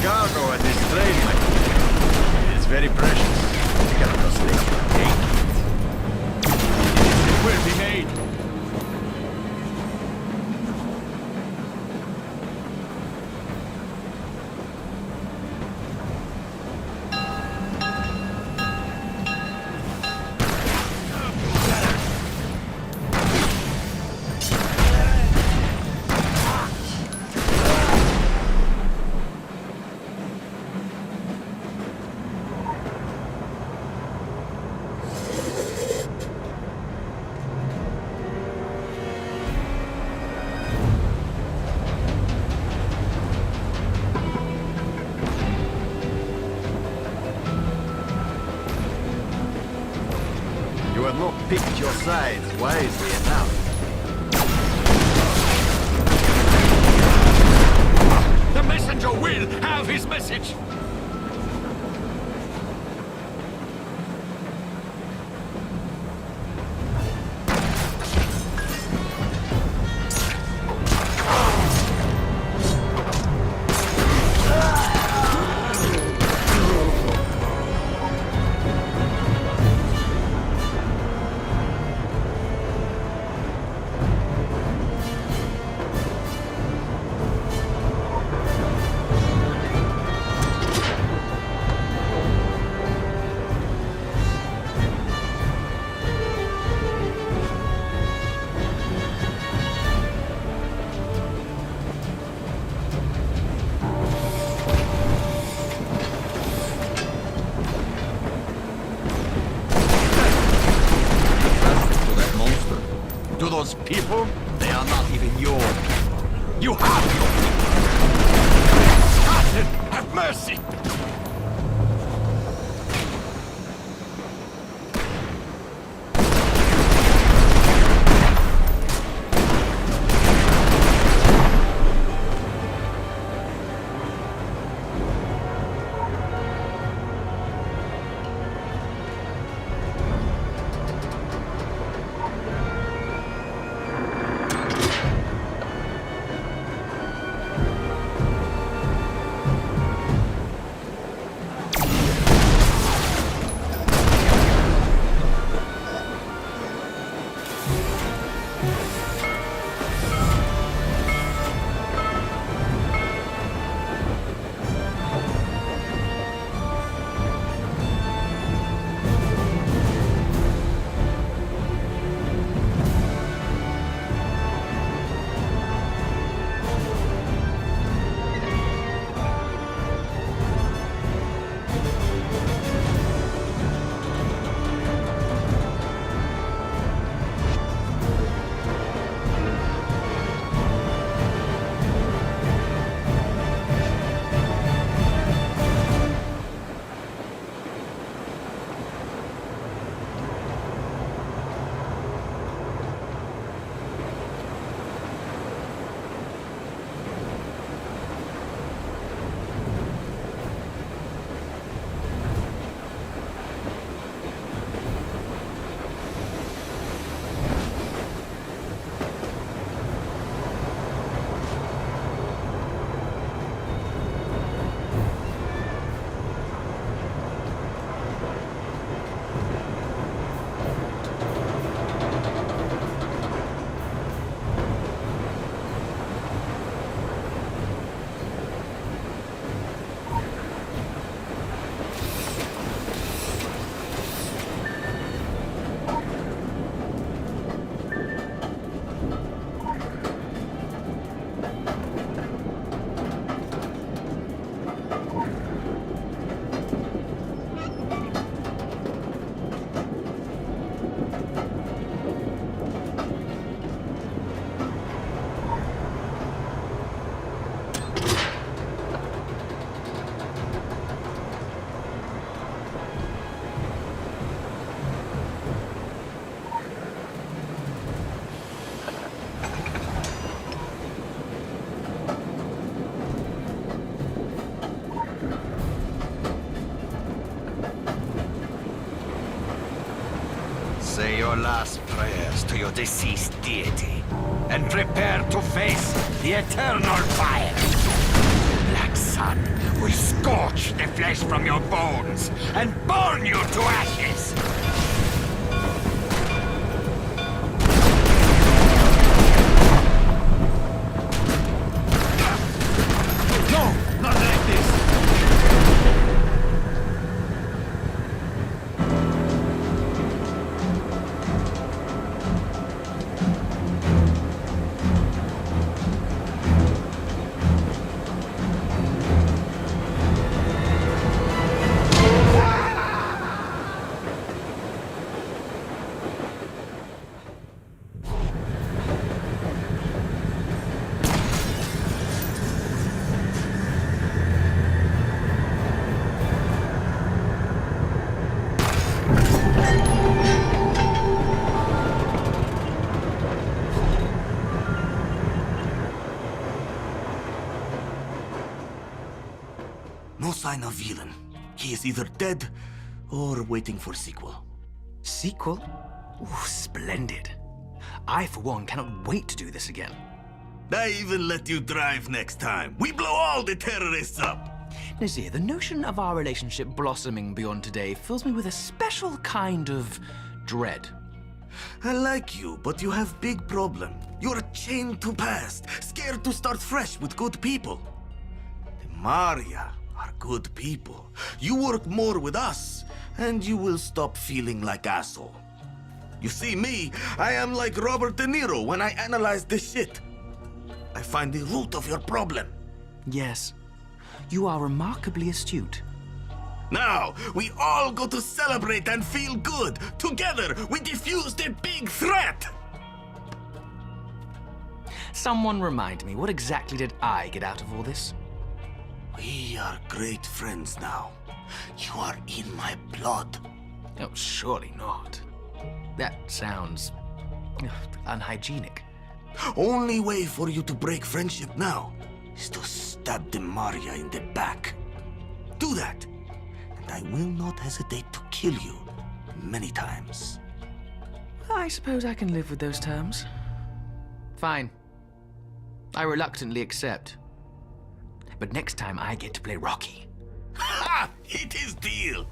cargo at this train, my friend. It is very precious. You cannot mistake it. It will be made. You have not picked your sides wisely enough. The messenger will have his message! last prayers to your deceased deity, and prepare to face the eternal fire. The Black Sun will scorch the flesh from your bones and burn you to ashes. No, not like this. No sign of villain. He is either dead or waiting for sequel. Sequel? Ooh, splendid. I, for one, cannot wait to do this again. I even let you drive next time. We blow all the terrorists up. Nazir, the notion of our relationship blossoming beyond today fills me with a special kind of dread. I like you, but you have big problem. You're chained to past, scared to start fresh with good people. The Maria are good people. You work more with us, and you will stop feeling like asshole. You see me, I am like Robert De Niro when I analyze this shit. I find the root of your problem. Yes, you are remarkably astute. Now, we all go to celebrate and feel good. Together, we defuse the big threat! Someone remind me, what exactly did I get out of all this? We are great friends now. You are in my blood. Oh, surely not. That sounds unhygienic. Only way for you to break friendship now is to stab the Maria in the back. Do that, and I will not hesitate to kill you many times. I suppose I can live with those terms. Fine. I reluctantly accept. But next time I get to play Rocky. Ha! It is deal!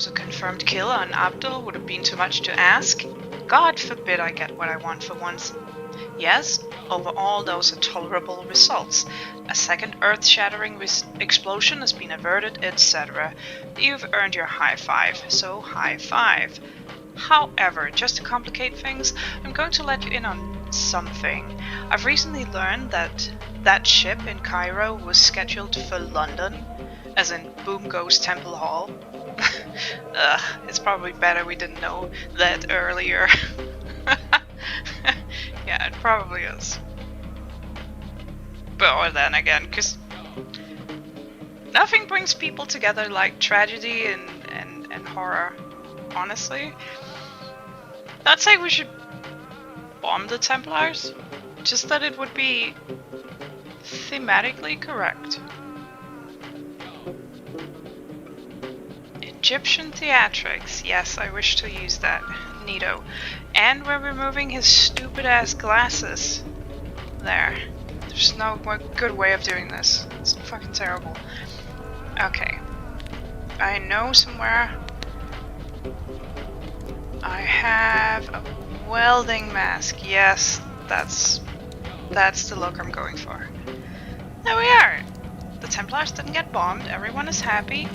A confirmed kill on Abdul would have been too much to ask. God forbid I get what I want for once. Yes, over all those intolerable results. A second earth-shattering explosion has been averted, etc. You've earned your high five, so high five. However, just to complicate things, I'm going to let you in on something. I've recently learned that that ship in Cairo was scheduled for London, as in boom goes Temple Hall. It's probably better we didn't know that earlier. Yeah, it probably is. But or then again, because nothing brings people together like tragedy and horror, honestly. I'd say we should bomb the Templars, just that it would be thematically correct. Egyptian theatrics, yes, I wish to use that. Neato. And we're removing his stupid ass glasses. There. There's no good way of doing this. It's fucking terrible. Okay. I know somewhere I have a welding mask. Yes, that's the look I'm going for. There we are. The Templars didn't get bombed. Everyone is happy.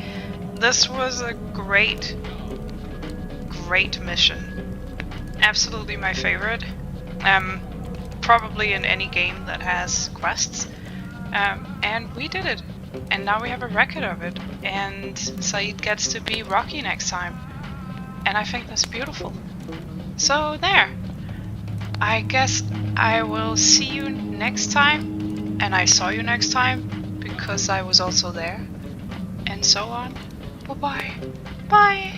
This was a great mission. Absolutely my favorite. probably in any game that has quests. And we did it. And now we have a record of it. And Said gets to be Rocky next time. And I think that's beautiful. So there. I guess I will see you next time. And I saw you next time because I was also there. And so on. Bye-bye. Bye.